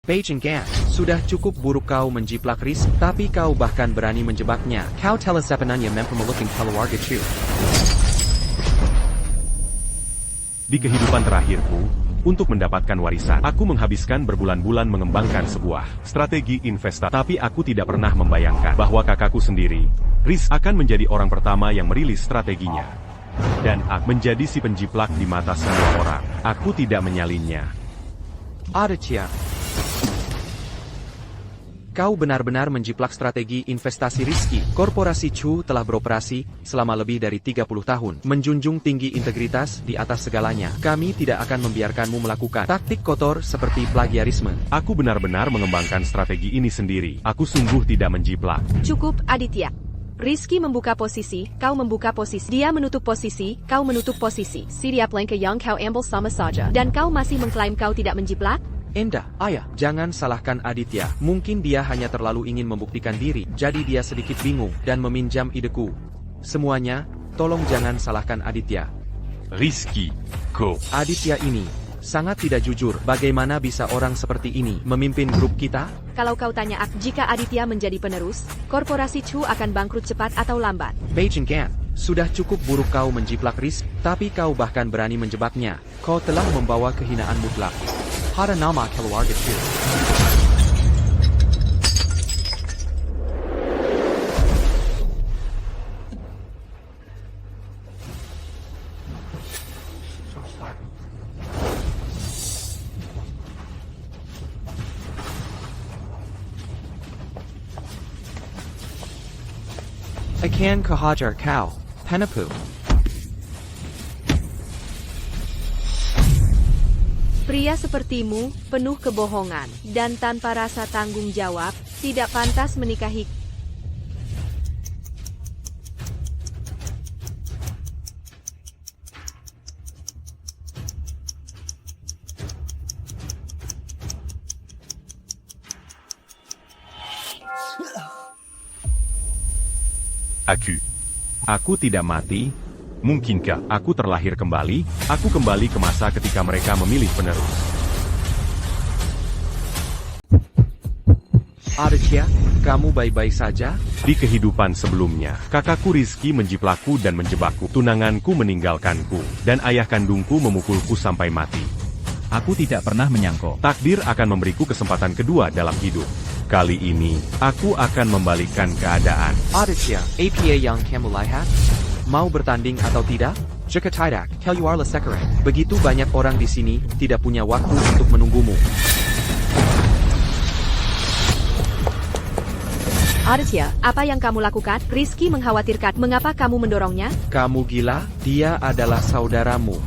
Beijing Gan, sudah cukup buruk kau menjiplak Riz, tapi kau bahkan berani menjebaknya. Kau telah sebenarnya mampu meluking keluarga Chu. Di kehidupan terakhirku, untuk mendapatkan warisan, aku menghabiskan berbulan-bulan mengembangkan sebuah strategi investasi. Tapi aku tidak pernah membayangkan bahwa kakakku sendiri, Riz, akan menjadi orang pertama yang merilis strateginya. Dan aku menjadi si penjiplak di mata semua orang. Aku tidak menyalinnya. Aditya, kau benar-benar menjiplak strategi investasi Rizky. Korporasi Chu telah beroperasi selama lebih dari 30 tahun, menjunjung tinggi integritas di atas segalanya. Kami tidak akan membiarkanmu melakukan taktik kotor seperti plagiarisme. Aku benar-benar mengembangkan strategi ini sendiri. Aku sungguh tidak menjiplak. Cukup, Aditya. Rizky membuka posisi, kau membuka posisi. Dia menutup posisi, kau menutup posisi. Siapa yang kau ambil sama saja. Dan kau masih mengklaim kau tidak menjiplak? Endah, ayah, jangan salahkan Aditya. Mungkin dia hanya terlalu ingin membuktikan diri, jadi dia sedikit bingung dan meminjam ideku. Semuanya, tolong jangan salahkan Aditya. Rizky, go. Aditya ini sangat tidak jujur. Bagaimana bisa orang seperti ini memimpin grup kita? Kalau kau tanya aku, jika Aditya menjadi penerus, korporasi Chu akan bangkrut cepat atau lambat. Beijing Gan, sudah cukup buruk kau menjiplak Riz, tapi kau bahkan berani menjebaknya. Kau telah membawa kehinaan mutlak pada nama keluarga Chu. Akan kehajar kau, Penapu. Pria sepertimu, penuh kebohongan, dan tanpa rasa tanggung jawab, tidak pantas menikahi. Aku tidak mati. Mungkinkah aku terlahir kembali? Aku kembali ke masa ketika mereka memilih penerus. Aditya, kamu baik-baik saja? Di kehidupan sebelumnya, kakakku Rizky menjiplakku dan menjebakku. Tunanganku meninggalkanku, dan ayah kandungku memukulku sampai mati. Aku tidak pernah menyangka Takdir akan memberiku kesempatan kedua dalam hidup. Kali ini, aku akan membalikkan keadaan. Aditya, apa yang kamu lihat? Mau bertanding atau tidak? Jika tidak, keluarlah sekarang. Begitu banyak orang di sini, tidak punya waktu untuk menunggumu. Aditya, apa yang kamu lakukan? Rizky mengkhawatirkan. Mengapa kamu mendorongnya? Kamu gila? Dia adalah saudaramu.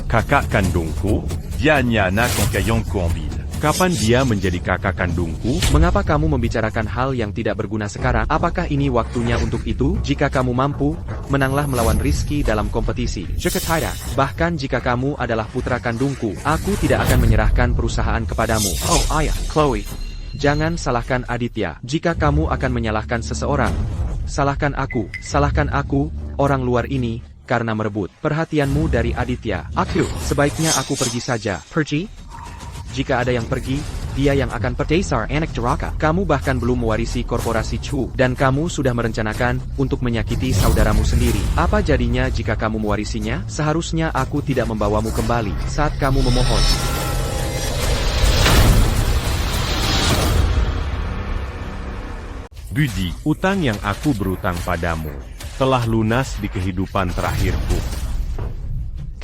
Kakak kandungku? Dianya konkayongku ambil. Kapan dia menjadi kakak kandungku? Mengapa kamu membicarakan hal yang tidak berguna sekarang? Apakah ini waktunya untuk itu? Jika kamu mampu, menanglah melawan Rizky dalam kompetisi. Jika tidak, bahkan jika kamu adalah putra kandungku, aku tidak akan menyerahkan perusahaan kepadamu. Oh ayah, Chloe. Jangan salahkan Aditya. Jika kamu akan menyalahkan seseorang, salahkan aku, orang luar ini, karena merebut perhatianmu dari Aditya. Sebaiknya aku pergi saja. Pergi? Jika ada yang pergi, dia yang akan Dasar anak durhaka. Kamu bahkan belum mewarisi korporasi Chu, dan kamu sudah merencanakan untuk menyakiti saudaramu sendiri. Apa jadinya jika kamu mewarisinya? Seharusnya aku tidak membawamu kembali saat kamu memohon. Budi, utang yang aku berutang padamu telah lunas di kehidupan terakhirku.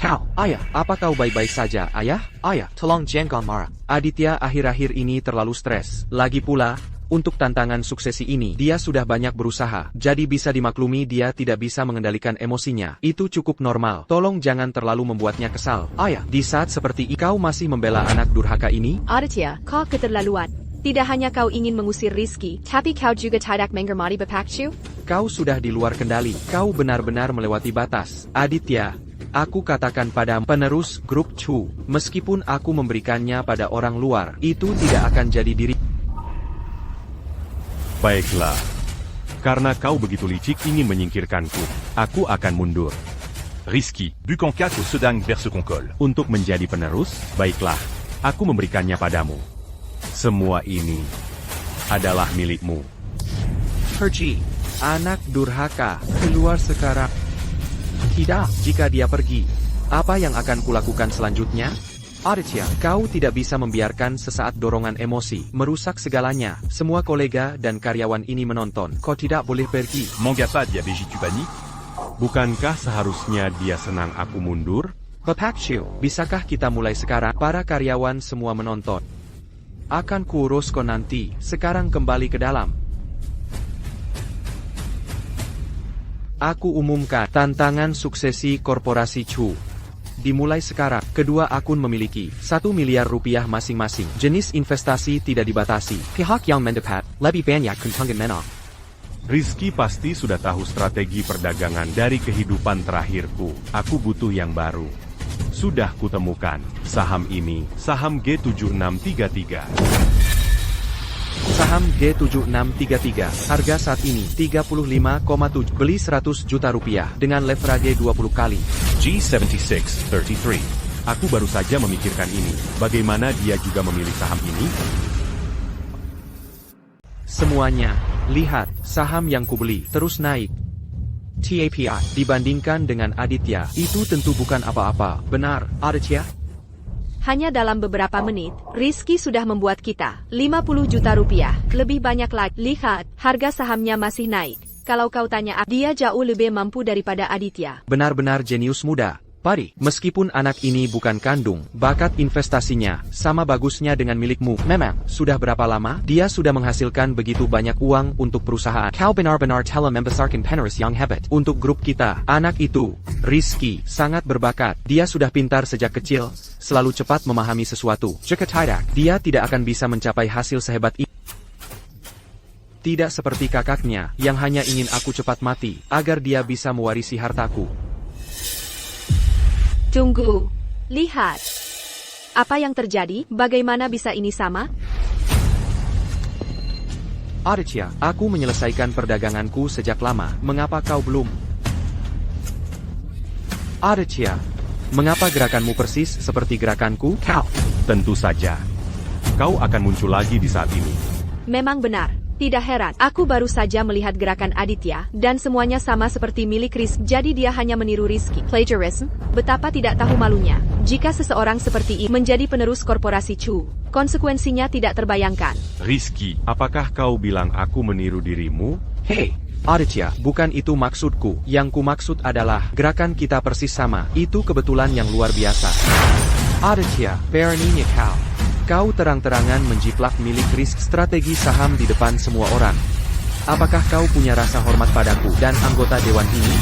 Kau, ayah, apa kau baik-baik saja, ayah? Ayah, tolong jangan marah. Aditya akhir-akhir ini terlalu stres. Lagi pula, untuk tantangan suksesi ini, dia sudah banyak berusaha. Jadi bisa dimaklumi dia tidak bisa mengendalikan emosinya. Itu cukup normal. Tolong jangan terlalu membuatnya kesal. Ayah, di saat seperti ini, kau masih membela anak durhaka ini? Aditya, kau keterlaluan. Tidak hanya kau ingin mengusir Rizky, tapi kau juga tidak menghormati Bapak Chu. Kau sudah di luar kendali. Kau benar-benar melewati batas. Aditya, aku katakan pada penerus grup Chu, meskipun aku memberikannya pada orang luar, itu tidak akan jadi diri. Baiklah. Karena kau begitu licik ingin menyingkirkanku, aku akan mundur. Rizky, Bukan 4 sedang bersekongkol. Untuk menjadi penerus, baiklah, aku memberikannya padamu. Semua ini adalah milikmu. Pergi. Anak durhaka. Keluar sekarang. Tidak. Jika dia pergi, apa yang akan kulakukan selanjutnya? Aditya, kau tidak bisa membiarkan sesaat dorongan emosi merusak segalanya. Semua kolega dan karyawan ini menonton. Kau tidak boleh pergi. Manga pas diabégie tu panique? Bukankah seharusnya dia senang aku mundur? Bapak Chiu, bisakah kita mulai sekarang? Para karyawan semua menonton. Akan kuurus kau nanti. Sekarang kembali ke dalam. Aku umumkan tantangan suksesi korporasi Chu. Dimulai sekarang, kedua akun memiliki 1 miliar rupiah masing-masing. Jenis investasi tidak dibatasi. Pihak yang mendapat lebih banyak keuntungan menang. Rizky pasti sudah tahu strategi perdagangan dari kehidupan terakhirku. Aku butuh yang baru. Sudah kutemukan. Saham ini, saham G7633. Saham G7633, harga saat ini 35,7, beli 100 juta rupiah dengan leverage 20 kali. G7633. Aku baru saja memikirkan ini. Bagaimana dia juga memilih saham ini? Semuanya, lihat, saham yang kubeli terus naik. TAPI dibandingkan dengan Aditya, itu tentu bukan apa-apa, benar, Aditya? Hanya dalam beberapa menit, Rizky sudah membuat kita 50 juta rupiah. Lebih banyak lagi. Lihat, harga sahamnya masih naik. Kalau kau tanya, dia jauh lebih mampu daripada Aditya. Benar-benar jenius muda. Pari, meskipun anak ini bukan kandung, bakat investasinya sama bagusnya dengan milikmu. Memang, sudah berapa lama dia sudah menghasilkan begitu banyak uang untuk perusahaan. Kau benar-benar telah membesarkan penerus yang hebat. Untuk grup kita, anak itu, Rizky, sangat berbakat. Dia sudah pintar sejak kecil, selalu cepat memahami sesuatu. Jika tidak, dia tidak akan bisa mencapai hasil sehebat ini. Tidak seperti kakaknya, yang hanya ingin aku cepat mati, agar dia bisa mewarisi hartaku. Tunggu. Lihat. Apa yang terjadi? Bagaimana bisa ini sama? Aditya, aku menyelesaikan perdaganganku sejak lama. Mengapa kau belum? Aditya, mengapa gerakanmu persis seperti gerakanku? Kau. Tentu saja. Kau akan muncul lagi di saat ini. Memang benar. Tidak heran, aku baru saja melihat gerakan Aditya, dan semuanya sama seperti milik Rizky. Jadi dia hanya meniru Rizky. Plagiarism? Betapa tidak tahu malunya. Jika seseorang seperti ini menjadi penerus korporasi Chu, konsekuensinya tidak terbayangkan. Rizky, apakah kau bilang aku meniru dirimu? Hei, Aditya, bukan itu maksudku. Yang ku maksud adalah, gerakan kita persis sama. Itu kebetulan yang luar biasa. Aditya, beraninya kau. Kau terang-terangan menjiplak milik Rizky, strategi saham di depan semua orang. Apakah kau punya rasa hormat padaku dan anggota dewan ini?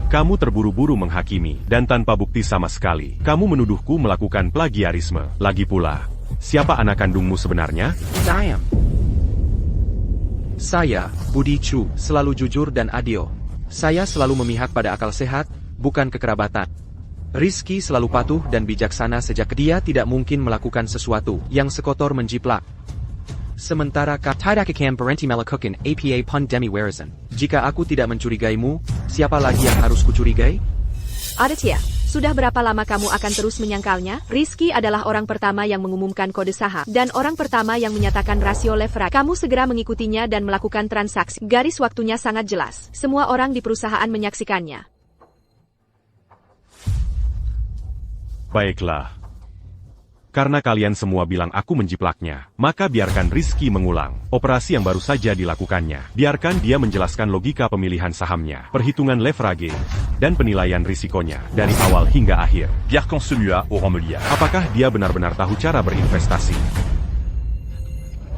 Kamu terburu-buru menghakimi, dan tanpa bukti sama sekali. Kamu menuduhku melakukan plagiarisme. Lagi pula, siapa anak kandungmu sebenarnya? Saya, Budi Chu, selalu jujur dan adil. Saya selalu memihak pada akal sehat, bukan kekerabatan. Rizky selalu patuh dan bijaksana sejak dia tidak mungkin melakukan sesuatu yang sekotor menjiplak. Sementara tidak akan berhenti melakukan apa pun demi warisan. Jika aku tidak mencurigaimu, siapa lagi yang harus kucurigai? Aditya, sudah berapa lama kamu akan terus menyangkalnya? Rizky adalah orang pertama yang mengumumkan kode saham, dan orang pertama yang menyatakan rasio leverage. Kamu segera mengikutinya dan melakukan transaksi. Garis waktunya sangat jelas. Semua orang di perusahaan menyaksikannya. Baiklah. Karena kalian semua bilang aku menjiplaknya, maka biarkan Rizky mengulang operasi yang baru saja dilakukannya. Biarkan dia menjelaskan logika pemilihan sahamnya, perhitungan leverage, dan penilaian risikonya dari awal hingga akhir. Biarkan celui-là au remeliard. Apakah dia benar-benar tahu cara berinvestasi?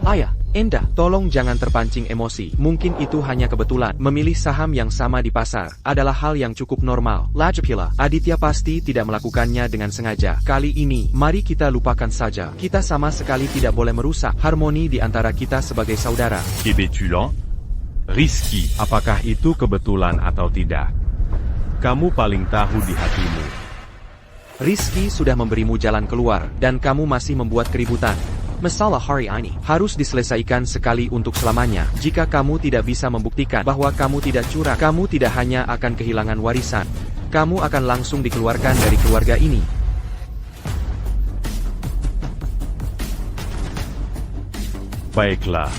Ayah, Enda, tolong jangan terpancing emosi. Mungkin itu hanya kebetulan. Memilih saham yang sama di pasar adalah hal yang cukup normal. Lagipula, Aditya pasti tidak melakukannya dengan sengaja. Kali ini, mari kita lupakan saja. Kita sama sekali tidak boleh merusak harmoni di antara kita sebagai saudara. Bétulant. Rizky, apakah itu kebetulan atau tidak? Kamu paling tahu di hatimu. Rizky sudah memberimu jalan keluar, dan kamu masih membuat keributan. Masalah hari ini harus diselesaikan sekali untuk selamanya. Jika kamu tidak bisa membuktikan bahwa kamu tidak curang, kamu tidak hanya akan kehilangan warisan, kamu akan langsung dikeluarkan dari keluarga ini. Baiklah.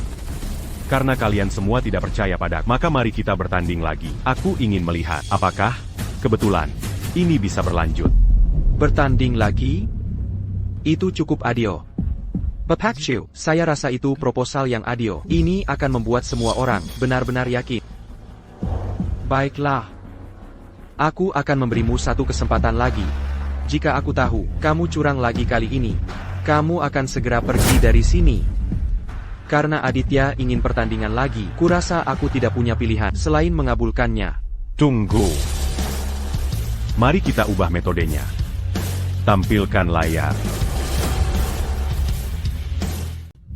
Karena kalian semua tidak percaya padaku, maka mari kita bertanding lagi. Aku ingin melihat apakah kebetulan ini bisa berlanjut. Bertanding lagi? Itu cukup adil. Bapak Chu, saya rasa itu proposal yang adil. Ini akan membuat semua orang benar-benar yakin. Baiklah. Aku akan memberimu satu kesempatan lagi. Jika aku tahu kamu curang lagi kali ini, kamu akan segera pergi dari sini. Karena Aditya ingin pertandingan lagi, kurasa aku tidak punya pilihan selain mengabulkannya. Tunggu. Mari kita ubah metodenya. Tampilkan layar.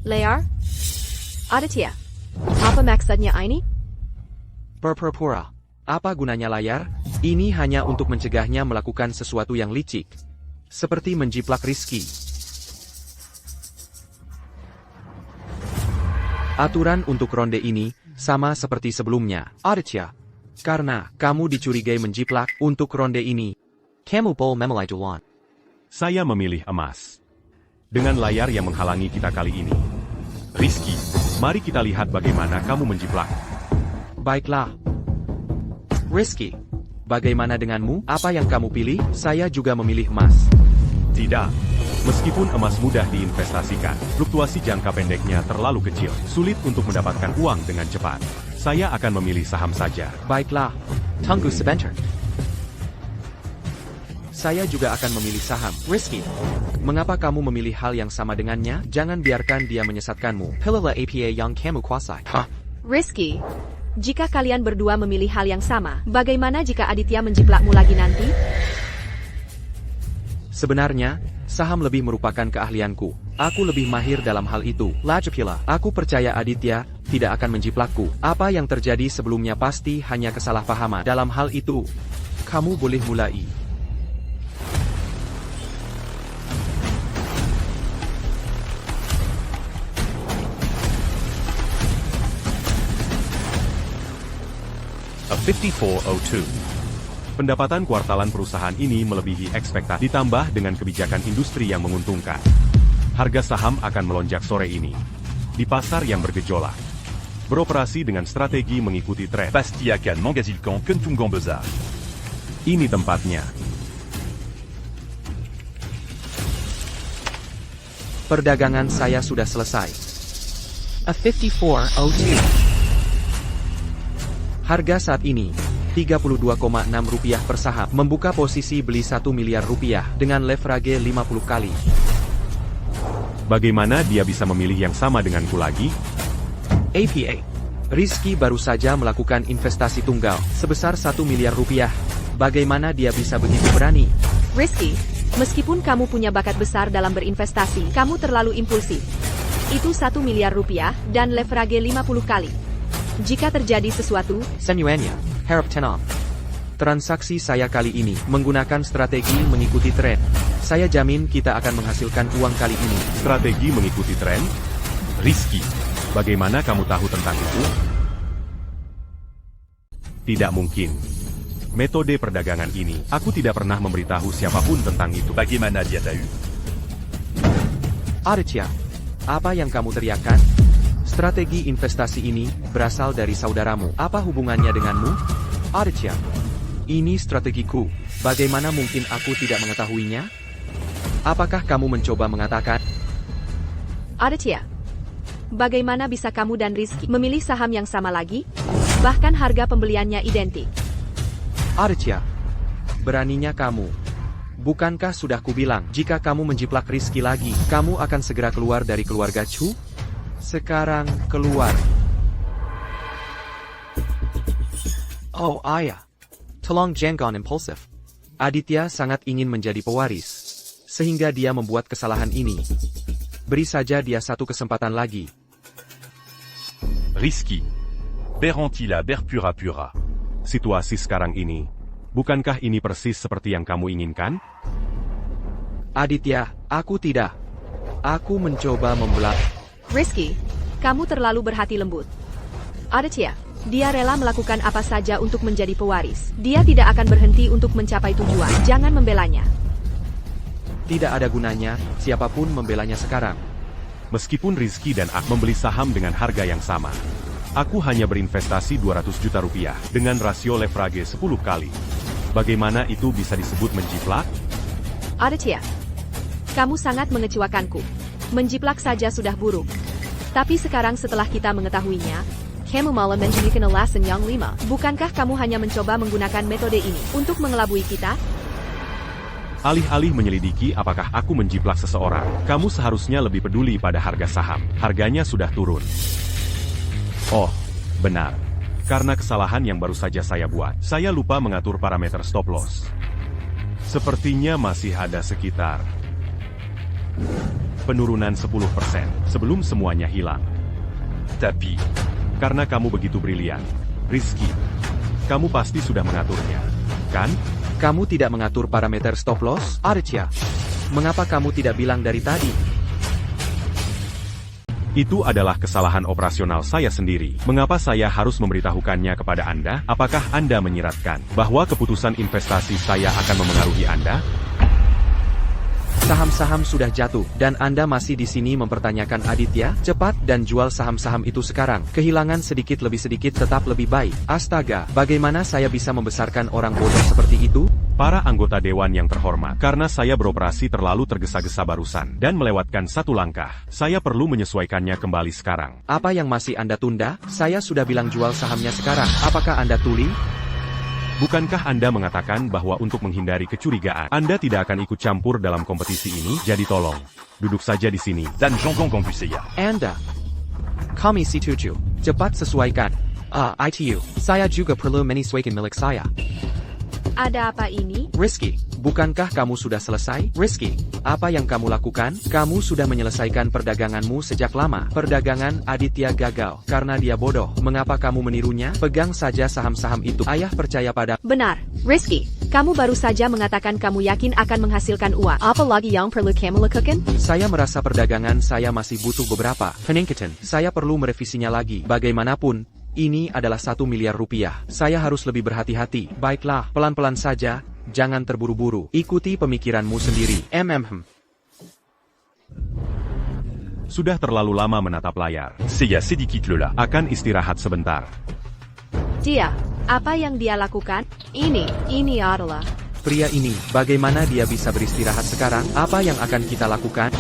Layar? Aditya, apa maksudnya ini? Pura-pura. Apa gunanya layar? Ini hanya untuk mencegahnya melakukan sesuatu yang licik. Seperti menjiplak Rizky. Aturan untuk ronde ini sama seperti sebelumnya, Aditya. Karena kamu dicurigai menjiplak untuk ronde ini, kamu boleh memilih duluan. Saya memilih emas. Dengan layar yang menghalangi kita kali ini. Rizky, mari kita lihat bagaimana kamu menjiplak. Baiklah. Rizky, bagaimana denganmu? Apa yang kamu pilih? Saya juga memilih emas. Tidak. Meskipun emas mudah diinvestasikan, fluktuasi jangka pendeknya terlalu kecil, sulit untuk mendapatkan uang dengan cepat. Saya akan memilih saham saja. Baiklah. Tunggu sebentar. Saya juga akan memilih saham. Rizky, mengapa kamu memilih hal yang sama dengannya? Jangan biarkan dia menyesatkanmu. Pilihlah APA yang kamu kuasai. Hah? Rizky, jika kalian berdua memilih hal yang sama, bagaimana jika Aditya menjiplakmu lagi nanti? Sebenarnya, saham lebih merupakan keahlianku. Aku lebih mahir dalam hal itu. Lagipula, aku percaya Aditya tidak akan menjiplakku. Apa yang terjadi sebelumnya pasti hanya kesalahpahaman. Dalam hal itu, kamu boleh mulai. A 5402. Pendapatan kuartalan perusahaan ini melebihi ekspektasi, ditambah dengan kebijakan industri yang menguntungkan. Harga saham akan melonjak sore ini. Di pasar yang bergejolak. Beroperasi dengan strategi mengikuti tren. Bastiakan Mangasilkan Kentunggang Besar. Ini tempatnya. Perdagangan saya sudah selesai. A 5402. Harga saat ini, Rp32,6 per saham, membuka posisi beli Rp1 miliar dengan leverage 50 kali. Bagaimana dia bisa memilih yang sama denganku lagi? APA. Rizky baru saja melakukan investasi tunggal sebesar Rp1 miliar. Bagaimana dia bisa begitu berani? Rizky, meskipun kamu punya bakat besar dalam berinvestasi, kamu terlalu impulsif. Itu Rp1 miliar dan leverage 50 kali. Jika terjadi sesuatu, Senyuannya, harap tenang. Transaksi saya kali ini menggunakan strategi mengikuti tren. Saya jamin kita akan menghasilkan uang kali ini. Strategi mengikuti tren? Rizky, bagaimana kamu tahu tentang itu? Tidak mungkin. Metode perdagangan ini, aku tidak pernah memberitahu siapapun tentang itu. Bagaimana dia tahu? Aditya, apa yang kamu teriakkan? Strategi investasi ini berasal dari saudaramu. Apa hubungannya denganmu? Aditya, ini strategiku. Bagaimana mungkin aku tidak mengetahuinya? Apakah kamu mencoba mengatakan? Aditya, bagaimana bisa kamu dan Rizky memilih saham yang sama lagi? Bahkan harga pembeliannya identik. Aditya, beraninya kamu. Bukankah sudah kubilang, jika kamu menjiplak Rizky lagi, kamu akan segera keluar dari keluarga Chu? Sekarang keluar. Oh ayah, tolong jangan impulsif. Aditya sangat ingin menjadi pewaris, sehingga dia membuat kesalahan ini. Beri saja dia satu kesempatan lagi. Rizky. Berantila berpura pura. Situasi sekarang ini, bukankah ini persis seperti yang kamu inginkan? Aditya, aku tidak. Aku mencoba membelah. Rizky, kamu terlalu berhati lembut. Aditya, dia rela melakukan apa saja untuk menjadi pewaris. Dia tidak akan berhenti untuk mencapai tujuan. Jangan membelanya. Tidak ada gunanya, siapapun membelanya sekarang. Meskipun Rizky dan aku membeli saham dengan harga yang sama, aku hanya berinvestasi 200 juta rupiah dengan rasio leverage 10 kali. Bagaimana itu bisa disebut menjiplak? Aditya, kamu sangat mengecewakanku. Menjiplak saja sudah buruk. Tapi sekarang setelah kita mengetahuinya, kamu malah menjadikan alasan yang 5. Bukankah kamu hanya mencoba menggunakan metode ini untuk mengelabui kita? Alih-alih menyelidiki apakah aku menjiplak seseorang, kamu seharusnya lebih peduli pada harga saham. Harganya sudah turun. Oh, benar. Karena kesalahan yang baru saja saya buat, saya lupa mengatur parameter stop loss. Sepertinya masih ada sekitar penurunan 10% sebelum semuanya hilang. Tapi, Karena kamu begitu brilian, Rizky, kamu pasti sudah mengaturnya, kan? Kamu tidak mengatur parameter stop loss, Aditya? Mengapa kamu tidak bilang dari tadi? Itu adalah kesalahan operasional saya sendiri. Mengapa saya harus memberitahukannya kepada Anda? Apakah Anda menyiratkan bahwa keputusan investasi saya akan memengaruhi Anda? Saham-saham sudah jatuh, dan Anda masih di sini mempertanyakan Aditya? Cepat dan jual saham-saham itu sekarang. Kehilangan sedikit tetap lebih baik. Astaga, bagaimana saya bisa membesarkan orang bodoh seperti itu? Para anggota dewan yang terhormat, karena saya beroperasi terlalu tergesa-gesa barusan dan melewatkan satu langkah, saya perlu menyesuaikannya kembali sekarang. Apa yang masih Anda tunda? Saya sudah bilang jual sahamnya sekarang. Apakah Anda tuli? Bukankah Anda mengatakan bahwa untuk menghindari kecurigaan, Anda tidak akan ikut campur dalam kompetisi ini? Jadi tolong, duduk saja di sini. Dan Jonggong Buseya. Anda. Kami setuju. Cepat sesuaikan. ITU. Saya juga perlu menyesuaikan milik saya. Ada apa ini? Rizky, bukankah kamu sudah selesai? Rizky, apa yang kamu lakukan? Kamu sudah menyelesaikan perdaganganmu sejak lama. Perdagangan Aditya gagal karena dia bodoh. Mengapa kamu menirunya? Pegang saja saham-saham itu. Ayah percaya pada... Benar, Rizky. Kamu baru saja mengatakan kamu yakin akan menghasilkan uang. Apa lagi yang perlu kamu lakukan? Saya merasa perdagangan saya masih butuh beberapa peningkatan. Saya perlu merevisinya lagi. Bagaimanapun, ini adalah 1 miliar rupiah. Saya harus lebih berhati-hati. Baiklah, pelan-pelan saja. Jangan terburu-buru. Ikuti pemikiranmu sendiri. Sudah terlalu lama menatap layar. Seiya sedikit lelah. Akan istirahat sebentar. Dia, apa yang dia lakukan? Ini adalah... Pria ini, bagaimana dia bisa beristirahat sekarang? Apa yang akan kita lakukan?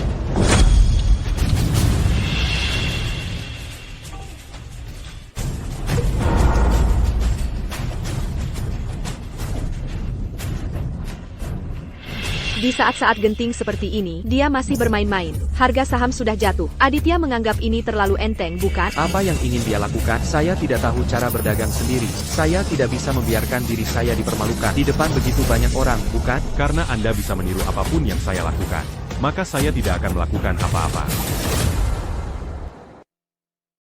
Di saat-saat genting seperti ini, dia masih bermain-main. Harga saham sudah jatuh. Aditya menganggap ini terlalu enteng, bukan? Apa yang ingin dia lakukan? Saya tidak tahu cara berdagang sendiri. Saya tidak bisa membiarkan diri saya dipermalukan di depan begitu banyak orang, bukan? Karena Anda bisa meniru apapun yang saya lakukan, maka saya tidak akan melakukan apa-apa.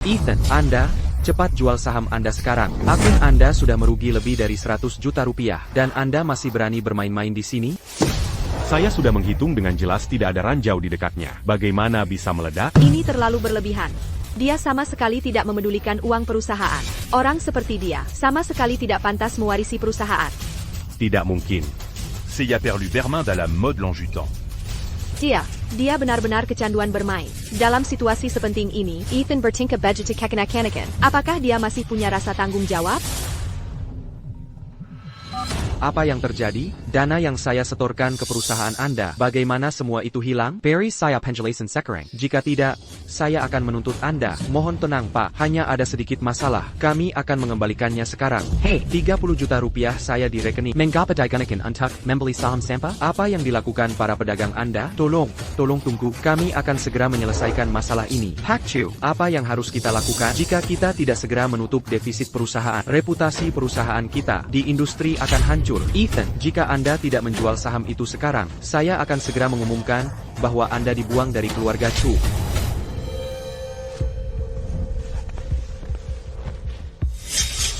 Ethan, Anda, cepat jual saham Anda sekarang. Akun Anda sudah merugi lebih dari 100 juta rupiah, dan Anda masih berani bermain-main di sini? Saya sudah menghitung dengan jelas tidak ada ranjau di dekatnya. Bagaimana bisa meledak? Ini terlalu berlebihan. Dia sama sekali tidak memedulikan uang perusahaan. Orang seperti dia, sama sekali tidak pantas mewarisi perusahaan. Tidak mungkin. Seiya perlu bermain dans la mode l'enjutant. Dia benar-benar kecanduan bermain. Dalam situasi sepenting ini, Ethan bertingkah budget kekanak-kanakan. Apakah dia masih punya rasa tanggung jawab? Apa yang terjadi? Dana yang saya setorkan ke perusahaan Anda, bagaimana semua itu hilang? Beri saya penjelasan sekarang. Jika tidak, saya akan menuntut Anda. Mohon tenang, Pak. Hanya ada sedikit masalah. Kami akan mengembalikannya sekarang. Hei, 30 juta rupiah saya di rekening. Mengapa digunakan untuk membeli saham sampah? Apa yang dilakukan para pedagang Anda? Tolong tunggu. Kami akan segera menyelesaikan masalah ini. Hakcu, apa yang harus kita lakukan? Jika kita tidak segera menutup defisit perusahaan, reputasi perusahaan kita di industri akan hancur. Ethan, jika Anda tidak menjual saham itu sekarang, saya akan segera mengumumkan bahwa Anda dibuang dari keluarga Chu.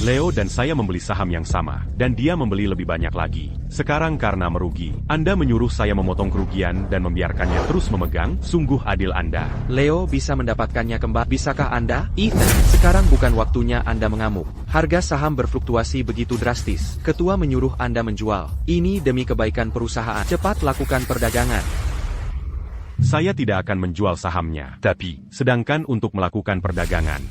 Leo dan saya membeli saham yang sama, dan dia membeli lebih banyak lagi. Sekarang karena merugi, Anda menyuruh saya memotong kerugian dan membiarkannya terus memegang, sungguh adil Anda. Leo bisa mendapatkannya kembali. Bisakah Anda? Ethan, sekarang bukan waktunya Anda mengamuk. Harga saham berfluktuasi begitu drastis. Ketua menyuruh Anda menjual. Ini demi kebaikan perusahaan. Cepat lakukan perdagangan. saya tidak akan menjual sahamnya. Tapi, Sedangkan untuk melakukan perdagangan,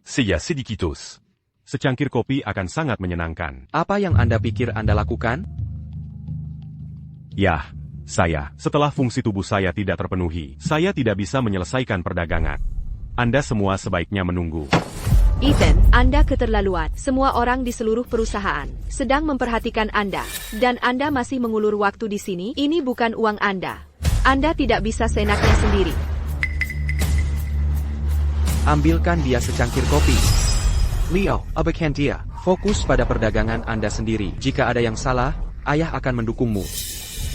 Seiya Sedikitos. secangkir kopi akan sangat menyenangkan. Apa yang Anda pikir Anda lakukan? Yah, setelah fungsi tubuh saya tidak terpenuhi, saya tidak bisa menyelesaikan perdagangan. Anda semua sebaiknya menunggu. Ethan, Anda keterlaluan. Semua orang di seluruh perusahaan sedang memperhatikan Anda, dan Anda masih mengulur waktu di sini. Ini bukan uang Anda. Anda tidak bisa seenaknya sendiri. Ambilkan dia secangkir kopi. Leo, abaikan dia. Fokus pada perdagangan Anda sendiri. Jika ada yang salah, ayah akan mendukungmu.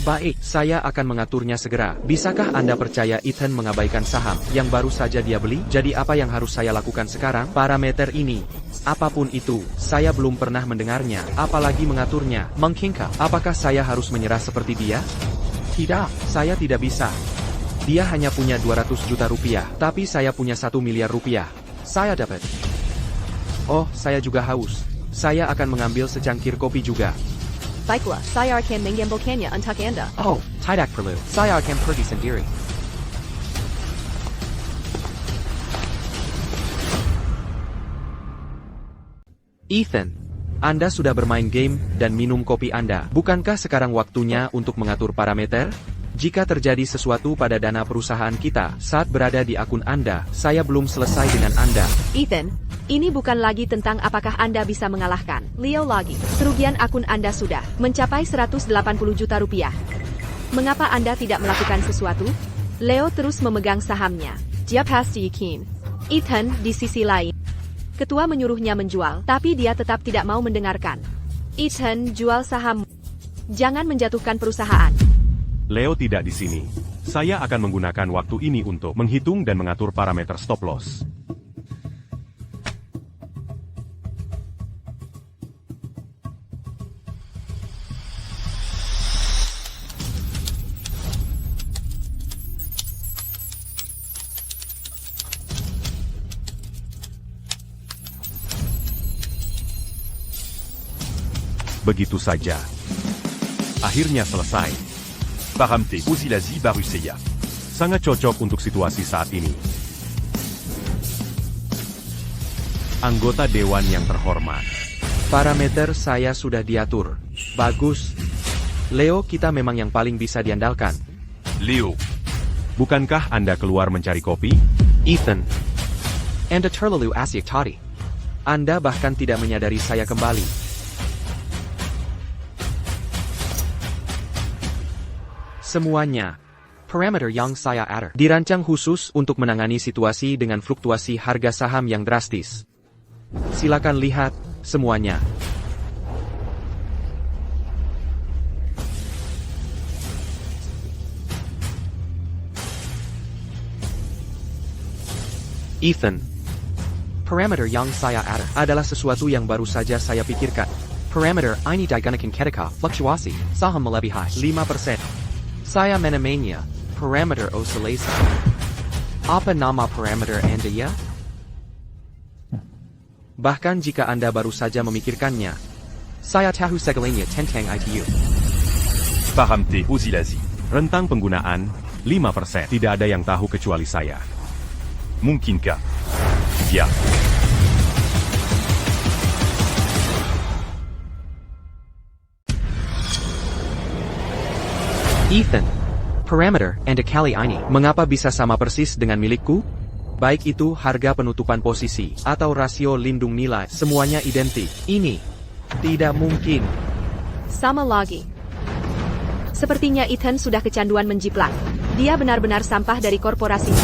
Baik, saya akan mengaturnya segera. Bisakah Anda percaya Ethan mengabaikan saham yang baru saja dia beli? Jadi apa yang harus saya lakukan sekarang? Parameter ini, apapun itu, saya belum pernah mendengarnya, apalagi mengaturnya. Mengkingka, apakah saya harus menyerah seperti dia? Tidak, saya tidak bisa. Dia hanya punya 200 juta rupiah, tapi saya punya 1 miliar rupiah. Saya dapat. Oh, saya juga haus. Saya akan mengambil secangkir kopi juga. Baiklah, saya akan mengambilkannya untuk Anda. Oh, tidak perlu. Saya akan pergi sendiri. Ethan, Anda sudah bermain game dan minum kopi Anda. Bukankah sekarang waktunya untuk mengatur parameter? Jika terjadi sesuatu pada dana perusahaan kita saat berada di akun Anda, saya belum selesai dengan Anda. Ethan, ini bukan lagi tentang apakah Anda bisa mengalahkan Leo lagi. Kerugian akun Anda sudah mencapai 180 juta rupiah. Mengapa Anda tidak melakukan sesuatu? Leo terus memegang sahamnya. Dia pasti yakin. Ethan, di sisi lain, ketua menyuruhnya menjual, tapi dia tetap tidak mau mendengarkan. Ethan, jual saham. Jangan menjatuhkan perusahaan. Leo tidak di sini. Saya akan menggunakan waktu ini untuk menghitung dan mengatur parameter stop loss. Begitu saja. Akhirnya selesai. Paramte Osilazi baru Seiya. Sangat cocok untuk situasi saat ini. Anggota Dewan yang terhormat. Parameter saya sudah diatur. Bagus. Leo, kita memang yang paling bisa diandalkan. Leo. Bukankah Anda keluar mencari kopi? Ethan. Anda terlalu asyik tadi. Anda bahkan tidak menyadari saya kembali. Semuanya. Parameter yang saya atur dirancang khusus untuk menangani situasi dengan fluktuasi harga saham yang drastis. Silakan lihat semuanya. Ethan. Parameter yang saya atur adalah sesuatu yang baru saja saya pikirkan. Parameter ini digunakan ketika fluktuasi saham melebihi 5%. Saya menamainya parameter oscillation. Apa nama parameter Anda ya? Bahkan jika Anda baru saja memikirkannya, saya tahu segalanya tentang ITU. Paramte Osilazi. Rentang penggunaan 5%. Tidak ada yang tahu kecuali saya. Mungkinkah? Ya. Ethan, parameter Anda kali ini mengapa bisa sama persis dengan milikku? Baik itu harga penutupan posisi atau rasio lindung nilai, semuanya identik. Ini tidak mungkin. Sama lagi. Sepertinya Ethan sudah kecanduan menjiplak. Dia benar-benar sampah dari korporasi.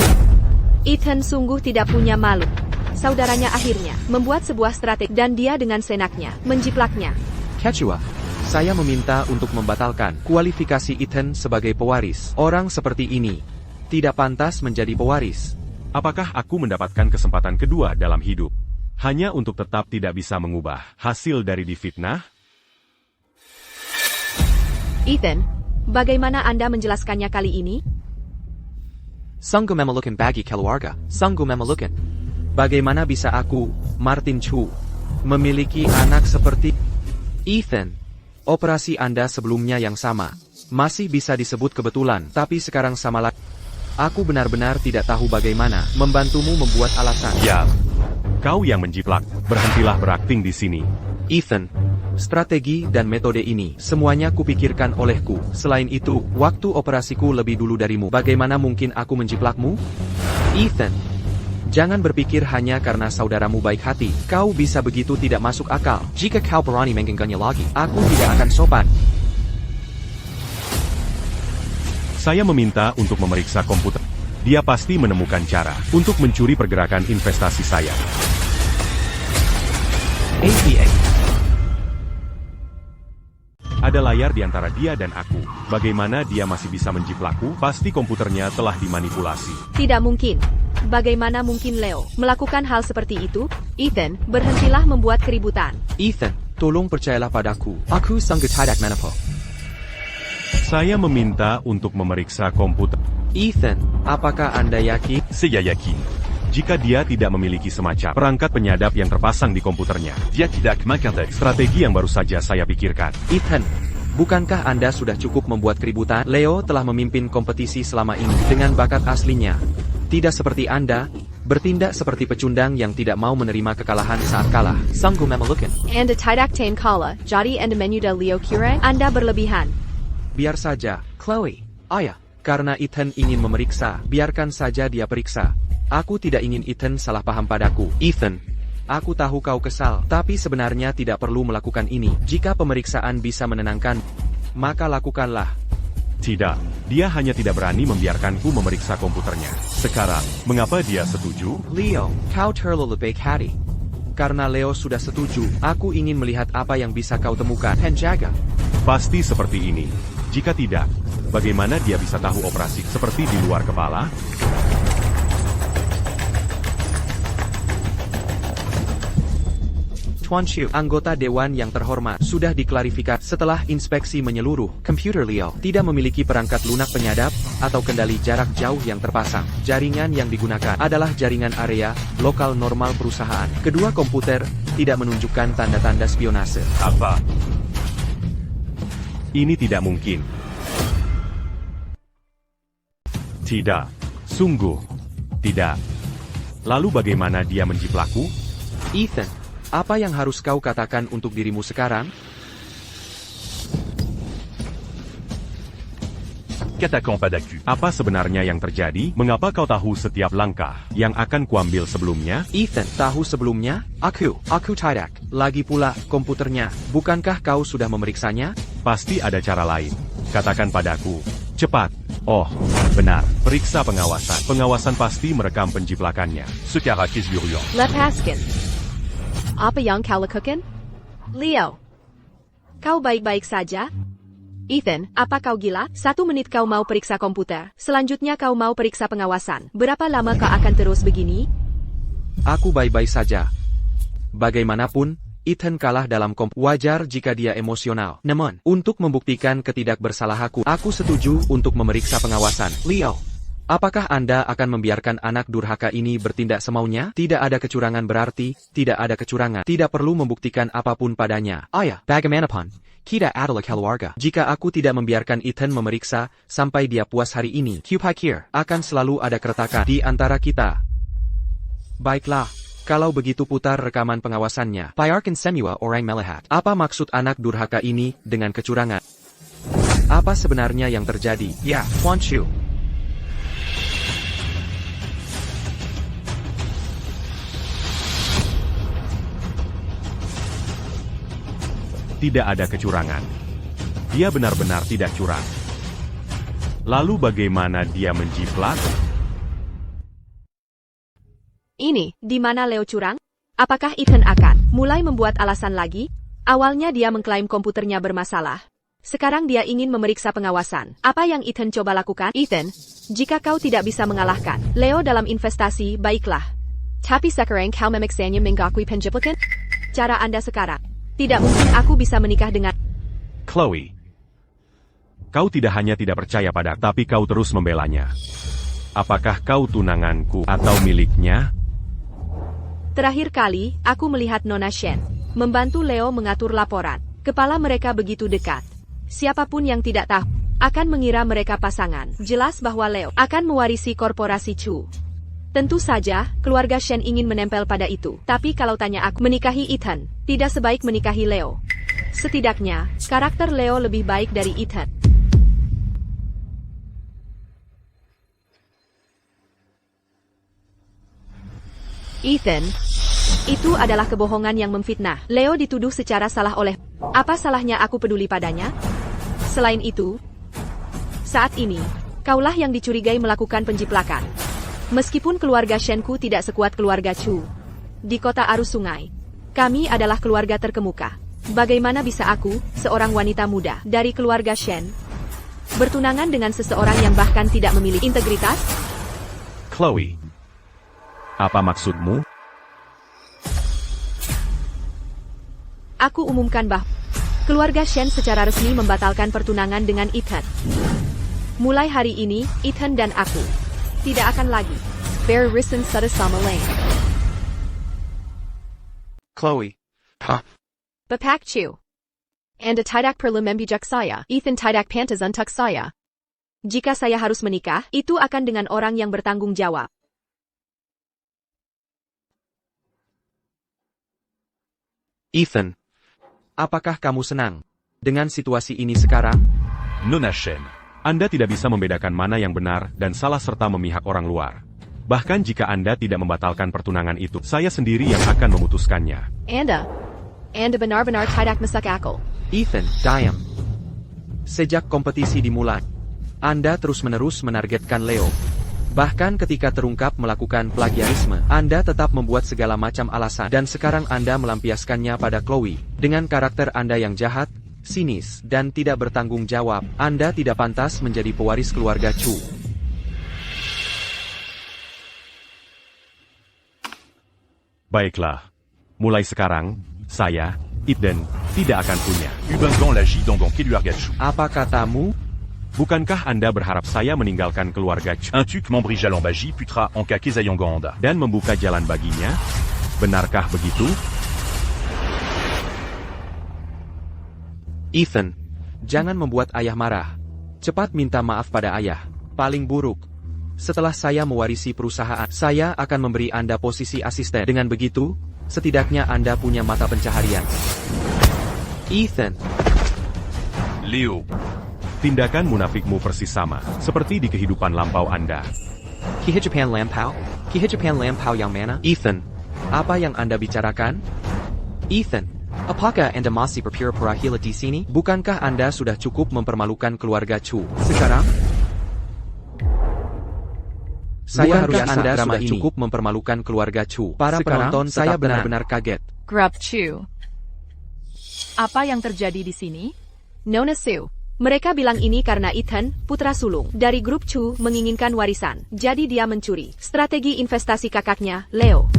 Ethan sungguh tidak punya malu. Saudaranya akhirnya membuat sebuah strategi dan dia dengan senaknya menjiplaknya. Kecua, saya meminta untuk membatalkan kualifikasi Ethan sebagai pewaris. Orang seperti ini tidak pantas menjadi pewaris. Apakah aku mendapatkan kesempatan kedua dalam hidup? Hanya untuk tetap tidak bisa mengubah hasil dari difitnah? Ethan, bagaimana Anda menjelaskannya kali ini? Sungguh memalukan bagi keluarga. Sungguh memalukan. Bagaimana bisa aku, Martin Chu, memiliki anak seperti Ethan? Operasi Anda sebelumnya yang sama. Masih bisa disebut kebetulan, tapi sekarang sama lagi. Aku benar-benar tidak tahu bagaimana membantumu membuat alasan. Ya. Kau yang menjiplak. Berhentilah berakting di sini. Ethan, strategi dan metode ini semuanya kupikirkan olehku. Selain itu, waktu operasiku lebih dulu darimu. Bagaimana mungkin aku menjiplakmu? Ethan, jangan berpikir hanya karena saudaramu baik hati. Kau bisa begitu tidak masuk akal. Jika kau berani menggenggamnya lagi, aku tidak akan sopan. Saya meminta untuk memeriksa komputer. Dia pasti menemukan cara untuk mencuri pergerakan investasi saya. APA. Ada layar di antara dia dan aku. Bagaimana dia masih bisa menjiplakku? Pasti komputernya telah dimanipulasi. Tidak mungkin. Bagaimana mungkin Leo melakukan hal seperti itu? Ethan, berhentilah membuat keributan. Ethan, tolong percayalah padaku. Aku sanggup tidak menapa. Saya meminta untuk memeriksa komputer. Ethan, apakah Anda yakin? Saya yakin. Jika dia tidak memiliki semacam perangkat penyadap yang terpasang di komputernya. Dia tidak menginterdeksi. Strategi yang baru saja saya pikirkan. Ethan, bukankah Anda sudah cukup membuat keributan? Leo telah memimpin kompetisi selama ini dengan bakat aslinya. Tidak seperti Anda, bertindak seperti pecundang yang tidak mau menerima kekalahan saat kalah. Sanggup memalukan. Anda tidak tahan kalah, jadi Anda menyudah Leo kurang? Anda berlebihan. Biar saja, Chloe. Ayah, karena Ethan ingin memeriksa, biarkan saja dia periksa. Aku tidak ingin Ethan salah paham padaku. Ethan, aku tahu kau kesal, tapi sebenarnya tidak perlu melakukan ini. Jika pemeriksaan bisa menenangkan, maka lakukanlah. Tidak, dia hanya tidak berani membiarkanku memeriksa komputernya. Sekarang, mengapa dia setuju? Leo, kau terlalu baik hati. Karena Leo sudah setuju, aku ingin melihat apa yang bisa kau temukan. Penjaga. Pasti seperti ini. Jika tidak, bagaimana dia bisa tahu operasi seperti di luar kepala? Tuan Chiu, anggota Dewan yang terhormat, sudah diklarifikasi setelah inspeksi menyeluruh. Komputer Leo tidak memiliki perangkat lunak penyadap atau kendali jarak jauh yang terpasang. Jaringan yang digunakan adalah jaringan area lokal normal perusahaan. Kedua komputer tidak menunjukkan tanda-tanda spionase. Apa? Ini tidak mungkin. Tidak. Sungguh. Tidak. Lalu bagaimana dia menjiplakku? Ethan, apa yang harus kau katakan untuk dirimu sekarang? Katakan padaku. Apa sebenarnya yang terjadi? Mengapa kau tahu setiap langkah yang akan kuambil sebelumnya? Ethan, tahu sebelumnya? Aku tidak. Lagi pula, komputernya. Bukankah kau sudah memeriksanya? Pasti ada cara lain. Katakan padaku. Cepat. Oh, benar. Periksa pengawasan. Pengawasan pasti merekam penjiplakannya. Sekarang Kisburian. Lepaskan. Apa yang kau lakukan? Leo, kau baik-baik saja? Ethan, apa kau gila? 1 menit kau mau periksa komputer, selanjutnya kau mau periksa pengawasan. Berapa lama kau akan terus begini? Aku baik-baik saja. Bagaimanapun, Ethan kalah dalam wajar jika dia emosional. Namun, untuk membuktikan ketidakbersalahanku, aku setuju untuk memeriksa pengawasan. Leo, apakah Anda akan membiarkan anak durhaka ini bertindak semaunya? Tidak ada kecurangan berarti, tidak ada kecurangan. Tidak perlu membuktikan apapun padanya. Ayah, bagaimanapun, kita adalah keluarga. Jika aku tidak membiarkan Ethan memeriksa, sampai dia puas hari ini, kupikir akan selalu ada keretakan di antara kita. Baiklah, kalau begitu putar rekaman pengawasannya. Biarkan semua orang melihat. Apa maksud anak durhaka ini dengan kecurangan? Apa sebenarnya yang terjadi? Ya, Tuan Chiu. Tidak ada kecurangan. Dia benar-benar tidak curang. Lalu bagaimana dia menjiplak? Ini, di mana Leo curang? Apakah Ethan akan mulai membuat alasan lagi? Awalnya dia mengklaim komputernya bermasalah. Sekarang dia ingin memeriksa pengawasan. Apa yang Ethan coba lakukan? Ethan, jika kau tidak bisa mengalahkan Leo dalam investasi, baiklah. Tapi sekarang kau memaksanya mengakui penjiplakan? Cara Anda sekarang. Tidak mungkin aku bisa menikah dengan... Chloe, kau tidak hanya tidak percaya pada, tapi kau terus membelanya. Apakah kau tunanganku atau miliknya? Terakhir kali, aku melihat Nona Shen membantu Leo mengatur laporan. Kepala mereka begitu dekat. Siapapun yang tidak tahu akan mengira mereka pasangan. Jelas bahwa Leo akan mewarisi korporasi Chu. Tentu saja, keluarga Shen ingin menempel pada itu. Tapi kalau tanya aku, menikahi Ethan tidak sebaik menikahi Leo. Setidaknya, karakter Leo lebih baik dari Ethan. Ethan, itu adalah kebohongan yang memfitnah. Leo dituduh secara salah oleh... Apa salahnya aku peduli padanya? Selain itu, saat ini, kaulah yang dicurigai melakukan penjiplakan. Meskipun keluarga Shenku tidak sekuat keluarga Chu. Di kota arus sungai, kami adalah keluarga terkemuka. Bagaimana bisa aku, seorang wanita muda dari keluarga Shen, bertunangan dengan seseorang yang bahkan tidak memiliki integritas? Chloe, apa maksudmu? Aku umumkan bahwa keluarga Shen secara resmi membatalkan pertunangan dengan Ethan. Mulai hari ini, Ethan dan aku tidak akan lagi beririsan satu sama lain. Chloe. Bapak Chu. Anda tidak perlu membijak saya. Ethan tidak pantas untuk saya. Jika saya harus menikah, itu akan dengan orang yang bertanggung jawab. Ethan, apakah kamu senang dengan situasi ini sekarang? Nona Shen. Anda tidak bisa membedakan mana yang benar dan salah serta memihak orang luar. Bahkan jika Anda tidak membatalkan pertunangan itu, saya sendiri yang akan memutuskannya. Anda benar-benar tidak masuk akal. Ethan, diam. Sejak kompetisi dimulai, Anda terus-menerus menargetkan Leo. Bahkan ketika terungkap melakukan plagiarisme, Anda tetap membuat segala macam alasan dan sekarang Anda melampiaskannya pada Chloe. Dengan karakter Anda yang jahat, sinis, dan tidak bertanggung jawab, Anda tidak pantas menjadi pewaris keluarga Chu. Baiklah. Mulai sekarang, saya, Ethan, tidak akan punya. Ubungan l'agit dans keluarga Chu. Apa katamu? Bukankah Anda berharap saya meninggalkan keluarga Chu Un tuk membri jalan baji putra en kakizayongonda. dan membuka jalan baginya? Benarkah begitu? Ethan, jangan membuat ayah marah. Cepat minta maaf pada ayah. Paling buruk, setelah saya mewarisi perusahaan, saya akan memberi Anda posisi asisten. Dengan begitu, setidaknya Anda punya mata pencaharian. Ethan, Leo. Tindakan munafikmu persis sama, seperti di kehidupan lampau Anda. Kehidupan lampau? Kehidupan lampau yang mana? Ethan, apa yang Anda bicarakan? Ethan, apakah Anda masih berpura-pura gila di sini? Bukankah Anda sudah cukup mempermalukan keluarga Chu? Sekarang? Saya harus Anda sudah cukup mempermalukan keluarga Chu. Para penonton saya benar-benar kaget. Grub Chu. Apa yang terjadi di sini? Nona Su. Mereka bilang ini karena Ethan, putra sulung dari grup Chu, menginginkan warisan. Jadi dia mencuri strategi investasi kakaknya, Leo.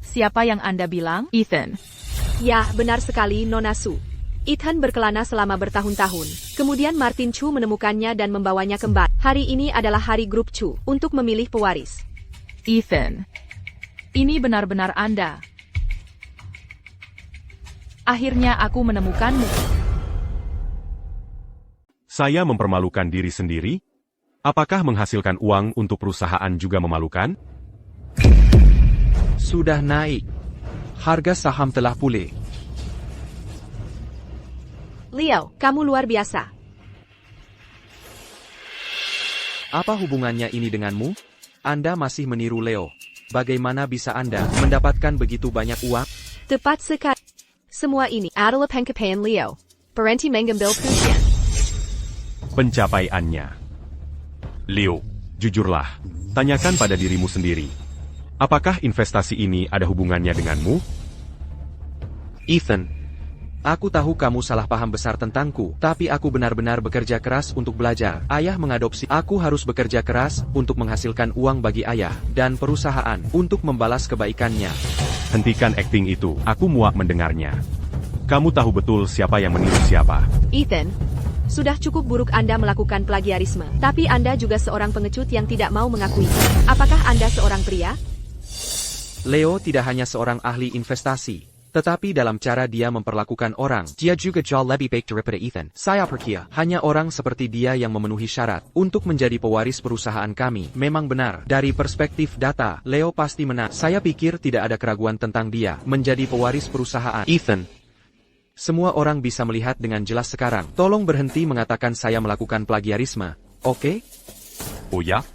Siapa yang Anda bilang? Ethan. Ya, benar sekali Nona Su. Ethan berkelana selama bertahun-tahun. Kemudian Martin Chu menemukannya dan membawanya kembali. Hari ini adalah hari grup Chu untuk memilih pewaris. Ethan. Ini benar-benar Anda. Akhirnya aku menemukanmu. Saya mempermalukan diri sendiri? Apakah menghasilkan uang untuk perusahaan juga memalukan? Sudah naik. Harga saham telah pulih. Leo, kamu luar biasa. Apa hubungannya ini denganmu? Anda masih meniru Leo. Bagaimana bisa Anda mendapatkan begitu banyak uang? Tepat sekali. Semua ini adalah pencapaian Leo. Berhenti mengambil pujian. Pencapaiannya. Leo. Jujurlah, tanyakan pada dirimu sendiri. Apakah investasi ini ada hubungannya denganmu? Ethan, aku tahu kamu salah paham besar tentangku, tapi aku benar-benar bekerja keras untuk belajar. Ayah mengadopsi. Aku harus bekerja keras untuk menghasilkan uang bagi ayah dan perusahaan untuk membalas kebaikannya. Hentikan akting itu, aku muak mendengarnya. Kamu tahu betul siapa yang meniru siapa. Ethan, sudah cukup buruk Anda melakukan plagiarisme. Tapi Anda juga seorang pengecut yang tidak mau mengakui. Apakah Anda seorang pria? Leo tidak hanya seorang ahli investasi. Tetapi dalam cara dia memperlakukan orang, dia juga jauh lebih baik daripada Ethan. Saya percaya, hanya orang seperti dia yang memenuhi syarat untuk menjadi pewaris perusahaan kami. Memang benar, dari perspektif data, Leo pasti menang. Saya pikir tidak ada keraguan tentang dia menjadi pewaris perusahaan. Ethan, semua orang bisa melihat dengan jelas sekarang. Tolong berhenti mengatakan saya melakukan plagiarisme, oke? Oh ya?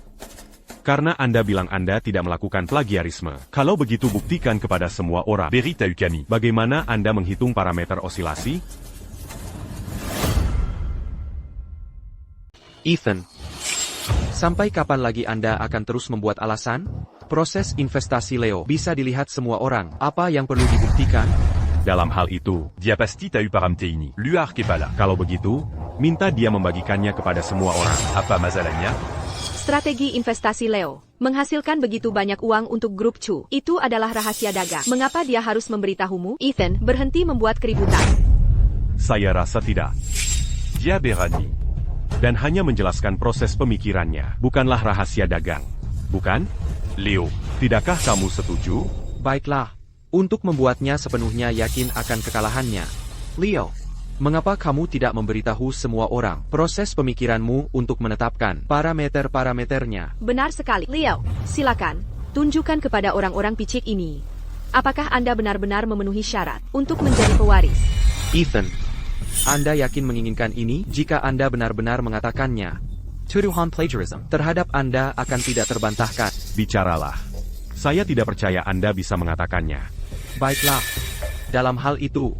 Karena Anda bilang Anda tidak melakukan plagiarisme. Kalau begitu buktikan kepada semua orang. Berita Ukami. Bagaimana Anda menghitung parameter osilasi? Ethan, sampai kapan lagi Anda akan terus membuat alasan? Proses investasi Leo bisa dilihat semua orang. Apa yang perlu dibuktikan? Dalam hal itu, Dia pasti tahu paramteini. Luar kepala. kalau begitu, minta dia membagikannya kepada semua orang. Apa masalahnya? Strategi investasi Leo menghasilkan begitu banyak uang untuk grup Chu. Itu adalah rahasia dagang. Mengapa dia harus memberitahumu? Ethan, berhenti membuat keributan. Saya rasa tidak. Dia berani. Dan hanya menjelaskan proses pemikirannya, bukanlah rahasia dagang. Bukan? Leo. Tidakkah kamu setuju? Baiklah, untuk membuatnya sepenuhnya yakin akan kekalahannya. Leo, mengapa kamu tidak memberitahu semua orang proses pemikiranmu untuk menetapkan parameter-parameternya? Benar sekali. Leo, silakan. Tunjukkan kepada orang-orang picik ini. Apakah Anda benar-benar memenuhi syarat untuk menjadi pewaris? Ethan, Anda yakin menginginkan ini? Jika Anda benar-benar mengatakannya, tuduhan plagiarism terhadap Anda akan tidak terbantahkan. Bicaralah. Saya tidak percaya Anda bisa mengatakannya. Baiklah, dalam hal itu,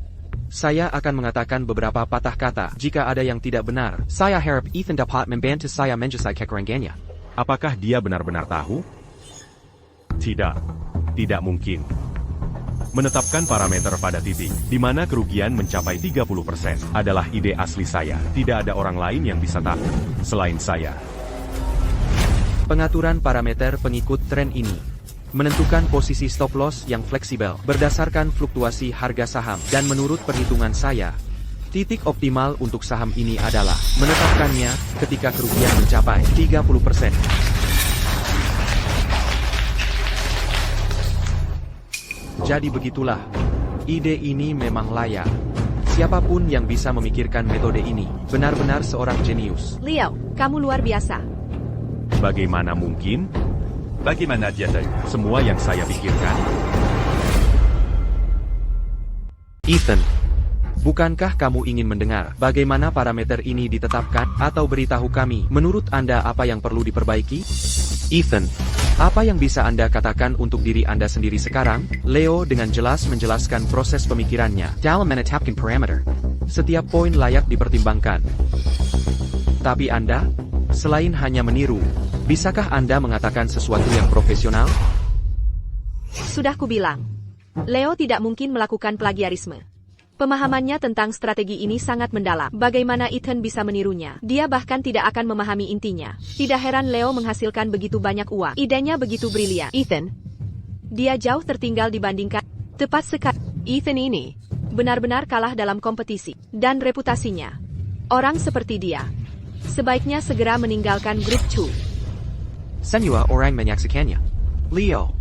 saya akan mengatakan beberapa patah kata jika ada yang tidak benar. Saya harap Ethan dapat membantu saya menjadi kekurangannya. Apakah dia benar-benar tahu? Tidak. Tidak mungkin. Menetapkan parameter pada titik, di mana kerugian mencapai 30%, adalah ide asli saya. Tidak ada orang lain yang bisa tahu, selain saya. Pengaturan parameter pengikut tren ini menentukan posisi stop loss yang fleksibel berdasarkan fluktuasi harga saham, dan menurut perhitungan saya, titik optimal untuk saham ini adalah menetapkannya ketika kerugian mencapai 30%. Jadi begitulah, ide ini memang layak. Siapapun yang bisa memikirkan metode ini, benar-benar seorang jenius. Leo, kamu luar biasa. Bagaimana mungkin? Bagaimana dia tahu? Semua yang saya pikirkan. Ethan, bukankah kamu ingin mendengar bagaimana parameter ini ditetapkan, atau beritahu kami menurut Anda apa yang perlu diperbaiki? Ethan, apa yang bisa Anda katakan untuk diri Anda sendiri sekarang? Leo dengan jelas menjelaskan proses pemikirannya dalam menetapkan parameter. Setiap poin layak dipertimbangkan. Tapi Anda, selain hanya meniru, bisakah Anda mengatakan sesuatu yang profesional? Sudah kubilang, Leo tidak mungkin melakukan plagiarisme. Pemahamannya tentang strategi ini sangat mendalam. Bagaimana Ethan bisa menirunya? Dia bahkan tidak akan memahami intinya. Tidak heran Leo menghasilkan begitu banyak uang. Idenya begitu brilian. Ethan, dia jauh tertinggal dibandingkan. Tepat sekali. Ethan ini benar-benar kalah dalam kompetisi dan reputasinya. Orang seperti dia sebaiknya segera meninggalkan grup Chu. Semua orang menyaksikannya. Leo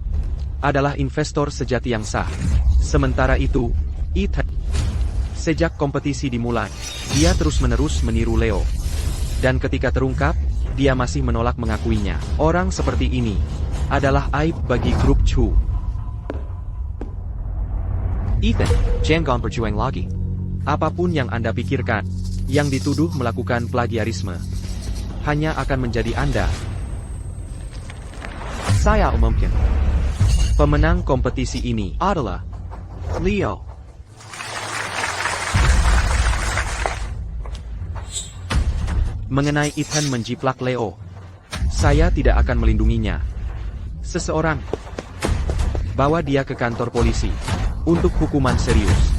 adalah investor sejati yang sah. Sementara itu, Ethan, sejak kompetisi dimulai, dia terus-menerus meniru Leo. Dan ketika terungkap, dia masih menolak mengakuinya. Orang seperti ini adalah aib bagi grup Chu. Ethan, jangan berjuang lagi. Apapun yang Anda pikirkan, yang dituduh melakukan plagiarisme, hanya akan menjadi Anda. Saya umumkan, pemenang kompetisi ini adalah Leo. Mengenai Ethan menjiplak Leo, saya tidak akan melindunginya. Seseorang bawa dia ke kantor polisi untuk hukuman serius.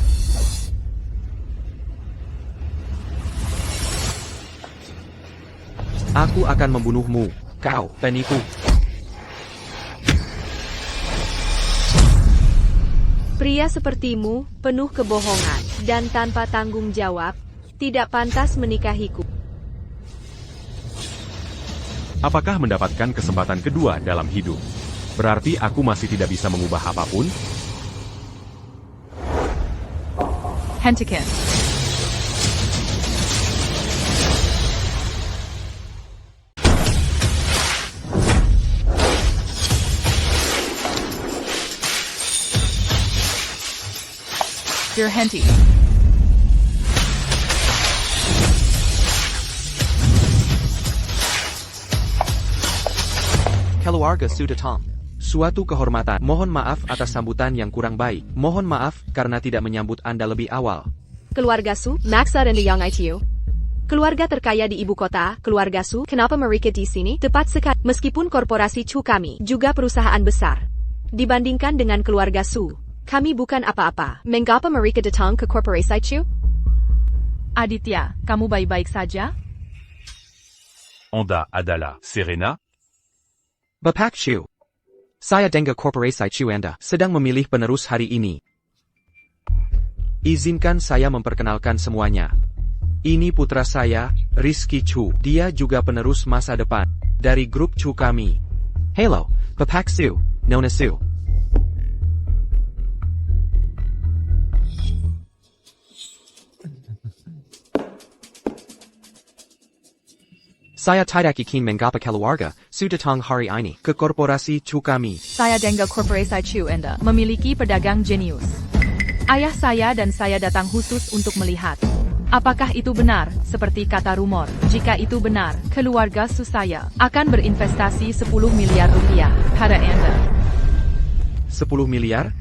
Aku akan membunuhmu, kau penipu. Pria sepertimu, penuh kebohongan dan tanpa tanggung jawab, tidak pantas menikahiku. Apakah mendapatkan kesempatan kedua dalam hidup? Berarti aku masih tidak bisa mengubah apapun? Pentakin. Dirhenti. Keluarga Sudatong. Suatu kehormatan. Mohon maaf atas sambutan yang kurang baik. Mohon maaf karena tidak menyambut Anda lebih awal. Keluarga Su, Maxa dan The Young ITU. Keluarga terkaya di ibu kota, keluarga Su, kenapa mereka di sini? Tepat sekali, meskipun korporasi Chu kami juga perusahaan besar. Dibandingkan dengan keluarga Su, kami bukan apa-apa. Mengapa mereka datang ke korporasi Chu? Aditya, kamu baik-baik saja? Onda Adala, Serena? Bapak Chu. Saya dengar korporasi Chu Anda sedang memilih penerus hari ini. Izinkan saya memperkenalkan semuanya. Ini putra saya, Rizky Chu. Dia juga penerus masa depan dari grup Chu kami. Hello, Bapak Su, Nona Su. Saya tidak ingin mengapa keluarga Sudatong hari ini ke korporasi Chu kami. Saya dengar korporasi Chu Anda memiliki pedagang jenius. Ayah saya dan saya datang khusus untuk melihat. Apakah itu benar, seperti kata rumor? Jika itu benar, keluarga Su saya akan berinvestasi 10 miliar rupiah pada Anda. 10 miliar?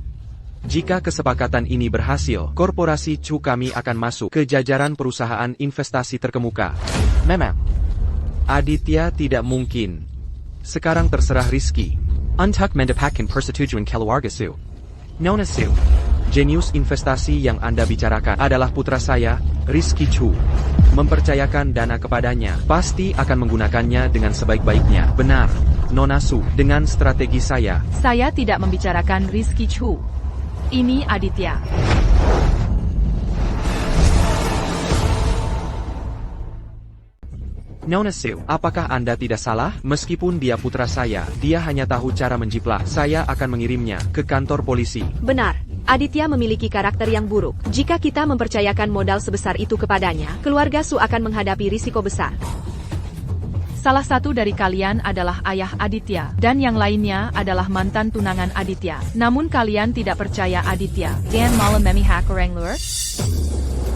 Jika kesepakatan ini berhasil, korporasi Chu kami akan masuk ke jajaran perusahaan investasi terkemuka. Memang, Aditya tidak mungkin. Sekarang terserah Rizky. Untuk mendapatkan persetujuan keluarga Su. Nona Su. Jenius investasi yang Anda bicarakan adalah putra saya, Rizky Chu. Mempercayakan dana kepadanya, pasti akan menggunakannya dengan sebaik-baiknya. Benar, Nona Su, dengan strategi saya. Saya tidak membicarakan Rizky Chu. Ini Aditya. Nona Su, apakah Anda tidak salah? Meskipun dia putra saya, dia hanya tahu cara menjiplak. Saya akan mengirimnya ke kantor polisi. Benar, Aditya memiliki karakter yang buruk. Jika kita mempercayakan modal sebesar itu kepadanya, keluarga Su akan menghadapi risiko besar. Salah satu dari kalian adalah ayah Aditya, dan yang lainnya adalah mantan tunangan Aditya. Namun kalian tidak percaya Aditya, dan malah memihak orang luar?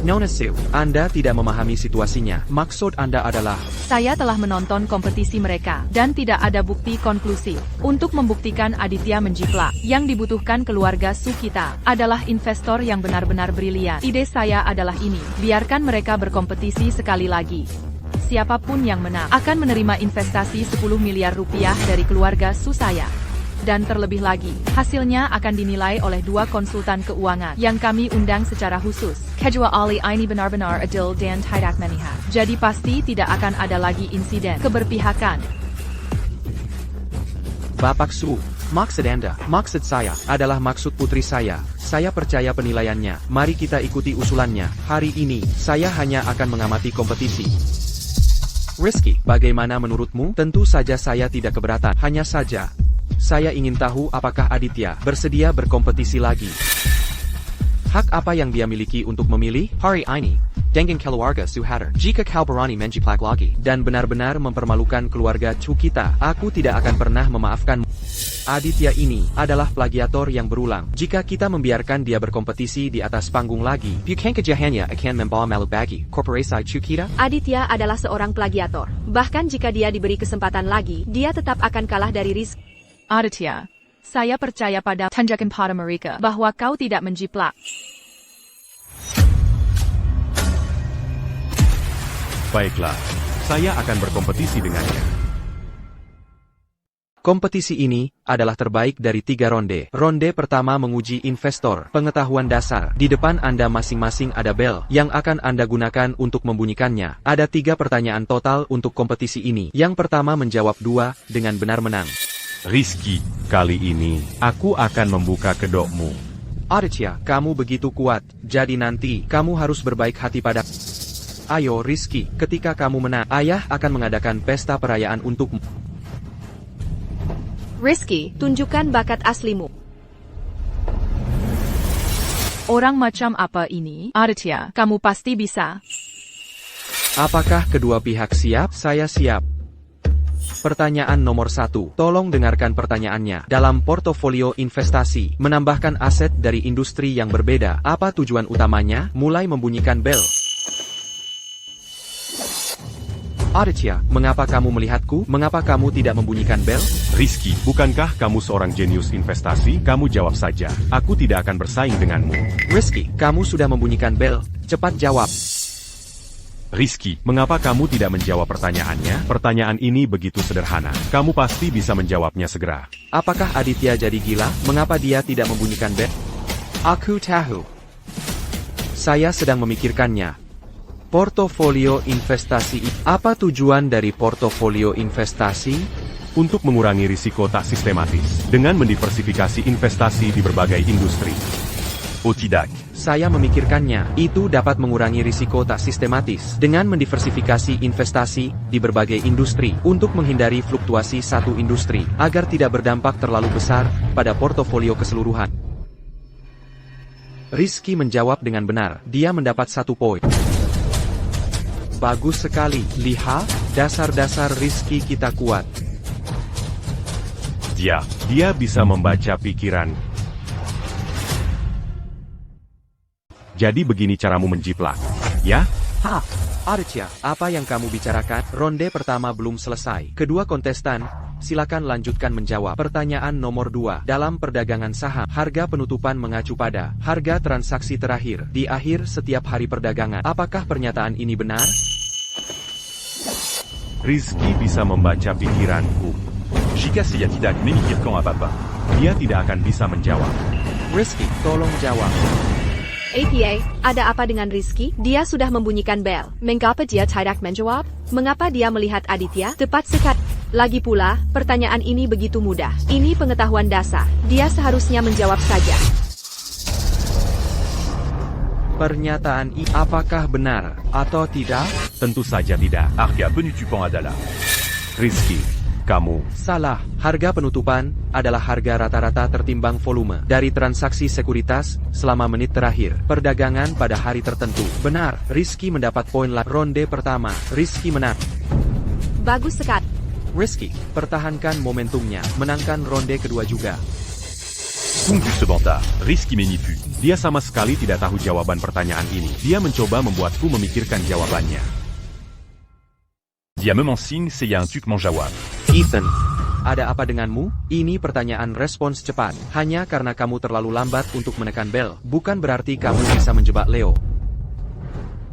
Nona Su, Anda tidak memahami situasinya. Maksud Anda adalah... Saya telah menonton kompetisi mereka, dan tidak ada bukti konklusif. Untuk membuktikan Aditya menjiplak, yang dibutuhkan keluarga Su kita adalah investor yang benar-benar brilian. Ide saya adalah ini, biarkan mereka berkompetisi sekali lagi. Siapapun yang menang akan menerima investasi 10 miliar rupiah dari keluarga Su saya. Dan terlebih lagi, hasilnya akan dinilai oleh 2 konsultan keuangan yang kami undang secara khusus. Kedua ahli ini benar-benar adil dan tidak memihak. Jadi pasti tidak akan ada lagi insiden keberpihakan. Bapak Su, maksud Anda, maksud saya, adalah maksud putri saya. Saya percaya penilaiannya. Mari kita ikuti usulannya. Hari ini, saya hanya akan mengamati kompetisi. Rizky, bagaimana menurutmu? Tentu saja saya tidak keberatan. Hanya saja, saya ingin tahu apakah Aditya bersedia berkompetisi lagi. Hak apa yang dia miliki untuk memilih? Hari ini, dengan keluarga Su hadir. Jika kau berani menjiplak lagi, dan benar-benar mempermalukan keluarga Chu kita, aku tidak akan pernah memaafkanmu. Aditya ini adalah plagiator yang berulang. Jika kita membiarkan dia berkompetisi di atas panggung lagi, bukan kejahatannya akan membawa malu bagi korporasi Chu kita? Aditya adalah seorang plagiator. Bahkan jika dia diberi kesempatan lagi, dia tetap akan kalah dari Rizky. Aditya, saya percaya pada tunjukkan pada mereka bahwa kau tidak menjiplak. Baiklah, saya akan berkompetisi dengannya. Kompetisi ini adalah terbaik dari 3 ronde. Ronde pertama menguji investor, pengetahuan dasar. Di depan Anda masing-masing ada bel yang akan Anda gunakan untuk membunyikannya. Ada 3 pertanyaan total untuk kompetisi ini. Yang pertama menjawab 2 dengan benar menang. Rizky, kali ini, aku akan membuka kedokmu. Aditya, kamu begitu kuat, jadi nanti, kamu harus berbaik hati pada... Ayo Rizky, ketika kamu menang, ayah akan mengadakan pesta perayaan untukmu. Rizky, tunjukkan bakat aslimu. Orang macam apa ini? Aditya, kamu pasti bisa. Apakah kedua pihak siap? Saya siap. Pertanyaan nomor 1. Tolong dengarkan pertanyaannya. Dalam portofolio investasi, menambahkan aset dari industri yang berbeda. Apa tujuan utamanya? Mulai membunyikan bel. Aditya, mengapa kamu melihatku? Mengapa kamu tidak membunyikan bel? Rizky, bukankah kamu seorang jenius investasi? Kamu jawab saja. Aku tidak akan bersaing denganmu. Rizky, kamu sudah membunyikan bel. Cepat jawab. Rizky, mengapa kamu tidak menjawab pertanyaannya? Pertanyaan ini begitu sederhana. Kamu pasti bisa menjawabnya segera. Apakah Aditya jadi gila? Mengapa dia tidak membunyikan bel? Aku tahu. Saya sedang memikirkannya. Portofolio investasi. Apa tujuan dari portofolio investasi? Untuk mengurangi risiko tak sistematis, dengan mendiversifikasi investasi di berbagai industri. Au tidak. Saya memikirkannya, itu dapat mengurangi risiko tak sistematis dengan mendiversifikasi investasi di berbagai industri untuk menghindari fluktuasi satu industri agar tidak berdampak terlalu besar pada portofolio keseluruhan. Rizky menjawab dengan benar, dia mendapat 1 poin. Bagus sekali, lihat, dasar-dasar Rizky kita kuat. Dia bisa membaca pikiran. Jadi begini caramu menjiplak, ya? Aditya, apa yang kamu bicarakan? Ronde pertama belum selesai. Kedua kontestan, silakan lanjutkan menjawab. Pertanyaan nomor 2. Dalam perdagangan saham, harga penutupan mengacu pada harga transaksi terakhir di akhir setiap hari perdagangan. Apakah pernyataan ini benar? Rizky bisa membaca pikiranku. Jika saya tidak memikirkan apa-apa. Dia tidak akan bisa menjawab. Rizky, tolong jawab. APA, ada apa dengan Rizky? Dia sudah membunyikan bel. Mengapa dia tidak menjawab? Mengapa dia melihat Aditya? Tepat sekali. Lagi pula, pertanyaan ini begitu mudah. Ini pengetahuan dasar. Dia seharusnya menjawab saja. Pernyataan ini apakah benar atau tidak? Tentu saja tidak. Harga penutupan adalah. Rizky, kamu Salah, harga penutupan adalah harga rata-rata tertimbang volume dari transaksi sekuritas selama menit terakhir perdagangan pada hari tertentu. Benar, Rizky mendapat poin ronde pertama. Rizky menang. Bagus sekali. Rizky, pertahankan momentumnya, menangkan ronde kedua juga. Tunggu sebentar. Rizky menipu. Dia sama sekali tidak tahu jawaban pertanyaan ini. Dia mencoba membuatku memikirkan jawabannya. Dia memancing saya untuk menjawab. Ethan, ada apa denganmu? Ini pertanyaan respons cepat. Hanya karena kamu terlalu lambat untuk menekan bel, bukan berarti kamu bisa menjebak Leo.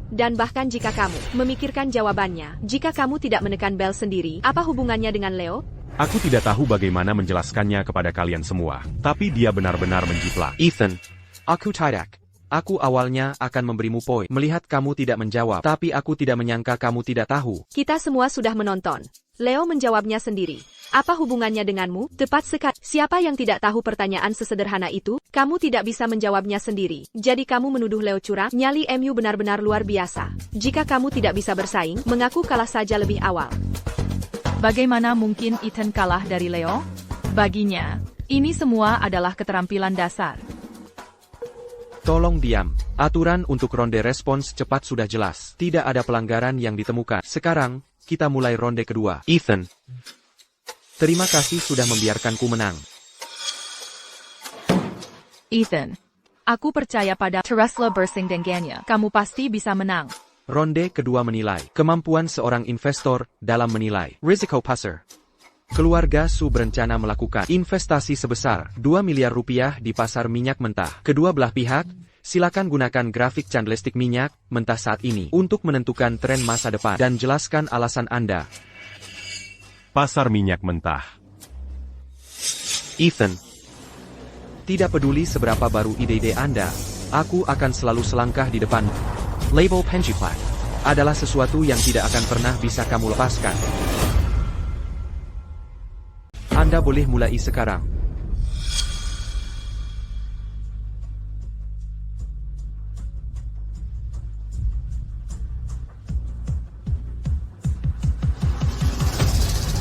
Dan bahkan jika kamu memikirkan jawabannya, jika kamu tidak menekan bel sendiri, apa hubungannya dengan Leo? Aku tidak tahu bagaimana menjelaskannya kepada kalian semua, tapi dia benar-benar menjiplak. Ethan, aku tidak. Aku awalnya akan memberimu poin melihat kamu tidak menjawab, tapi aku tidak menyangka kamu tidak tahu. Kita semua sudah menonton. Leo menjawabnya sendiri. Apa hubungannya denganmu? Tepat sekali. Siapa yang tidak tahu pertanyaan sesederhana itu? Kamu tidak bisa menjawabnya sendiri. Jadi kamu menuduh Leo curang? Nyali MU benar-benar luar biasa. Jika kamu tidak bisa bersaing, mengaku kalah saja lebih awal. Bagaimana mungkin Ethan kalah dari Leo? Baginya, ini semua adalah keterampilan dasar. Tolong diam. Aturan untuk ronde respons cepat sudah jelas. Tidak ada pelanggaran yang ditemukan. Sekarang, kita mulai ronde kedua. Ethan, terima kasih sudah membiarkanku menang. Ethan, aku percaya pada Tesla Bersingdengannya. Kamu pasti bisa menang. Ronde kedua menilai kemampuan seorang investor dalam menilai risiko pasar. Keluarga Su berencana melakukan investasi sebesar 2 miliar rupiah di pasar minyak mentah. Kedua belah pihak, silakan gunakan grafik candlestick minyak mentah saat ini untuk menentukan tren masa depan dan jelaskan alasan Anda. Pasar minyak mentah. Ethan, tidak peduli seberapa baru ide-ide Anda, aku akan selalu selangkah di depan. Label Penjiplat adalah sesuatu yang tidak akan pernah bisa kamu lepaskan. Anda boleh mulai sekarang.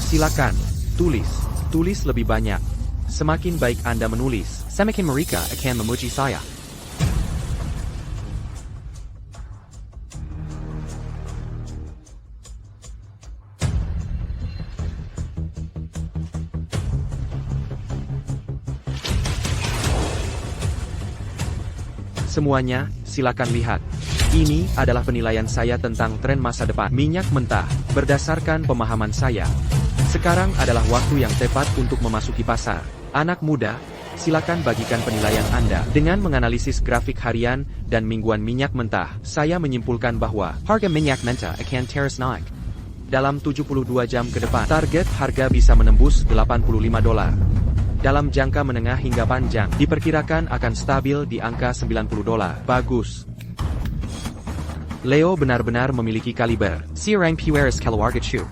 Silakan, tulis lebih banyak. Semakin baik Anda menulis, semakin mereka akan memuji saya. Semuanya, silakan lihat. Ini adalah penilaian saya tentang tren masa depan minyak mentah, berdasarkan pemahaman saya. Sekarang adalah waktu yang tepat untuk memasuki pasar. Anak muda, silakan bagikan penilaian Anda. Dengan menganalisis grafik harian dan mingguan minyak mentah, saya menyimpulkan bahwa harga minyak mentah akan terus naik. Dalam 72 jam ke depan, target harga bisa menembus $85. Dalam jangka menengah hingga panjang, diperkirakan akan stabil di angka $90. Bagus. Leo benar-benar memiliki kaliber. Seorang pewaris keluarga Chu.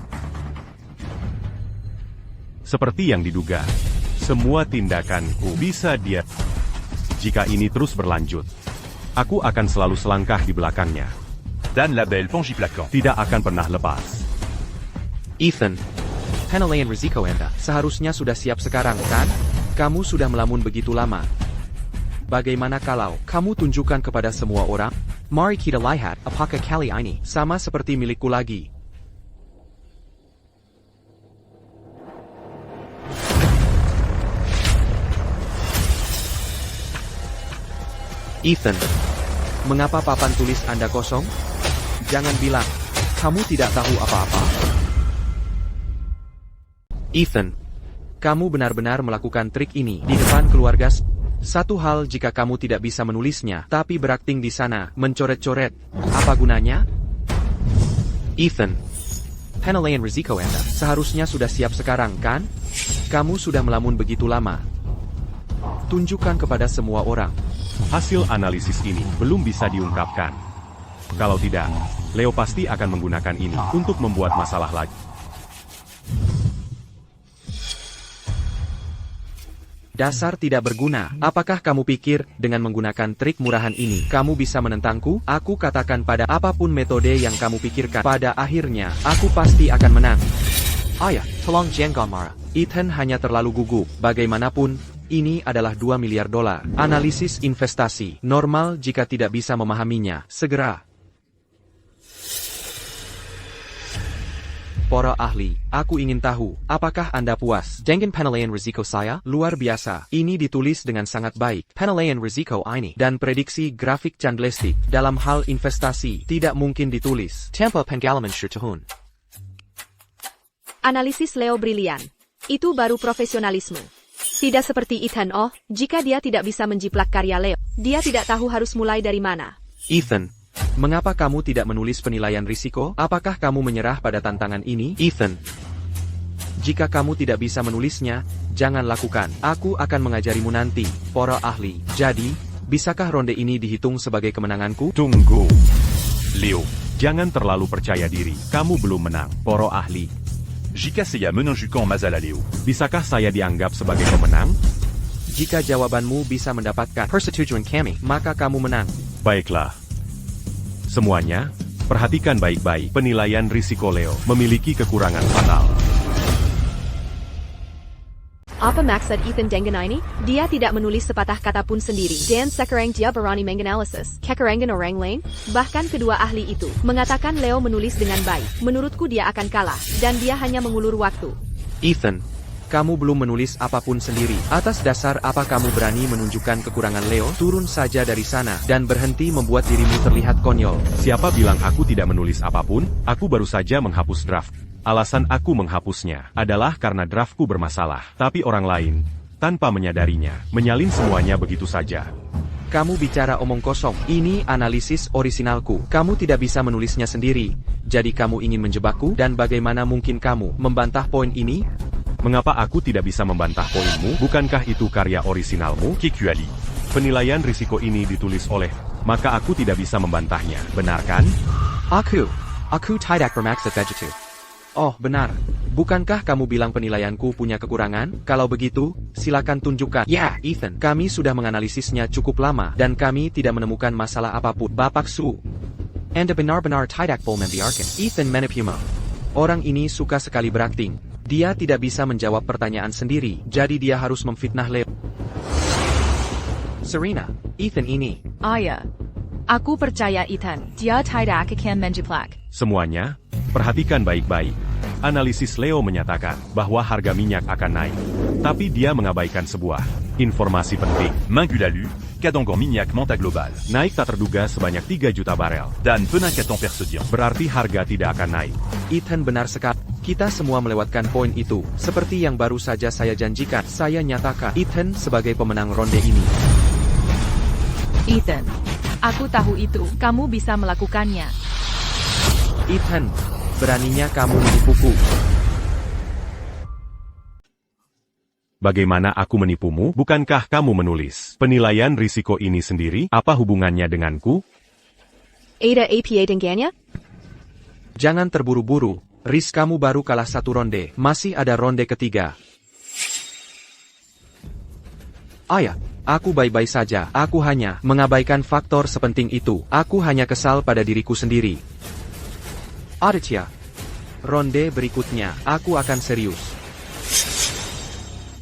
Seperti yang diduga, semua tindakanku bisa dia. Jika ini terus berlanjut, aku akan selalu selangkah di belakangnya. Dan label Pongiplaquant. Tidak akan pernah lepas. Ethan, penilaian risiko Anda seharusnya sudah siap sekarang, kan? Kamu sudah melamun begitu lama. Bagaimana kalau kamu tunjukkan kepada semua orang? Mari kita lihat apakah kali ini sama seperti milikku lagi. Ethan, mengapa papan tulis Anda kosong? Jangan bilang kamu tidak tahu apa-apa. Ethan, kamu benar-benar melakukan trik ini di depan keluarga. Satu hal jika kamu tidak bisa menulisnya, tapi berakting di sana, mencoret-coret. Apa gunanya? Ethan, penilaian risiko Anda seharusnya sudah siap sekarang, kan? Kamu sudah melamun begitu lama. Tunjukkan kepada semua orang. Hasil analisis ini belum bisa diungkapkan. Kalau tidak, Leo pasti akan menggunakan ini untuk membuat masalah lagi. Dasar tidak berguna. Apakah kamu pikir, dengan menggunakan trik murahan ini, kamu bisa menentangku? Aku katakan pada apapun metode yang kamu pikirkan, pada akhirnya, aku pasti akan menang. Ayah, tolong jangan marah. Ethan hanya terlalu gugup. Bagaimanapun, ini adalah $2 miliar. Analisis investasi, normal jika tidak bisa memahaminya. Segera. Para ahli, aku ingin tahu, apakah Anda puas dengan penilaian risiko saya? Luar biasa, ini ditulis dengan sangat baik. Penilaian risiko ini dan prediksi grafik candlestick dalam hal investasi tidak mungkin ditulis. Tanpa pengalaman tahun. Analisis Leo brilian. Itu baru profesionalisme. Tidak seperti Ethan. Oh, jika dia tidak bisa menjiplak karya Leo, dia tidak tahu harus mulai dari mana. Ethan, mengapa kamu tidak menulis penilaian risiko? Apakah kamu menyerah pada tantangan ini? Ethan, jika kamu tidak bisa menulisnya, jangan lakukan. Aku akan mengajarimu nanti, para ahli. Jadi, bisakah ronde ini dihitung sebagai kemenanganku? Tunggu. Leo, jangan terlalu percaya diri. Kamu belum menang, para ahli. Jika saya menunjukkan masalah Leo. Bisakah saya dianggap sebagai pemenang? Jika jawabanmu bisa mendapatkan persetujuan kami, maka kamu menang. Baiklah. Semuanya, perhatikan baik-baik. Penilaian risiko Leo memiliki kekurangan fatal. Apa maksud Ethan dengan ini? Dia tidak menulis sepatah kata pun sendiri. Dan sekarang dia berani menganalisis kekurangan orang lain. Bahkan kedua ahli itu mengatakan Leo menulis dengan baik. Menurutku dia akan kalah, dan dia hanya mengulur waktu. Ethan, kamu belum menulis apapun sendiri. Atas dasar apa kamu berani menunjukkan kekurangan Leo? Turun saja dari sana, dan berhenti membuat dirimu terlihat konyol. Siapa bilang aku tidak menulis apapun? Aku baru saja menghapus draft. Alasan aku menghapusnya adalah karena draftku bermasalah. Tapi orang lain, tanpa menyadarinya, menyalin semuanya begitu saja. Kamu bicara omong kosong. Ini analisis orisinalku. Kamu tidak bisa menulisnya sendiri. Jadi kamu ingin menjebakku? Dan bagaimana mungkin kamu membantah poin ini? Mengapa aku tidak bisa membantah poinmu? Bukankah itu karya orisinalmu? Kekuali. Penilaian risiko ini ditulis oleh, maka aku tidak bisa membantahnya. Benar kan? Aku tidak bermaksud begitu. Oh, benar. Bukankah kamu bilang penilaianku punya kekurangan? Kalau begitu, silakan tunjukkan. Ya, Ethan, kami sudah menganalisisnya cukup lama, dan kami tidak menemukan masalah apapun. Bapak Su, Anda benar-benar tidak boleh membiarkan Ethan menipumu. Orang ini suka sekali berakting. Dia tidak bisa menjawab pertanyaan sendiri, jadi dia harus memfitnah Leo. Serena, Ethan ini. Ayah, aku percaya Ethan. Dia tidak akan menjiplak. Semuanya, perhatikan baik-baik. Analisis Leo menyatakan bahwa harga minyak akan naik. Tapi dia mengabaikan sebuah informasi penting. Mingulalu, Cadangan Miniac Manta Global. Naik tak terduga sebanyak 3 juta barel. Dan Penincaton Persedian. Berarti harga tidak akan naik. Ethan benar sekali. Kita semua melewatkan poin itu. Seperti yang baru saja saya janjikan, saya nyatakan Ethan sebagai pemenang ronde ini. Ethan, aku tahu itu. Kamu bisa melakukannya. Ethan, beraninya kamu menipuku. Bagaimana aku menipumu? Bukankah kamu menulis penilaian risiko ini sendiri? Apa hubungannya denganku? Ada apa dengannya? Jangan terburu-buru. Riz, kamu baru kalah 1 ronde. Masih ada ronde ketiga. Ayah, aku baik-baik saja. Aku hanya mengabaikan faktor sepenting itu. Aku hanya kesal pada diriku sendiri. Aditya, ronde berikutnya, aku akan serius.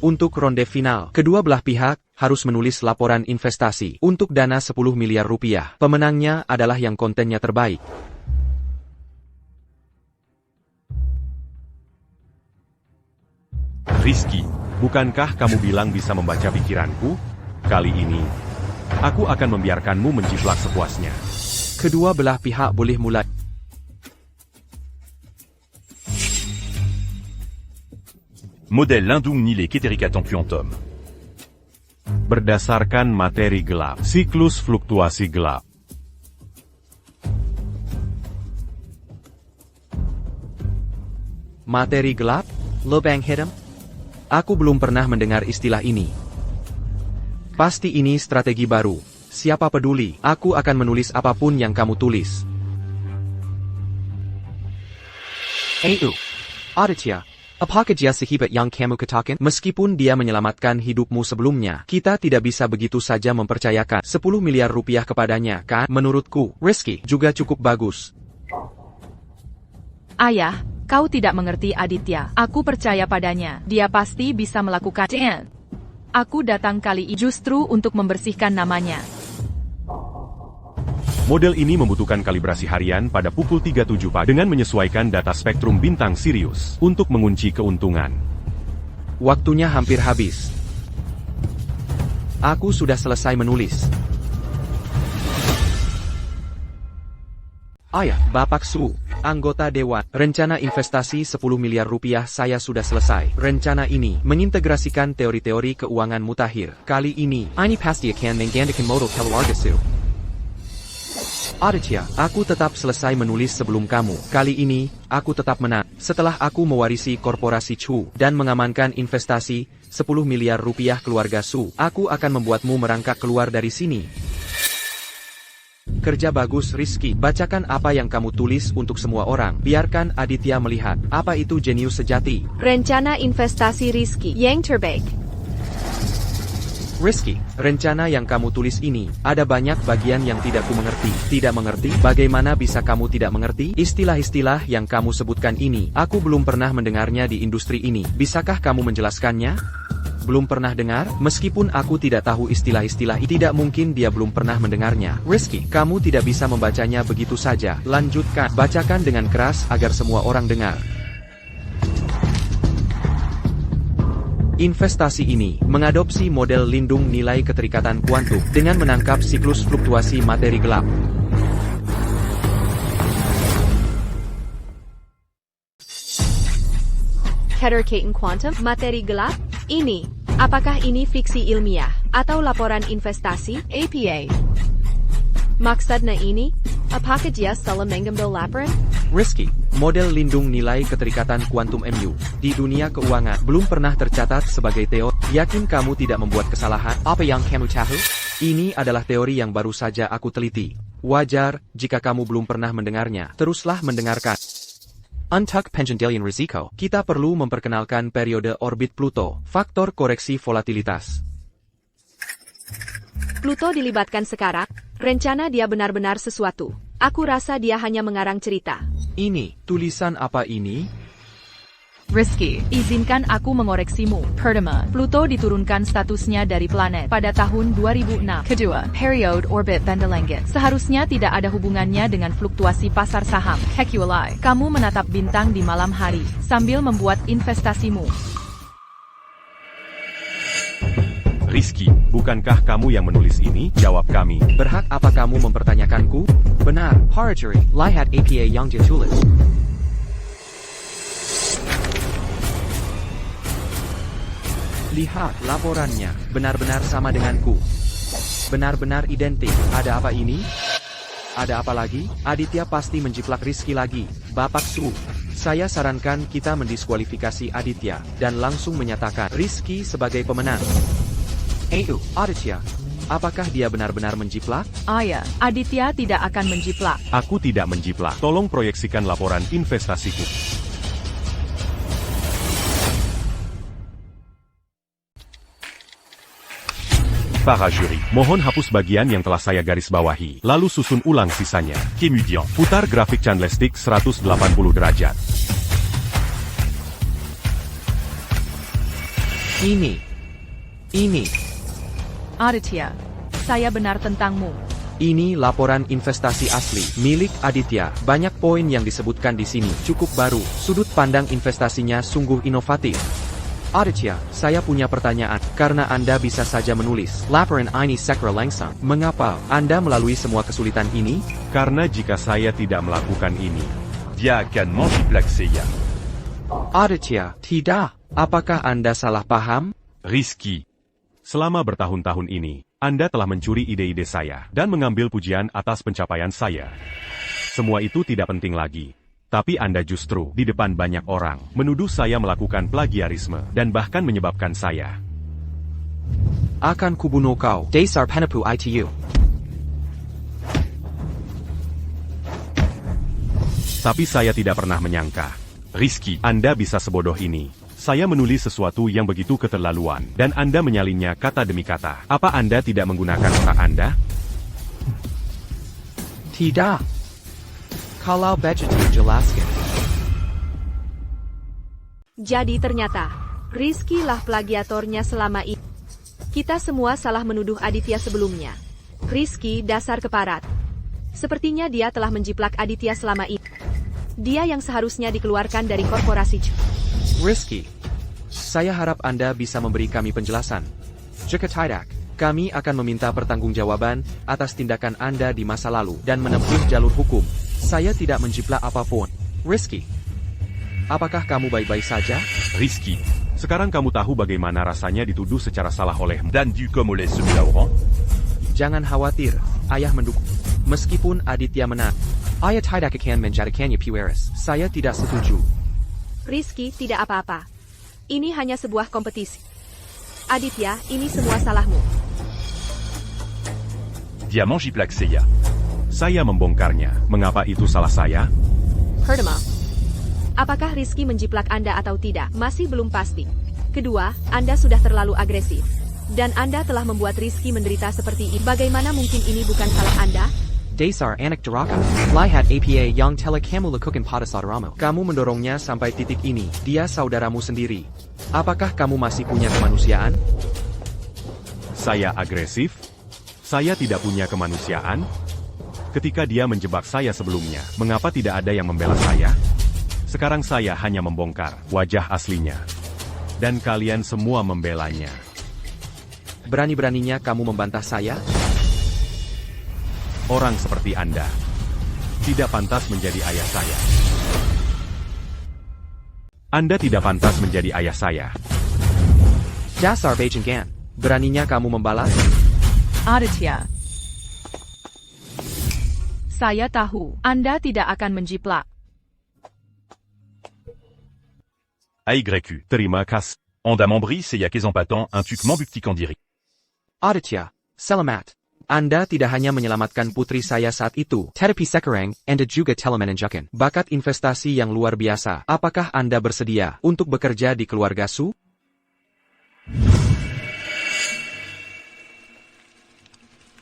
Untuk ronde final, kedua belah pihak harus menulis laporan investasi untuk dana 10 miliar rupiah. Pemenangnya adalah yang kontennya terbaik. Rizky, bukankah kamu bilang bisa membaca pikiranku? Kali ini, aku akan membiarkanmu menjiplak sepuasnya. Kedua belah pihak boleh mulai. Modèle Lindung Nile Keterikatan Quantum. Berdasarkan materi gelap, siklus fluktuasi gelap. Materi gelap? Lubang hitam? Aku belum pernah mendengar istilah ini. Pasti ini strategi baru. Siapa peduli, aku akan menulis apapun yang kamu tulis. Aditya, apakah dia sehebat yang kamu katakan? Meskipun dia menyelamatkan hidupmu sebelumnya, kita tidak bisa begitu saja mempercayakan 10 miliar rupiah kepadanya, kan? Menurutku, Rizky juga cukup bagus. Ayah, kau tidak mengerti Aditya. Aku percaya padanya. Dia pasti bisa melakukan. Dan aku datang kali ini justru untuk membersihkan namanya. Model ini membutuhkan kalibrasi harian pada pukul 3.7 pagi dengan menyesuaikan data spektrum bintang Sirius untuk mengunci keuntungan. Waktunya hampir habis. Aku sudah selesai menulis. Ayah, Bapak Su, anggota Dewan, rencana investasi 10 miliar rupiah saya sudah selesai. Rencana ini mengintegrasikan teori-teori keuangan mutakhir. Kali ini pasti akan menggandakan modal keluarga Su. Aditya, aku tetap selesai menulis sebelum kamu. Kali ini, aku tetap menang. Setelah aku mewarisi korporasi Chu dan mengamankan investasi 10 miliar rupiah keluarga Su, aku akan membuatmu merangkak keluar dari sini. Kerja bagus Rizky, bacakan apa yang kamu tulis untuk semua orang. Biarkan Aditya melihat, apa itu jenius sejati. Rencana investasi Rizky yang terbaik. Rizky, rencana yang kamu tulis ini, ada banyak bagian yang tidak ku mengerti. Tidak mengerti? Bagaimana bisa kamu tidak mengerti? Istilah-istilah yang kamu sebutkan ini, aku belum pernah mendengarnya di industri ini. Bisakah kamu menjelaskannya? Belum pernah dengar? Meskipun aku tidak tahu istilah-istilah ini, tidak mungkin dia belum pernah mendengarnya. Rizky, kamu tidak bisa membacanya begitu saja. Lanjutkan, bacakan dengan keras agar semua orang dengar. Investasi ini mengadopsi model lindung nilai keterikatan kuantum dengan menangkap siklus fluktuasi materi gelap. Keterikatan kuantum materi gelap? Ini, apakah ini fiksi ilmiah atau laporan investasi? APA. Maksudnya ini, apakah dia salah mengambil laporan? Rizky, model lindung nilai keterikatan kuantum MU di dunia keuangan belum pernah tercatat sebagai teori. Yakin kamu tidak membuat kesalahan? Apa yang kamu tahu? Ini adalah teori yang baru saja aku teliti. Wajar jika kamu belum pernah mendengarnya. Teruslah mendengarkan. Untuk pengendalian risiko, kita perlu memperkenalkan periode orbit Pluto, faktor koreksi volatilitas. Pluto dilibatkan sekarang, rencana dia benar-benar sesuatu. Aku rasa dia hanya mengarang cerita. Ini, tulisan apa ini? Rizky, izinkan aku mengoreksimu. Pertama, Pluto diturunkan statusnya dari planet pada tahun 2006. Kedua, periode orbit Bendelengit seharusnya tidak ada hubungannya dengan fluktuasi pasar saham. Kecuali kamu menatap bintang di malam hari sambil membuat investasimu. Rizky, bukankah kamu yang menulis ini? Jawab kami. Berhak apa kamu mempertanyakanku? Benar, Harajuri, lihat apa yang dia tulis. Lihat laporannya, benar-benar sama denganku. Benar-benar identik. Ada apa ini? Ada apa lagi? Aditya pasti menjiplak Rizky lagi. Bapak Su, saya sarankan kita mendiskualifikasi Aditya, dan langsung menyatakan Rizky sebagai pemenang. Aditya, apakah dia benar-benar menjiplak? Ayah, Aditya tidak akan menjiplak. Aku tidak menjiplak. Tolong proyeksikan laporan investasiku. Para juri, mohon hapus bagian yang telah saya garis bawahi, lalu susun ulang sisanya. Kemudian, Putar grafik candlestick 180 derajat. Ini. Aditya, saya benar tentangmu. Ini laporan investasi asli, milik Aditya. Banyak poin yang disebutkan di sini, cukup baru. Sudut pandang investasinya sungguh inovatif. Aditya, saya punya pertanyaan, karena Anda bisa saja menulis laporan ini secara langsung. Mengapa Anda melalui semua kesulitan ini? Karena jika saya tidak melakukan ini, dia akan menjiplak saya. Aditya, tidak. Apakah Anda salah paham? Rizky, selama bertahun-tahun ini, Anda telah mencuri ide-ide saya dan mengambil pujian atas pencapaian saya. Semua itu tidak penting lagi. Tapi Anda justru, di depan banyak orang, menuduh saya melakukan plagiarisme dan bahkan menyebabkan saya. Akan kubunuh kau. Dasar penipu itu. Tapi saya tidak pernah menyangka. Rizky, Anda bisa sebodoh ini. Saya menulis sesuatu yang begitu keterlaluan, dan Anda menyalinnya kata demi kata. Apa Anda tidak menggunakan otak Anda? Tidak. Kalau begitu jelaskan. Jadi ternyata, Rizky lah plagiatornya selama ini. Kita semua salah menuduh Aditya sebelumnya. Rizky dasar keparat. Sepertinya dia telah menjiplak Aditya selama ini. Dia yang seharusnya dikeluarkan dari korporasi. Rizky, saya harap Anda bisa memberi kami penjelasan. Jika tidak, kami akan meminta pertanggungjawaban atas tindakan Anda di masa lalu dan menempuh jalur hukum. Saya tidak menjiplak apapun. Rizky, apakah kamu baik-baik saja? Rizky, sekarang kamu tahu bagaimana rasanya dituduh secara salah olehmu. Dan du comme les semi-laurent. Jangan khawatir, ayah mendukung. Meskipun Aditya menang, ayah tidak akan menjadikannya PWRS. Saya tidak setuju. Rizky tidak apa-apa. Ini hanya sebuah kompetisi. Aditya, ini semua salahmu. Dia menjiplak saya. Saya membongkarnya. Mengapa itu salah saya? Pertama, apakah Rizky menjiplak Anda atau tidak? Masih belum pasti. Kedua, Anda sudah terlalu agresif. Dan Anda telah membuat Rizky menderita seperti ini. Bagaimana mungkin ini bukan salah Anda? Dasar anak duraka. Lihat apa yang telah kamu lakukan pada saudaramu. Kamu mendorongnya sampai titik ini. Dia saudaramu sendiri. Apakah kamu masih punya kemanusiaan? Saya agresif? Saya tidak punya kemanusiaan? Ketika dia menjebak saya sebelumnya, mengapa tidak ada yang membela saya? Sekarang saya hanya membongkar wajah aslinya. Dan kalian semua membelanya. Berani-beraninya kamu membantah saya? Orang seperti Anda tidak pantas menjadi ayah saya. Anda tidak pantas menjadi ayah saya. Dasar Beijinggan. Beraninya kamu membalas? Aditya, saya tahu Anda tidak akan menjiplak. AYQ. Terima kasih. On a membri c'est ya qu'ils en patent un tuc membukti diri. Aditya, selamat. Anda tidak hanya menyelamatkan putri saya saat itu, tetapi sekarang, Anda juga telah menunjukkan bakat investasi yang luar biasa. Apakah Anda bersedia untuk bekerja di keluarga Su?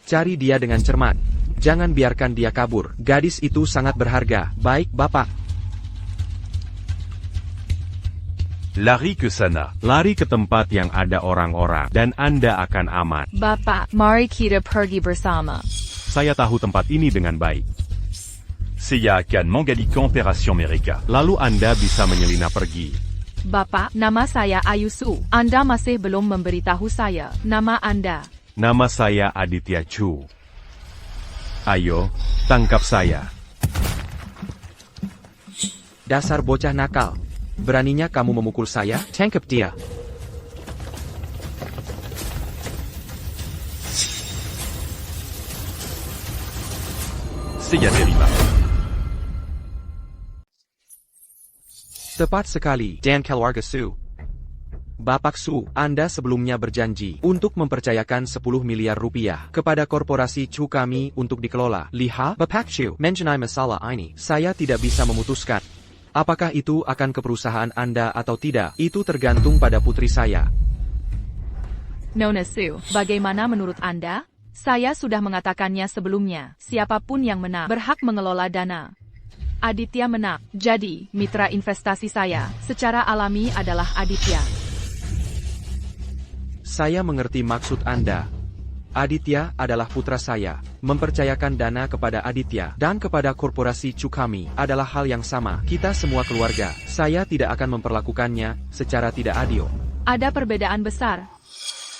Cari dia dengan cermat. Jangan biarkan dia kabur. Gadis itu sangat berharga. Baik, Bapak. Lari ke sana. Lari ke tempat yang ada orang-orang, dan Anda akan aman. Bapak, mari kita pergi bersama. Saya tahu tempat ini dengan baik. Saya akan menggalikan operasi mereka. Lalu Anda bisa menyelinap pergi. Bapak, nama saya Ayusu. Anda masih belum memberitahu saya nama Anda. Nama saya Aditya Chu. Ayo, tangkap saya. Dasar bocah nakal. Beraninya kamu memukul saya? Tangkap dia. Seiya terima. Tepat sekali, dan keluarga Su. Bapak Su, Anda sebelumnya berjanji untuk mempercayakan 10 miliar rupiah kepada korporasi Chu kami untuk dikelola. Lihat, Bapak Chu, mengenai masalah ini, saya tidak bisa memutuskan. Apakah itu akan ke perusahaan Anda atau tidak, itu tergantung pada putri saya. Nona Su, bagaimana menurut Anda? Saya sudah mengatakannya sebelumnya, siapapun yang menang berhak mengelola dana. Aditya menang, jadi mitra investasi saya secara alami adalah Aditya. Saya mengerti maksud Anda. Aditya adalah putra saya. Mempercayakan dana kepada Aditya dan kepada korporasi Chu kami adalah hal yang sama. Kita semua keluarga. Saya tidak akan memperlakukannya secara tidak adil. Ada perbedaan besar.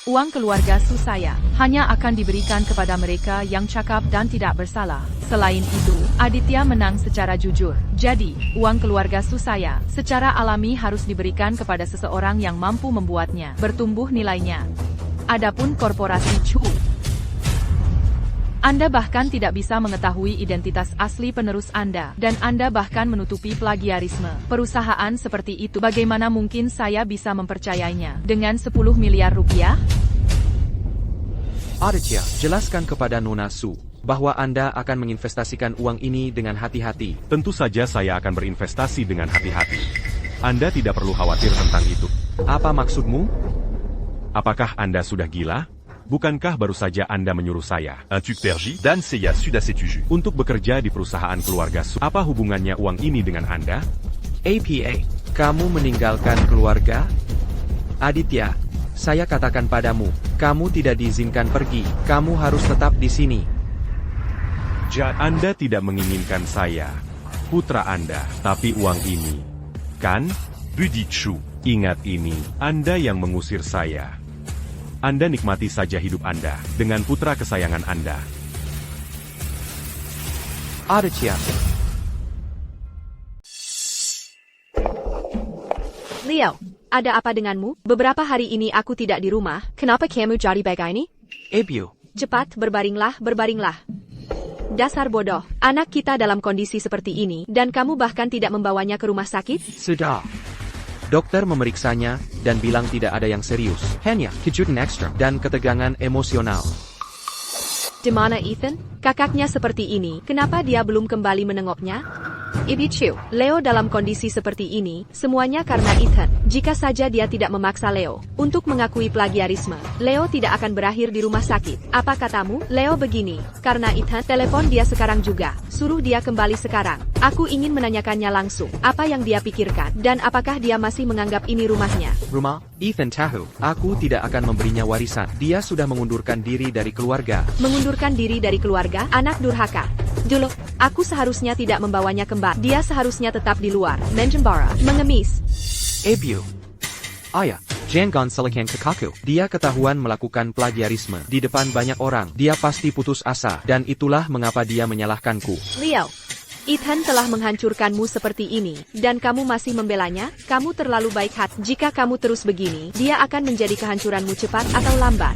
Uang keluarga Su saya hanya akan diberikan kepada mereka yang cakap dan tidak bersalah. Selain itu, Aditya menang secara jujur. Jadi, uang keluarga Su saya secara alami harus diberikan kepada seseorang yang mampu membuatnya bertumbuh nilainya. Adapun korporasi Chu, Anda bahkan tidak bisa mengetahui identitas asli penerus Anda, dan Anda bahkan menutupi plagiarisme. Perusahaan seperti itu, bagaimana mungkin saya bisa mempercayainya dengan 10 miliar rupiah? Aditya, jelaskan kepada Nona Su bahwa Anda akan menginvestasikan uang ini dengan hati-hati. Tentu saja saya akan berinvestasi dengan hati-hati. Anda tidak perlu khawatir tentang itu. Apa maksudmu? Apakah Anda sudah gila? Bukankah baru saja Anda menyuruh saya Un truc perji, Dan Seiya Suda Setuju. untuk bekerja di perusahaan keluarga Su? Apa hubungannya uang ini dengan Anda? APA, kamu meninggalkan keluarga? Aditya, saya katakan padamu, kamu tidak diizinkan pergi. Kamu harus tetap di sini. Anda tidak menginginkan saya, putra Anda, tapi uang ini, kan? Budi Chu. Ingat ini, Anda yang mengusir saya. Anda nikmati saja hidup Anda dengan putra kesayangan Anda. Aditya. Leo, ada apa denganmu? Beberapa hari ini aku tidak di rumah. Kenapa kamu jadi begini? Ebyu. Cepat, berbaringlah, berbaringlah. Dasar bodoh, anak kita dalam kondisi seperti ini, dan kamu bahkan tidak membawanya ke rumah sakit? Sudah. Dokter memeriksanya dan bilang tidak ada yang serius. Hanya kejutan ekstra dan ketegangan emosional. Di mana Ethan? Kakaknya seperti ini, kenapa dia belum kembali menengoknya? Ibicu, Leo dalam kondisi seperti ini, semuanya karena Ethan. Jika saja dia tidak memaksa Leo untuk mengakui plagiarisme, Leo tidak akan berakhir di rumah sakit. Apa katamu? Leo begini, karena Ethan, telepon dia sekarang juga. Suruh dia kembali sekarang. Aku ingin menanyakannya langsung, apa yang dia pikirkan, dan apakah dia masih menganggap ini rumahnya. Rumah? Ethan tahu, aku tidak akan memberinya warisan. Dia sudah mengundurkan diri dari keluarga. Mengundurkan diri dari keluarga, anak durhaka. Dulu, aku seharusnya tidak membawanya kembali. Dia seharusnya tetap di luar, menjembara, mengemis. Ebyu. Ayah, jangan salahkan kakakku. Dia ketahuan melakukan plagiarisme di depan banyak orang. Dia pasti putus asa, dan itulah mengapa dia menyalahkanku. Leo, Ethan telah menghancurkanmu seperti ini, dan kamu masih membelanya? Kamu terlalu baik hati. Jika kamu terus begini, dia akan menjadi kehancuranmu cepat atau lambat.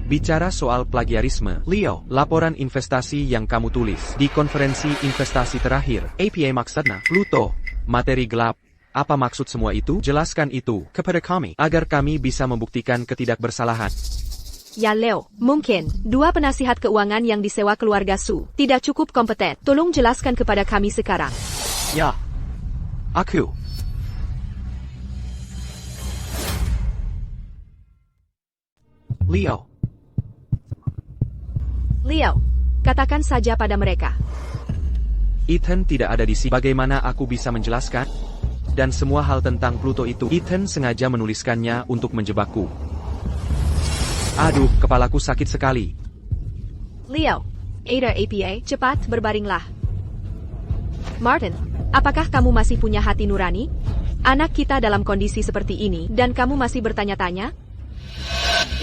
Bicara soal plagiarisme, Leo, laporan investasi yang kamu tulis di konferensi investasi terakhir, APA maksudnya, Pluto, materi gelap. Apa maksud semua itu? Jelaskan itu kepada kami, agar kami bisa membuktikan ketidakbersalahan. Ya Leo, mungkin, dua penasihat keuangan yang disewa keluarga Su tidak cukup kompeten. Tolong jelaskan kepada kami sekarang. Ya. Aku. Leo. Leo, katakan saja pada mereka. Ethan tidak ada di sini. Bagaimana aku bisa menjelaskan? Dan semua hal tentang Pluto itu, Ethan sengaja menuliskannya untuk menjebakku. Aduh, kepalaku sakit sekali. Leo, Ada APA, cepat berbaringlah. Martin, Apakah kamu masih punya hati nurani? Anak kita dalam kondisi seperti ini, dan kamu masih bertanya-tanya?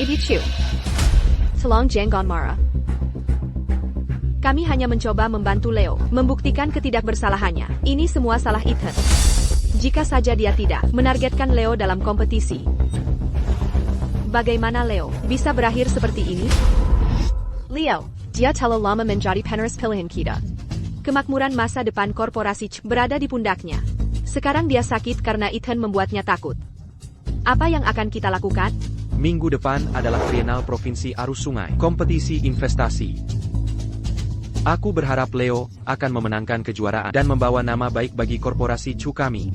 Ibu Chu. Tolong jangan marah. Kami hanya mencoba membantu Leo, membuktikan ketidakbersalahannya. Ini semua salah Ethan. Jika saja dia tidak menargetkan Leo dalam kompetisi. Bagaimana Leo bisa berakhir seperti ini? Leo, dia terlalu lama menjadi penerus pilihan kita. Kemakmuran masa depan korporasi Ch berada di pundaknya. Sekarang dia sakit karena Ethan membuatnya takut. Apa yang akan kita lakukan? Minggu depan adalah Trienal Provinsi Arus Sungai, kompetisi investasi. Aku berharap Leo akan memenangkan kejuaraan dan membawa nama baik bagi korporasi Chu kami.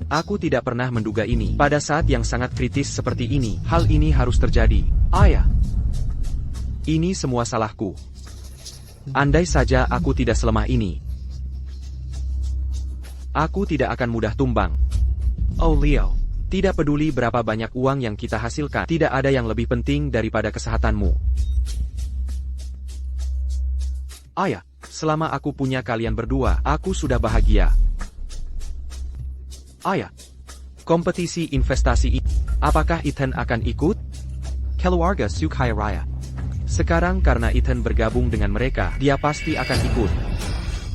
Aku tidak pernah menduga ini. Pada saat yang sangat kritis seperti ini, hal ini harus terjadi. Ayah. Ini semua salahku. Andai saja aku tidak selemah ini. Aku tidak akan mudah tumbang. Oh Leo, tidak peduli berapa banyak uang yang kita hasilkan, tidak ada yang lebih penting daripada kesehatanmu. Ayah, selama aku punya kalian berdua, aku sudah bahagia. Ayah, kompetisi investasi ini, apakah Ethan akan ikut? Keluarga Sukaya Raya. Sekarang karena Ethan bergabung dengan mereka, dia pasti akan ikut.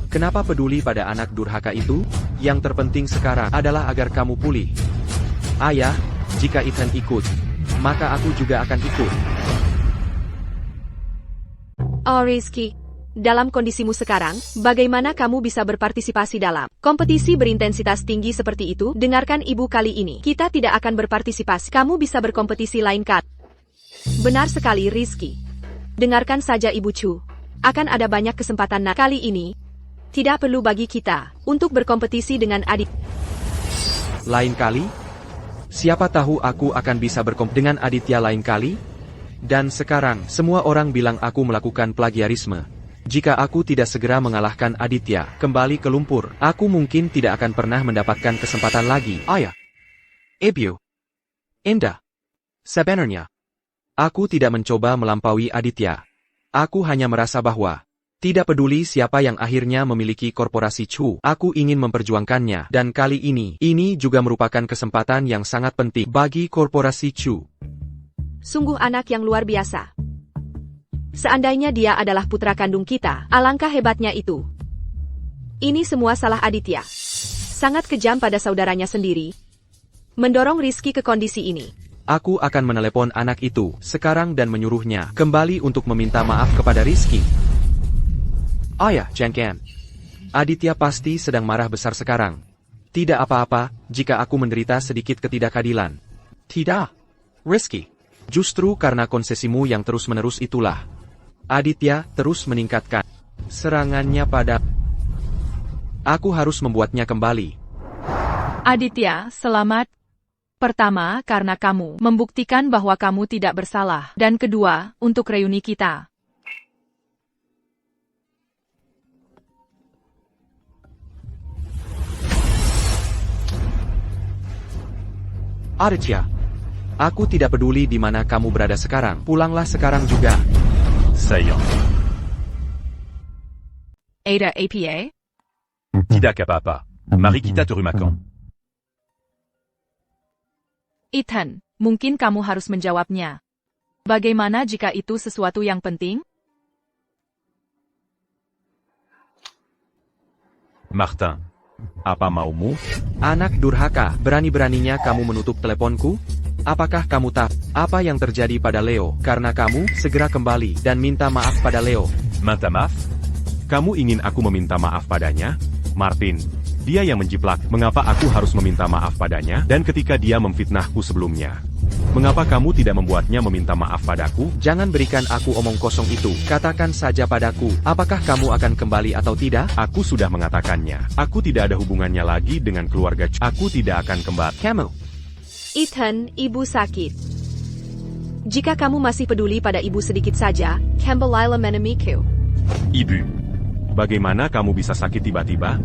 Kenapa peduli pada anak durhaka itu? Yang terpenting sekarang adalah agar kamu pulih. Ayah, jika Ethan ikut, maka aku juga akan ikut. Oh Rizky. Dalam kondisimu sekarang, bagaimana kamu bisa berpartisipasi dalam kompetisi berintensitas tinggi seperti itu? Dengarkan ibu kali ini. Kita tidak akan berpartisipasi. Kamu bisa berkompetisi lain kan? Benar sekali Rizky. Dengarkan saja Ibu Chu. Akan ada banyak kesempatan kali ini. Tidak perlu bagi kita untuk berkompetisi dengan adik. Lain kali? Siapa tahu aku akan bisa berkompetisi dengan Aditya lain kali? Dan sekarang, semua orang bilang aku melakukan plagiarisme. Jika aku tidak segera mengalahkan Aditya, kembali ke lumpur, aku mungkin tidak akan pernah mendapatkan kesempatan lagi. Ayah. Ibu. Indah. Sebenarnya, aku tidak mencoba melampaui Aditya. Aku hanya merasa bahwa, tidak peduli siapa yang akhirnya memiliki korporasi Chu, aku ingin memperjuangkannya, dan kali ini juga merupakan kesempatan yang sangat penting bagi korporasi Chu. Sungguh anak yang luar biasa. Seandainya dia adalah putra kandung kita, alangkah hebatnya itu. Ini semua salah Aditya. Sangat kejam pada saudaranya sendiri. Mendorong Rizky ke kondisi ini. Aku akan menelepon anak itu sekarang dan menyuruhnya kembali untuk meminta maaf kepada Rizky. Ayah, jangan. Aditya pasti sedang marah besar sekarang. Tidak apa-apa jika aku menderita sedikit ketidakadilan. Tidak, Rizky. Justru karena konsesimu yang terus-menerus itulah. Aditya terus meningkatkan serangannya pada. Aku harus membuatnya kembali. Aditya, selamat. Pertama, karena kamu membuktikan bahwa kamu tidak bersalah. Dan kedua, untuk reuni kita. Aditya, aku tidak peduli di mana kamu berada sekarang. Pulanglah sekarang juga. Saillant. Ada APA? Tidak apa-apa. Marikita Terumakan. Ethan, mungkin kamu harus menjawabnya. Bagaimana jika itu sesuatu yang penting? Martin. Apa maumu? Anak durhaka, berani-beraninya kamu menutup teleponku? Apakah kamu tahu apa yang terjadi pada Leo karena kamu segera kembali dan minta maaf pada Leo? Minta maaf? Kamu ingin aku meminta maaf padanya? Martin, dia yang menjiplak, mengapa aku harus meminta maaf padanya? Dan ketika dia memfitnahku sebelumnya, mengapa kamu tidak membuatnya meminta maaf padaku? Jangan berikan aku omong kosong itu. Katakan saja padaku, apakah kamu akan kembali atau tidak? Aku sudah mengatakannya. Aku tidak ada hubungannya lagi dengan keluarga. Aku tidak akan kembali. Kamu. Ethan, ibu sakit. Jika kamu masih peduli pada ibu sedikit saja, kembalilah menemuiku. Ibu. Bagaimana kamu bisa sakit tiba-tiba?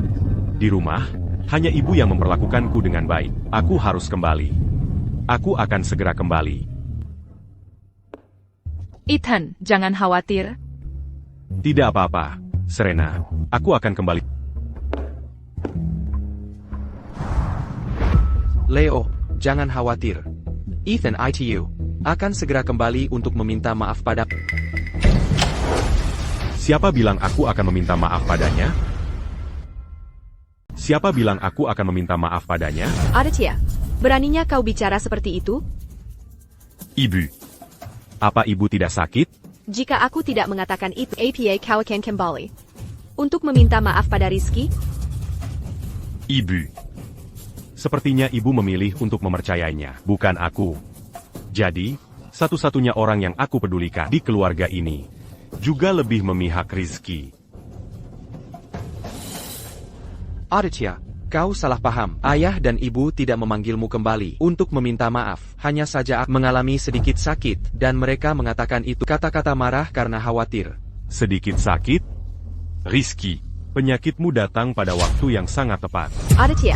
Di rumah, hanya ibu yang memperlakukanku dengan baik. Aku harus kembali. Aku akan segera kembali. Ethan, jangan khawatir. Tidak apa-apa, Serena. Aku akan kembali. Leo, jangan khawatir. Ethan ITU akan segera kembali untuk meminta maaf pada... Siapa bilang aku akan meminta maaf padanya? Siapa bilang aku akan meminta maaf padanya? Aditya, beraninya kau bicara seperti itu? Ibu. Apa ibu tidak sakit? Jika aku tidak mengatakan itu, APA kau akan kembali untuk meminta maaf pada Rizky? Ibu. Sepertinya ibu memilih untuk mempercayainya, bukan aku. Jadi, satu-satunya orang yang aku pedulikan di keluarga ini juga lebih memihak Rizky. Aditya, kau salah paham. Ayah dan ibu tidak memanggilmu kembali untuk meminta maaf. Hanya saja aku mengalami sedikit sakit dan mereka mengatakan itu kata-kata marah karena khawatir. Sedikit sakit? Rizky. Penyakitmu datang pada waktu yang sangat tepat. Aditya,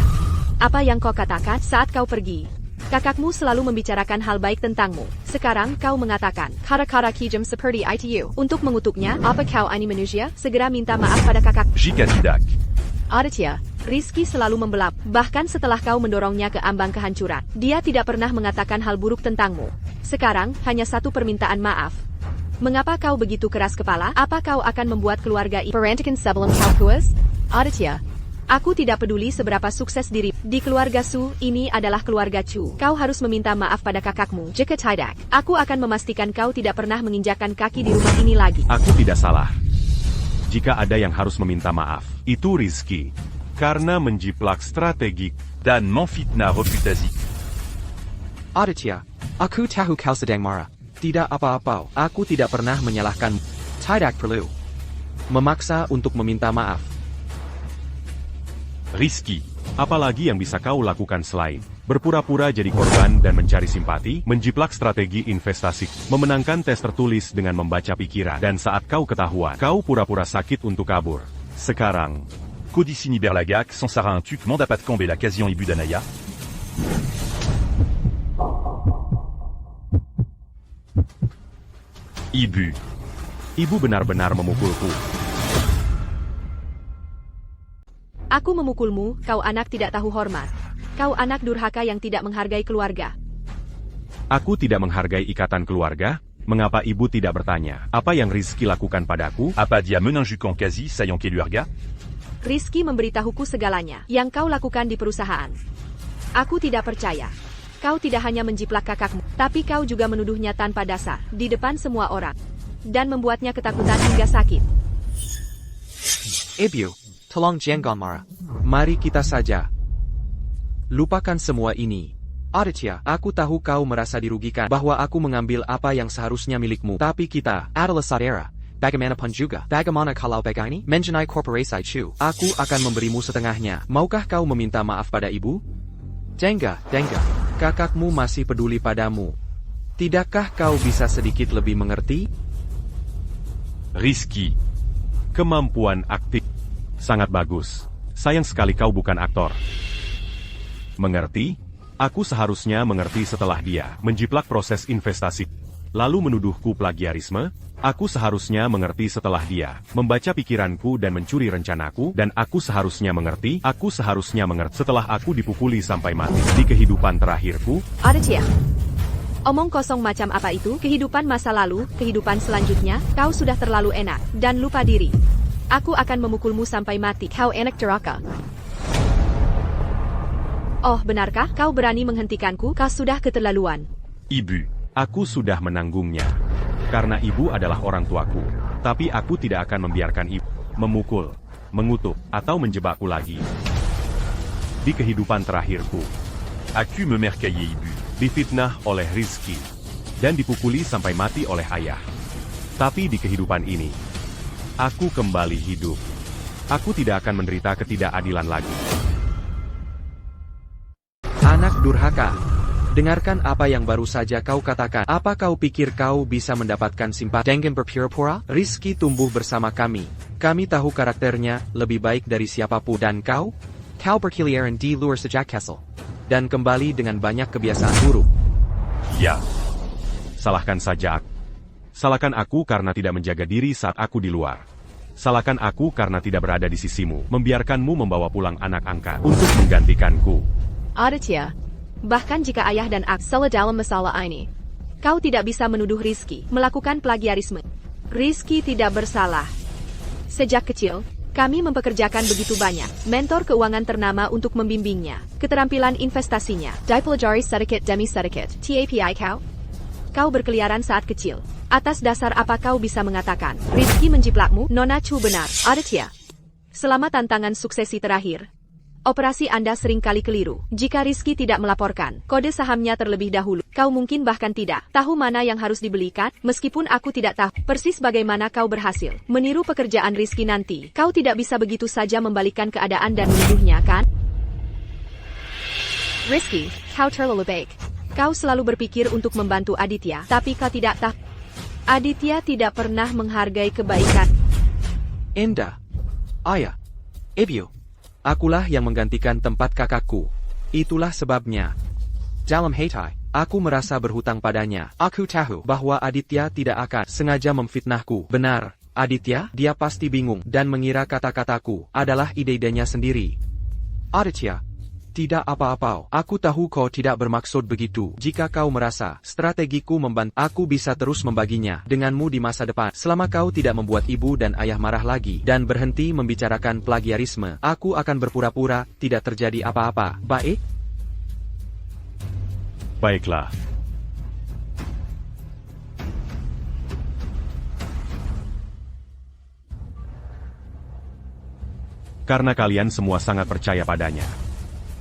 apa yang kau katakan saat kau pergi? Kakakmu selalu membicarakan hal baik tentangmu. Sekarang kau mengatakan kata-kata kejam seperti itu. Untuk mengutuknya, apa kau ini manusia? Segera minta maaf pada kakak. Jika tidak. Aditya, Rizky selalu membelap, bahkan setelah kau mendorongnya ke ambang kehancuran. Dia tidak pernah mengatakan hal buruk tentangmu. Sekarang, hanya satu permintaan maaf. Mengapa kau begitu keras kepala? Apa kau akan membuat keluarga ini perantikan sebelum kau puas? Aditya, aku tidak peduli seberapa sukses diri. Di keluarga Su, ini adalah keluarga Chu. Kau harus meminta maaf pada kakakmu. Jika tidak, aku akan memastikan kau tidak pernah menginjakkan kaki di rumah ini lagi. Aku tidak salah. Jika ada yang harus meminta maaf, itu Rizky. Karena menjiplak strategi Dan memfitnah reputasi. Aditya, aku tahu kau sedang marah. Tidak apa-apa, aku tidak pernah menyalahkanmu. Tidak perlu memaksa untuk meminta maaf. Rizky. Apalagi yang bisa kau lakukan selain berpura-pura jadi korban dan mencari simpati, menjiplak strategi investasi, memenangkan tes tertulis dengan membaca pikiran, dan saat kau ketahuan, kau pura-pura sakit untuk kabur. Sekarang, Codicini Berlagac, Sansara un tuc, Mandapat Kambe la Casian Ibu Danaya. Ibu. ibu benar-benar memukulku. Aku memukulmu, kau anak tidak tahu hormat. Kau anak durhaka yang tidak menghargai keluarga. Aku tidak menghargai ikatan keluarga. Mengapa ibu tidak bertanya, apa yang Rizky lakukan padaku? Apa dia menunjukkan quasi sayang keluarga? Rizky memberitahuku segalanya yang kau lakukan di perusahaan. Aku tidak percaya. Kau tidak hanya menjiplak kakakmu, tapi kau juga menuduhnya tanpa dasar, di depan semua orang. Dan membuatnya ketakutan hingga sakit. Ibu, tolong jangan marah. Mari kita saja lupakan semua ini. Aditya, aku tahu kau merasa dirugikan bahwa aku mengambil apa yang seharusnya milikmu. Tapi kita adalah saudara. Bagaimanapun juga, bagaimana kalau begini? Mengenai korporasi Chu, aku akan memberimu setengahnya. Maukah kau meminta maaf pada ibu? Denga, kakakmu masih peduli padamu. Tidakkah kau bisa sedikit lebih mengerti? Rizky. Kemampuan aktif. Sangat bagus. Sayang sekali kau bukan aktor. Mengerti? Aku seharusnya mengerti setelah dia menjiplak proses investasi. Lalu menuduhku plagiarisme. Aku seharusnya mengerti setelah dia membaca pikiranku dan mencuri rencanaku. Dan aku seharusnya mengerti setelah aku dipukuli sampai mati. Di kehidupan terakhirku. Aditya, omong kosong macam apa itu? Kehidupan masa lalu, kehidupan selanjutnya, kau sudah terlalu enak, dan lupa diri. Aku akan memukulmu sampai mati. Kau enak ceraka. Oh, benarkah kau berani menghentikanku? Kau sudah keterlaluan. Ibu, aku sudah menanggungnya. Karena ibu adalah orang tuaku. Tapi aku tidak akan membiarkan ibu memukul, mengutuk, atau menjebakku lagi. Di kehidupan terakhirku, Aku memercailler Ibu. difitnah oleh Rizky. Dan dipukuli sampai mati oleh ayah. Tapi di kehidupan ini, aku kembali hidup. Aku tidak akan menderita ketidakadilan lagi. Anak durhaka. Dengarkan apa yang baru saja kau katakan. Apa kau pikir kau bisa mendapatkan simpati dengan berpura-pura? Rizky tumbuh bersama kami. Kami tahu karakternya lebih baik dari siapapun. Dan kau? Kau berkeliaran di luar sejak Kessel. Dan kembali dengan banyak kebiasaan buruk. Ya. Salahkan saja aku. Salahkan aku karena tidak menjaga diri saat aku di luar. Salahkan aku karena tidak berada di sisimu, membiarkanmu membawa pulang anak angkat untuk menggantikanku. Aditya, Bahkan jika ayah dan aku salah dalam masalah ini, kau tidak bisa menuduh Rizky melakukan plagiarisme. Rizky tidak bersalah. Sejak kecil, kami mempekerjakan begitu banyak mentor keuangan ternama untuk membimbingnya. Keterampilan investasinya, dipelajari sedikit demi sedikit. TAPI kau? Kau berkeliaran saat kecil. Atas dasar apa kau bisa mengatakan Rizky menjiplakmu? Nona Chu benar, Aditya. Selama tantangan suksesi terakhir, operasi Anda sering kali keliru. Jika Rizky tidak melaporkan kode sahamnya terlebih dahulu, kau mungkin bahkan tidak tahu mana yang harus dibelikan. Meskipun aku tidak tahu persis bagaimana kau berhasil meniru pekerjaan Rizky nanti, kau tidak bisa begitu saja membalikkan keadaan dan menuduhnya, kan? Rizky, kau terlalu baik. Kau selalu berpikir untuk membantu Aditya, tapi kau tidak tahu. Aditya tidak pernah menghargai kebaikan. Enda. Ayah. Ebio. Akulah yang menggantikan tempat kakakku. Itulah sebabnya. Dalam hati, aku merasa berhutang padanya. Aku tahu bahwa Aditya tidak akan sengaja memfitnahku. Benar, Aditya, dia pasti bingung dan mengira kata-kataku adalah ide-idenya sendiri. Aditya, tidak apa-apa. Aku tahu kau tidak bermaksud begitu. Jika kau merasa strategiku membantu, aku bisa terus membaginya denganmu di masa depan. Selama kau tidak membuat ibu dan ayah marah lagi dan berhenti membicarakan plagiarisme, aku akan berpura-pura tidak terjadi apa-apa. Baik? Baiklah. Karena kalian semua sangat percaya padanya,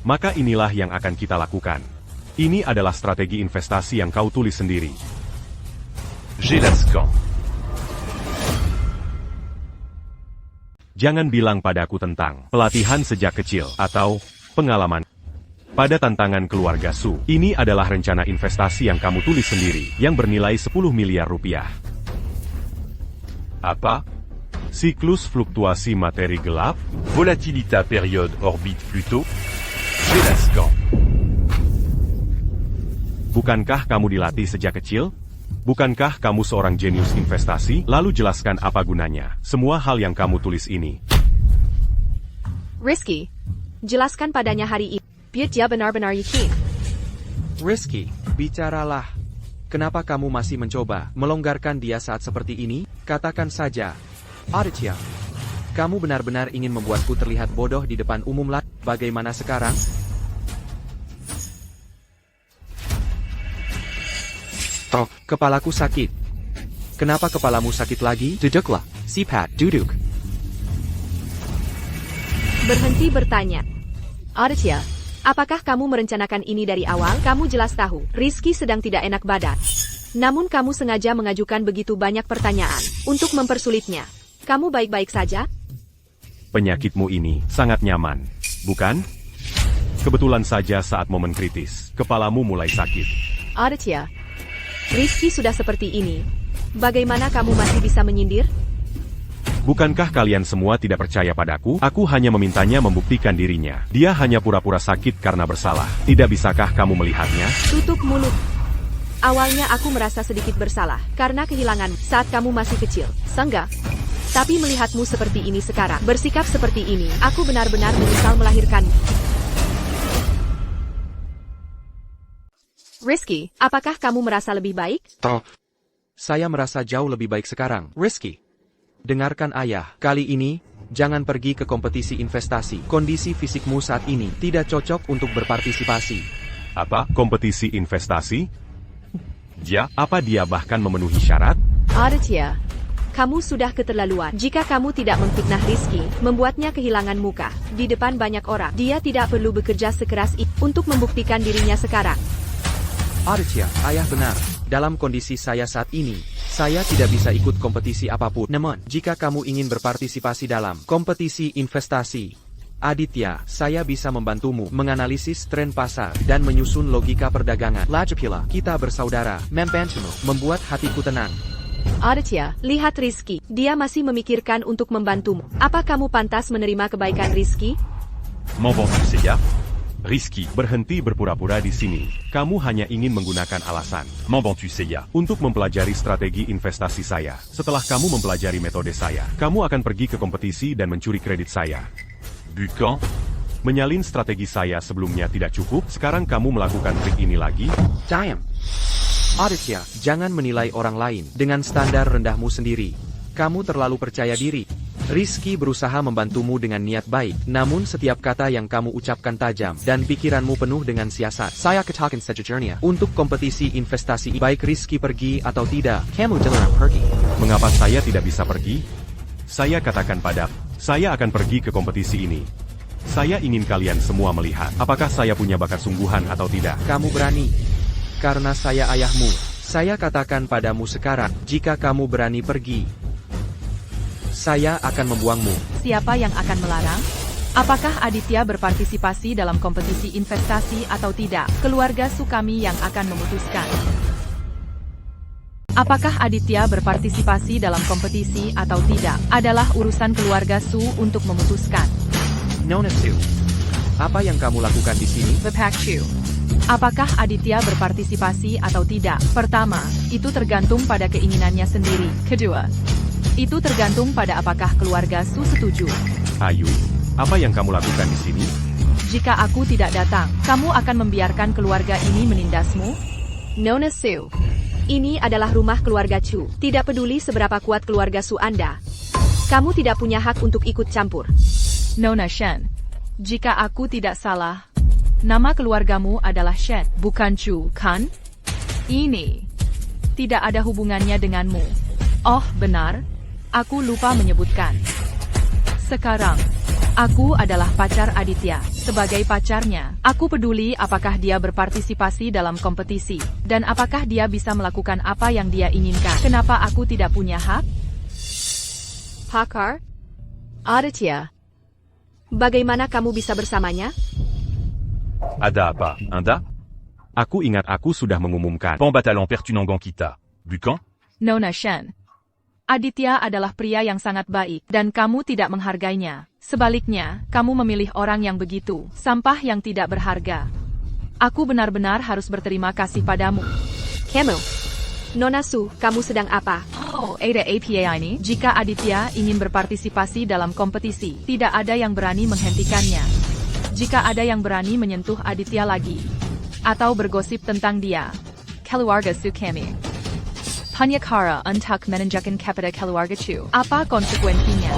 maka inilah yang akan kita lakukan. Ini adalah strategi investasi yang kau tulis sendiri. J'ai la scan. Jangan bilang padaku tentang pelatihan sejak kecil atau pengalaman pada tantangan keluarga Su. Ini adalah rencana investasi yang kamu tulis sendiri, yang bernilai 10 miliar rupiah. Apa? Siklus fluktuasi materi gelap? Volatilita période orbite Pluto? J'ai la scan. Bukankah kamu dilatih sejak kecil? Bukankah kamu seorang jenius investasi? Lalu jelaskan apa gunanya semua hal yang kamu tulis ini. Rizky, jelaskan padanya hari ini. Biar dia benar-benar yakin. Rizky, bicaralah. Kenapa kamu masih mencoba melonggarkan dia saat seperti ini? Katakan saja. Aditya, kamu benar-benar ingin membuatku terlihat bodoh di depan umum lagi. Bagaimana sekarang? Toh, kepalaku sakit. Kenapa kepalamu sakit lagi? Duduklah, Sipat, duduk. Berhenti bertanya. Aditya, apakah kamu merencanakan ini dari awal? Kamu jelas tahu, Rizky sedang tidak enak badan. Namun kamu sengaja mengajukan begitu banyak pertanyaan untuk mempersulitnya. Kamu baik-baik saja? Penyakitmu ini sangat nyaman, bukan? Kebetulan saja saat momen kritis, kepalamu mulai sakit. Aditya, Rizky sudah seperti ini. Bagaimana kamu masih bisa menyindir? Bukankah kalian semua tidak percaya padaku? Aku hanya memintanya membuktikan dirinya. Dia hanya pura-pura sakit karena bersalah. Tidak bisakah kamu melihatnya? Tutup mulut. Awalnya aku merasa sedikit bersalah karena kehilangan saat kamu masih kecil. Sangga. Tapi melihatmu seperti ini sekarang, bersikap seperti ini, aku benar-benar menyesal melahirkanmu. Rizky, apakah kamu merasa lebih baik? Toh, saya merasa jauh lebih baik sekarang. Rizky, dengarkan ayah. Kali ini, jangan pergi ke kompetisi investasi. Kondisi fisikmu saat ini tidak cocok untuk berpartisipasi. Apa? Kompetisi investasi? Ya, apa dia bahkan memenuhi syarat? Aditya, kamu sudah keterlaluan. Jika kamu tidak memfitnah Rizky, membuatnya kehilangan muka di depan banyak orang, dia tidak perlu bekerja sekeras itu untuk membuktikan dirinya sekarang. Aditya, ayah benar. Dalam kondisi saya saat ini, saya tidak bisa ikut kompetisi apapun. Namun, jika kamu ingin berpartisipasi dalam kompetisi investasi, Aditya, saya bisa membantumu menganalisis tren pasar dan menyusun logika perdagangan. Lajapila, kita bersaudara, membantumu, membuat hatiku tenang. Aditya, lihat Rizky. Dia masih memikirkan untuk membantumu. Apa kamu pantas menerima kebaikan Rizky? M'en vas-tu, Seiya? Rizky, berhenti berpura-pura di sini. Kamu hanya ingin menggunakan alasan M'en vas-tu, Seiya? untuk mempelajari strategi investasi saya. Setelah kamu mempelajari metode saya, kamu akan pergi ke kompetisi dan mencuri kredit saya. Bukan? Menyalin strategi saya sebelumnya tidak cukup, sekarang kamu melakukan trik ini lagi? Diam. Aditya, jangan menilai orang lain dengan standar rendahmu sendiri. Kamu terlalu percaya diri. Rizky berusaha membantumu dengan niat baik, namun setiap kata yang kamu ucapkan tajam, dan pikiranmu penuh dengan siasat. Saya katakan sejujurnya, untuk kompetisi investasi, baik Rizky pergi atau tidak, kamu dilarang pergi. Mengapa saya tidak bisa pergi? Saya katakan saya akan pergi ke kompetisi ini. Saya ingin kalian semua melihat, apakah saya punya bakat sungguhan atau tidak. Kamu berani. Karena saya ayahmu. Saya katakan padamu sekarang, jika kamu berani pergi, saya akan membuangmu. Siapa yang akan melarang? Apakah Aditya berpartisipasi dalam kompetisi investasi atau tidak? Keluarga Su kami yang akan memutuskan. Apakah Aditya berpartisipasi dalam kompetisi atau tidak? Adalah urusan keluarga Su untuk memutuskan. Nona Su, apa yang kamu lakukan di sini? The Pack Chu. Apakah Aditya berpartisipasi atau tidak? Pertama, itu tergantung pada keinginannya sendiri. Kedua, itu tergantung pada apakah keluarga Su setuju. Ayu, apa yang kamu lakukan di sini? Jika aku tidak datang, kamu akan membiarkan keluarga ini menindasmu? Nona Su, ini adalah rumah keluarga Chu. Tidak peduli seberapa kuat keluarga Su Anda, kamu tidak punya hak untuk ikut campur. Nona Shen, jika aku tidak salah, nama keluargamu adalah Shen, bukan Chu, kan? Ini tidak ada hubungannya denganmu. Oh, benar. Aku lupa menyebutkan. Sekarang, aku adalah pacar Aditya. Sebagai pacarnya, aku peduli apakah dia berpartisipasi dalam kompetisi, dan apakah dia bisa melakukan apa yang dia inginkan. Kenapa aku tidak punya hak? Pakar? Aditya, bagaimana kamu bisa bersamanya? Ada apa, Anda? Aku ingat aku sudah mengumumkan. Pembatalan Pertunangan kita. Bukan? Nona Shen. Aditya adalah pria yang sangat baik, dan kamu tidak menghargainya. Sebaliknya, kamu memilih orang yang begitu, sampah yang tidak berharga. Aku benar-benar harus berterima kasih padamu. Kamu. Nona Su, kamu sedang apa? Oh, ada apa ini? Jika Aditya ingin berpartisipasi dalam kompetisi, tidak ada yang berani menghentikannya. Jika ada yang berani menyentuh Aditya lagi, atau bergosip tentang dia, keluarga Su kami Panyakara untuk menunjukkan kepada keluarga Chu. Apa konsekuensinya?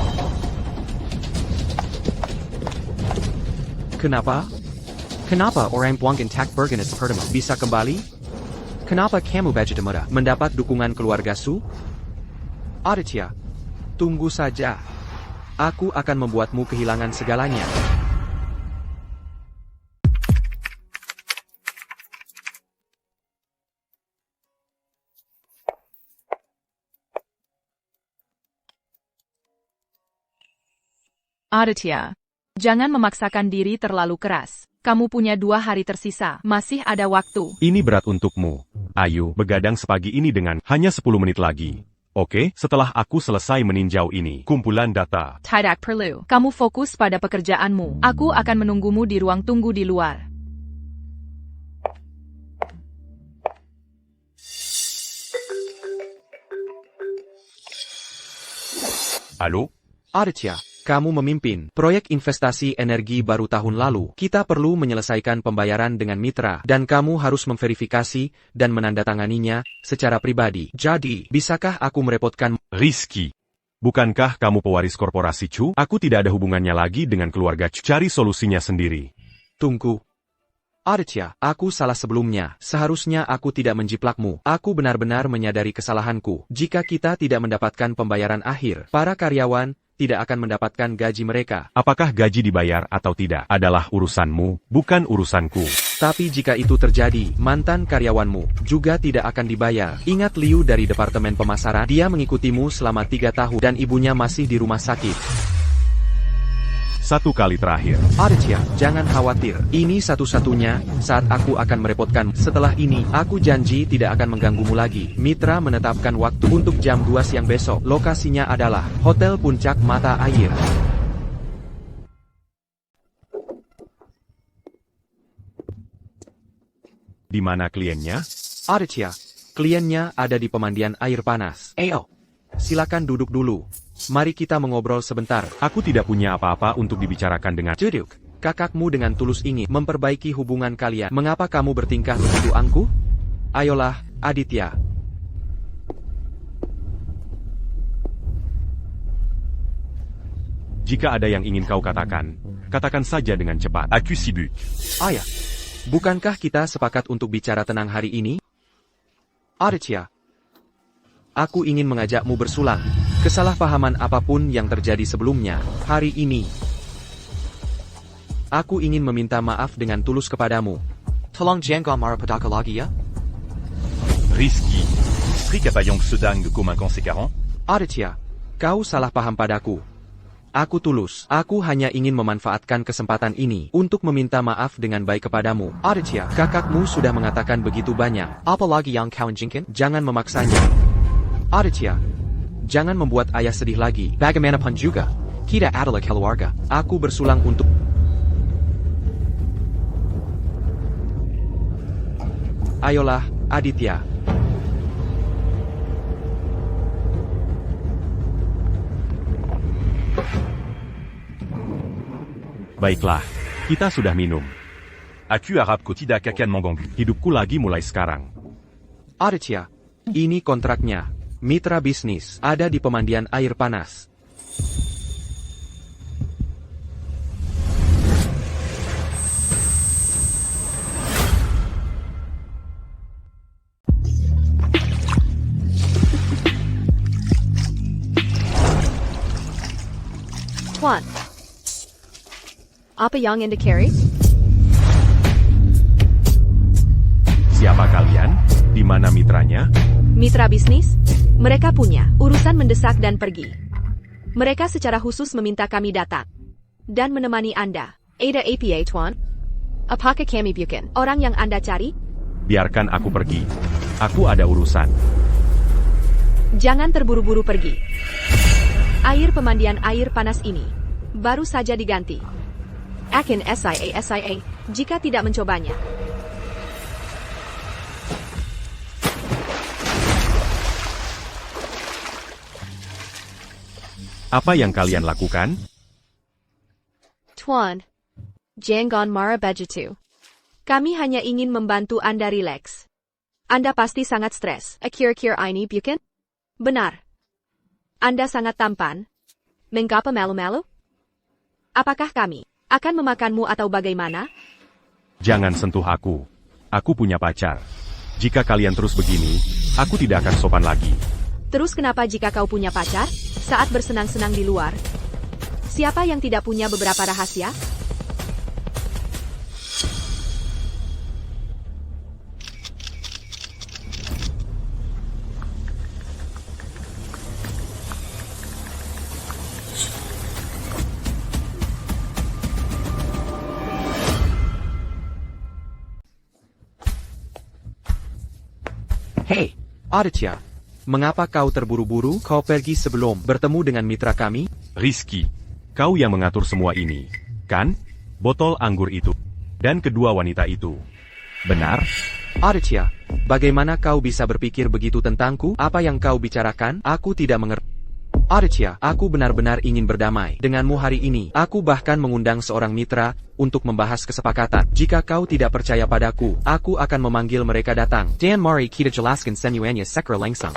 Kenapa? Kenapa orang Buangkan Tak Bergenis pertama bisa kembali? Kenapa kamu Vegeta muda mendapat dukungan keluarga Su? Aditya, tunggu saja. Aku akan membuatmu kehilangan segalanya. Aditya, jangan memaksakan diri terlalu keras. Kamu punya 2 hari tersisa, masih ada waktu. Ini berat untukmu. Ayo, begadang sepagi ini dengan hanya 10 menit lagi. Oke, setelah aku selesai meninjau ini, kumpulan data. Tidak perlu. Kamu fokus pada pekerjaanmu. Aku akan menunggumu di ruang tunggu di luar. Halo? Aditya, kamu memimpin proyek investasi energi baru tahun lalu. Kita perlu menyelesaikan pembayaran dengan mitra, dan kamu harus memverifikasi dan menandatanganinya secara pribadi. Jadi, bisakah aku merepotkan? Rizky, bukankah kamu pewaris korporasi Chu? Aku tidak ada hubungannya lagi dengan keluarga Chu. Cari solusinya sendiri. Tunggu. Aditya, aku salah sebelumnya. Seharusnya aku tidak menjiplakmu. Aku benar-benar menyadari kesalahanku. Jika kita tidak mendapatkan pembayaran akhir, para karyawan tidak akan mendapatkan gaji mereka. Apakah gaji dibayar atau tidak adalah urusanmu, bukan urusanku. Tapi jika itu terjadi, mantan karyawanmu juga tidak akan dibayar. Ingat Liu dari Departemen Pemasaran, dia mengikutimu selama 3 tahun dan ibunya masih di rumah sakit. 1 kali terakhir. Aditya, jangan khawatir. Ini satu-satunya saat aku akan merepotkan. Setelah ini, aku janji tidak akan mengganggumu lagi. Mitra menetapkan waktu untuk jam 2 siang besok. Lokasinya adalah Hotel Puncak Mata Air. Di mana kliennya? Aditya, kliennya ada di pemandian air panas. Ayo, silakan duduk dulu. Mari kita mengobrol sebentar. Aku tidak punya apa-apa untuk dibicarakan dengan. Duduk. kakakmu dengan tulus ingin memperbaiki hubungan kalian. Mengapa kamu bertingkah begitu angkuh? Ayolah, Aditya. Jika ada yang ingin kau katakan, katakan saja dengan cepat. Aku sibuk. Ayah, bukankah kita sepakat untuk bicara tenang hari ini? Aditya, aku ingin mengajakmu bersulang. Kesalahpahaman apapun yang terjadi sebelumnya, hari ini. Aku ingin meminta maaf dengan tulus kepadamu. Tolong jangan marah padaku lagi ya. Rizky. Strik apa yang sedang commun conséquent? Aditya, kau salah paham padaku. Aku tulus. Aku hanya ingin memanfaatkan kesempatan ini untuk meminta maaf dengan baik kepadamu. Aditya, kakakmu sudah mengatakan begitu banyak. Apalagi yang kau inginkan? Jangan memaksanya. Aditya, jangan membuat ayah sedih lagi. Bagaimanapun juga, kita adalah keluarga. Aku bersulang untuk... Ayolah, Aditya. Baiklah, kita sudah minum. Aku harap kau tidak akan mengganggu. Hidupku lagi mulai sekarang. Aditya, ini kontraknya. Mitra bisnis ada di pemandian air panas. Tuan. Apa yang Anda carry? Siapa kalian? Di mana mitranya? Mitra bisnis? Mereka punya urusan mendesak dan pergi. Mereka secara khusus meminta kami datang dan menemani Anda. Ada APA, Tuan. Apakah kami bukan orang yang Anda cari? Biarkan aku pergi. Aku ada urusan. Jangan terburu-buru pergi. Air pemandian air panas ini baru saja diganti. Akan SIA, jika tidak mencobanya. Apa yang kalian lakukan? Tuan, jangan marah begitu. Kami hanya ingin membantu Anda rileks. Anda pasti sangat stres. Akhir-akhir ini bukan? Benar. Anda sangat tampan. Mengapa malu-malu? Apakah kami akan memakanmu atau bagaimana? Jangan sentuh aku. Aku punya pacar. Jika kalian terus begini, aku tidak akan sopan lagi. Terus kenapa jika kau punya pacar, saat bersenang-senang di luar? Siapa yang tidak punya beberapa rahasia? Hei, Aditya. Mengapa kau terburu-buru? Kau pergi sebelum bertemu dengan mitra kami? Rizky, kau yang mengatur semua ini, kan? Botol anggur itu. Dan kedua wanita itu. Benar? Aditya, bagaimana kau bisa berpikir begitu tentangku? Apa yang kau bicarakan? Aku tidak mengerti. Aditya, aku benar-benar ingin berdamai denganmu hari ini. Aku bahkan mengundang seorang mitra untuk membahas kesepakatan. Jika kau tidak percaya padaku, aku akan memanggil mereka datang. Dan mari kita jelaskan semuanya secara langsung.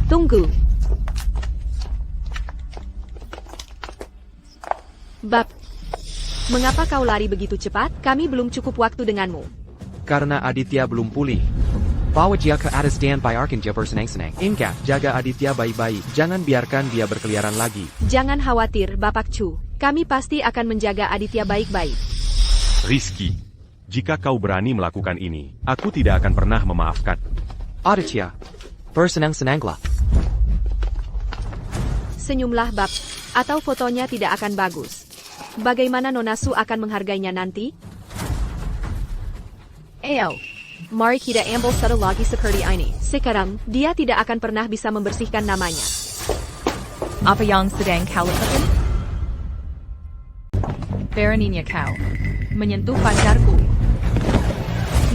Tunggu. Bab, mengapa kau lari begitu cepat? Kami belum cukup waktu denganmu. Karena Aditya belum pulih. Bawa dia ke atas dan biarkan dia bersenang-senang. Ingat, jaga Aditya baik-baik. Jangan biarkan dia berkeliaran lagi. Jangan khawatir, Bapak Chu. Kami pasti akan menjaga Aditya baik-baik. Rizky, jika kau berani melakukan ini, aku tidak akan pernah memaafkan. Aditya, bersenang-senanglah. Senyumlah, Bab. Atau fotonya tidak akan bagus. Bagaimana Nona Su akan menghargainya nanti? Ayo. Mari kita ambil satu lagi seperti ini. Sekarang, dia tidak akan pernah bisa membersihkan namanya. Apa yang sedang kau lakukan? Beraninya kau menyentuh pacarku.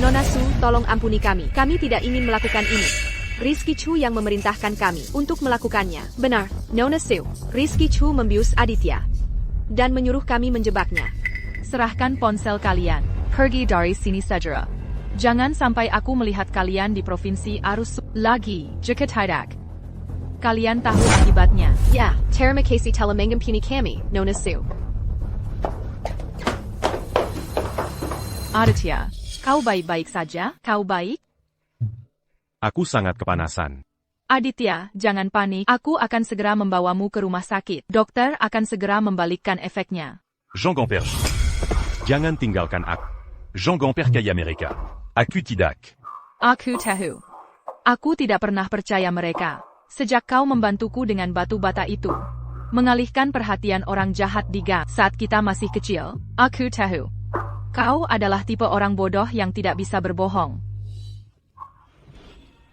Nona Su, tolong ampuni kami. Kami tidak ingin melakukan ini. Rizky Chu yang memerintahkan kami untuk melakukannya. Benar, Nona Su. Rizky Chu membius Aditya. dan menyuruh kami menjebaknya. Serahkan ponsel kalian. Pergi dari sini segera. Jangan sampai aku melihat kalian di provinsi arus lagi. Jika tidak, kalian tahu akibatnya. Ya, terima kasih telah mengampuni kami, Nona Su. Aditya, kau baik-baik saja? Kau baik? Aku sangat kepanasan. Aditya, jangan panik. Aku akan segera membawamu ke rumah sakit. Dokter akan segera membalikkan efeknya. Jean Gamper. Jangan tinggalkan aku. Jean Gamper Kaya Amerika. Aku tidak. Aku tahu. Aku tidak pernah percaya mereka. Sejak kau membantuku dengan batu bata itu. Mengalihkan perhatian orang jahat di gang saat kita masih kecil. Aku tahu. Kau adalah tipe orang bodoh yang tidak bisa berbohong.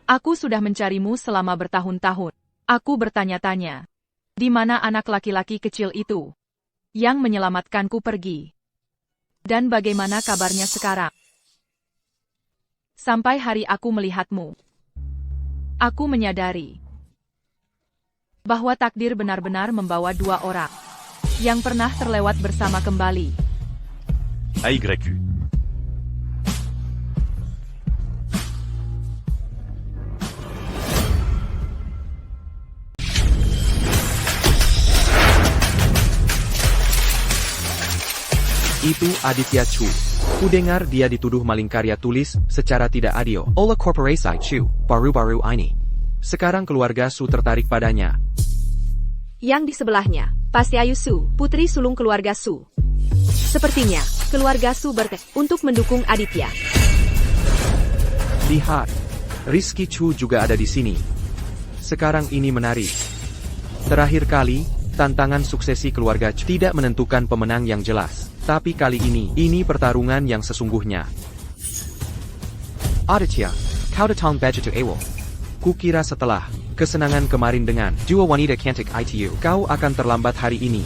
Aku sudah mencarimu selama bertahun-tahun. Aku bertanya-tanya. Di mana anak laki-laki kecil itu? Yang menyelamatkanku pergi. Dan bagaimana kabarnya sekarang? Sampai hari aku melihatmu. Aku menyadari bahwa takdir benar-benar membawa dua orang yang pernah terlewat bersama kembali. AYQ. Itu Aditya Chu. Kudengar dia dituduh maling karya tulis secara tidak adil oleh korporasi Chu baru-baru ini. Sekarang keluarga Su tertarik padanya. Yang di sebelahnya, pasti Ayu Su, putri sulung keluarga Su. Sepertinya, keluarga Su untuk mendukung Aditya. Lihat, Rizky Chu juga ada di sini. Sekarang ini menarik. Terakhir kali, tantangan suksesi keluarga Chu tidak menentukan pemenang yang jelas. Tapi kali ini pertarungan yang sesungguhnya. Aditya, kau datang begitu awal. Kukira setelah kesenangan kemarin dengan dua wanita cantik itu, kau akan terlambat hari ini.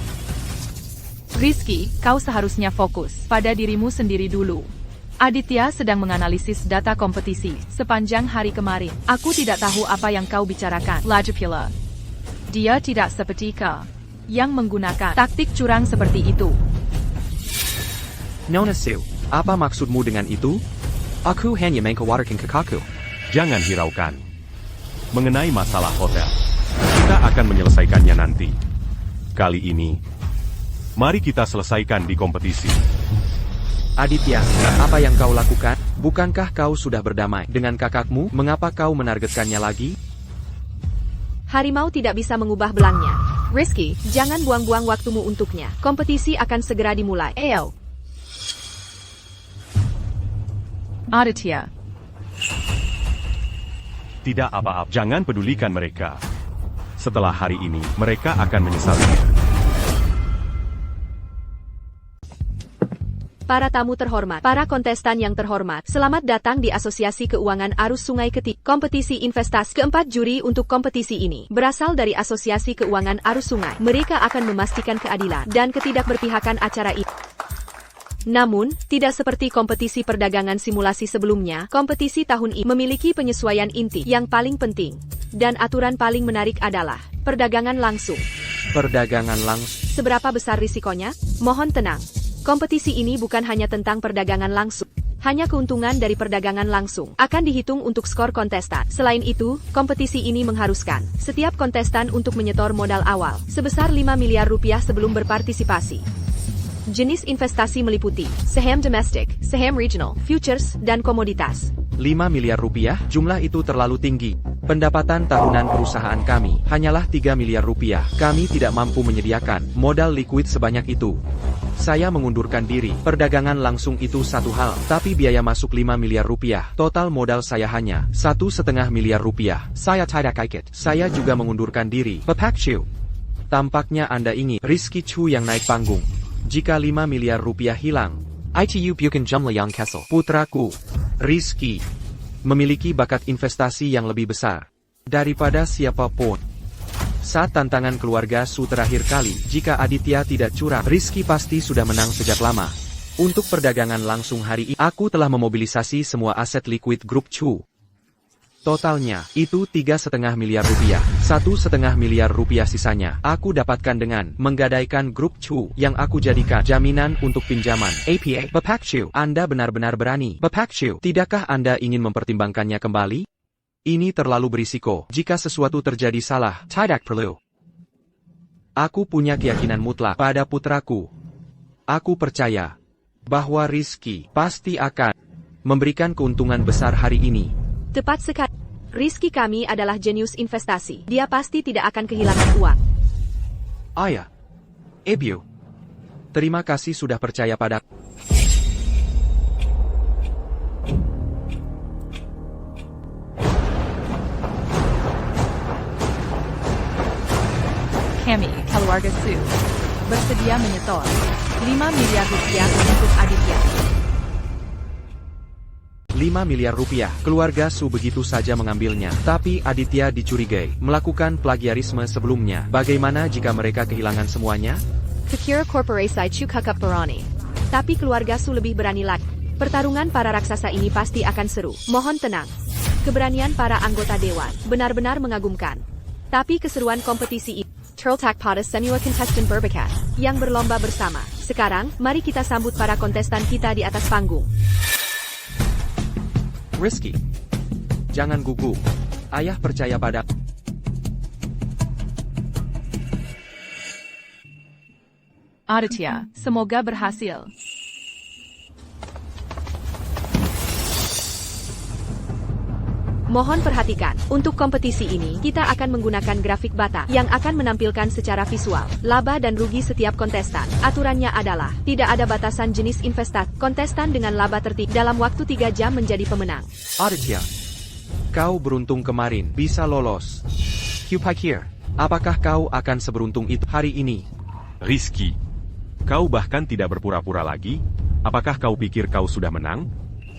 Rizky, kau seharusnya fokus pada dirimu sendiri dulu. Aditya sedang menganalisis data kompetisi sepanjang hari kemarin. Aku tidak tahu apa yang kau bicarakan. Lagi pula, dia tidak seperti kau yang menggunakan taktik curang seperti itu. Nona Su, apa maksudmu dengan itu? Aku hanya mengkhawatirkan kakakku. Jangan hiraukan. Mengenai masalah hotel, kita akan menyelesaikannya nanti. Kali ini, mari kita selesaikan di kompetisi. Aditya, apa yang kau lakukan? Bukankah kau sudah berdamai dengan kakakmu? Mengapa kau menargetkannya lagi? Harimau tidak bisa mengubah belangnya. Rizky, jangan buang-buang waktumu untuknya. Kompetisi akan segera dimulai. Ayo. Aditya, Tidak apa-apa, jangan pedulikan mereka. Setelah hari ini, mereka akan menyesalinya. Para tamu terhormat, para kontestan yang terhormat, selamat datang di Asosiasi Keuangan Arus Sungai Ketik. Kompetisi investasi keempat juri untuk kompetisi ini berasal dari Asosiasi Keuangan Arus Sungai. Mereka akan memastikan keadilan dan ketidakberpihakan acara ini. Namun, tidak seperti kompetisi perdagangan simulasi sebelumnya, kompetisi tahun ini memiliki penyesuaian inti yang paling penting. Dan aturan paling menarik adalah perdagangan langsung. Perdagangan langsung. Seberapa besar risikonya? Mohon tenang. Kompetisi ini bukan hanya tentang perdagangan langsung. Hanya keuntungan dari perdagangan langsung akan dihitung untuk skor kontestan. Selain itu, kompetisi ini mengharuskan setiap kontestan untuk menyetor modal awal sebesar 5 miliar rupiah sebelum berpartisipasi. Jenis investasi meliputi saham domestik, saham regional, futures, dan komoditas. 5 miliar rupiah, jumlah itu terlalu tinggi. Pendapatan tahunan perusahaan kami hanyalah 3 miliar rupiah. Kami tidak mampu menyediakan modal liquid sebanyak itu. Saya mengundurkan diri. Perdagangan langsung itu satu hal, tapi biaya masuk 5 miliar rupiah. Total modal saya hanya 1,5 miliar rupiah. Saya tidak ikut. Saya juga mengundurkan diri. Pepak Chu. Tampaknya Anda ingin Rizky Chu yang naik panggung. Jika 5 miliar rupiah hilang, itu bukan jumlah yang kecil. Putraku, Rizky, memiliki bakat investasi yang lebih besar daripada siapapun. Saat tantangan keluarga Su terakhir kali, jika Aditya tidak curang, Rizky pasti sudah menang sejak lama. Untuk perdagangan langsung hari ini, aku telah memobilisasi semua aset liquid grup Chu. Totalnya, itu 3,5 miliar rupiah. 1,5 miliar rupiah sisanya, aku dapatkan dengan menggadaikan grup Chu yang aku jadikan jaminan untuk pinjaman. APA, Bapak Chu, Anda benar-benar berani. Bapak Chu, tidakkah Anda ingin mempertimbangkannya kembali? Ini terlalu berisiko. Jika sesuatu terjadi salah, tidak perlu. Aku punya keyakinan mutlak pada putraku. Aku percaya bahwa Rizky pasti akan memberikan keuntungan besar hari ini. Tepat sekali. Rizky kami adalah jenius investasi. Dia pasti tidak akan kehilangan uang. Ayah. Ebio. Terima kasih sudah percaya pada. Kami, keluarga Su, bersedia menyetor 5 miliar rupiah untuk Aditya. 5 miliar rupiah. Keluarga Su begitu saja mengambilnya. Tapi Aditya dicurigai melakukan plagiarisme sebelumnya. Bagaimana jika mereka kehilangan semuanya? Kekira Corporation Chukakap Peroni. Tapi keluarga Su lebih berani lagi. Pertarungan para raksasa ini pasti akan seru. Mohon tenang. Keberanian para anggota dewan benar-benar mengagumkan. Tapi keseruan kompetisi ini. Turltak pada semua kontestan berbakat yang berlomba bersama. Sekarang, mari kita sambut para kontestan kita di atas panggung. Rizky. Jangan gugup. Ayah percaya pada. Aditya, semoga berhasil. Mohon perhatikan, untuk kompetisi ini, kita akan menggunakan grafik bata yang akan menampilkan secara visual laba dan rugi setiap kontestan. Aturannya adalah, tidak ada batasan jenis investasi. Kontestan dengan laba tertinggi dalam waktu 3 jam menjadi pemenang. Aditya. Kau beruntung kemarin, bisa lolos. Kupikir, apakah kau akan seberuntung itu hari ini? Rizky, kau bahkan tidak berpura-pura lagi? Apakah kau pikir kau sudah menang?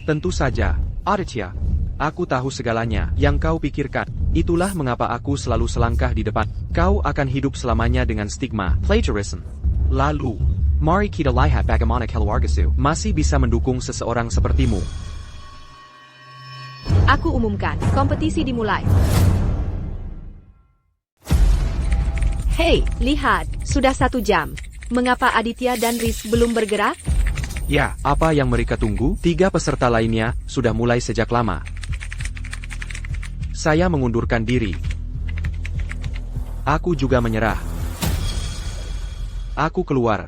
Tentu saja, Aditya. Aku tahu segalanya yang kau pikirkan. Itulah mengapa aku selalu selangkah di depan. Kau akan hidup selamanya dengan stigma plagiarism. Lalu, mari kita lihat bagaimana keluarga Su masih bisa mendukung seseorang sepertimu. Aku umumkan, kompetisi dimulai. Hei, lihat, sudah 1 jam. Mengapa Aditya dan Riz belum bergerak? Ya, apa yang mereka tunggu? 3 peserta lainnya sudah mulai sejak lama. Saya mengundurkan diri. Aku juga menyerah. Aku keluar.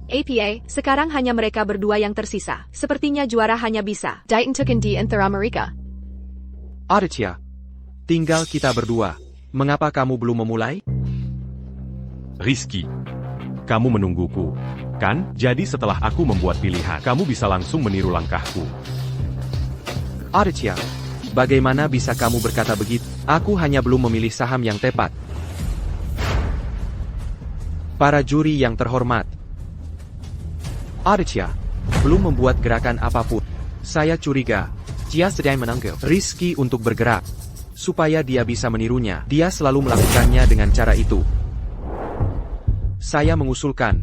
APA, sekarang hanya mereka berdua yang tersisa. Sepertinya juara hanya bisa diitentukan di antara mereka. Aditya, tinggal kita berdua. Mengapa kamu belum memulai? Rizky, kamu menungguku, kan? Jadi setelah aku membuat pilihan, kamu bisa langsung meniru langkahku. Aditya, bagaimana bisa kamu berkata begitu? Aku hanya belum memilih saham yang tepat. Para juri yang terhormat. Aditya, belum membuat gerakan apapun. Saya curiga, dia sedang menunggu Rizky untuk bergerak. Supaya dia bisa menirunya, dia selalu melakukannya dengan cara itu. Saya mengusulkan,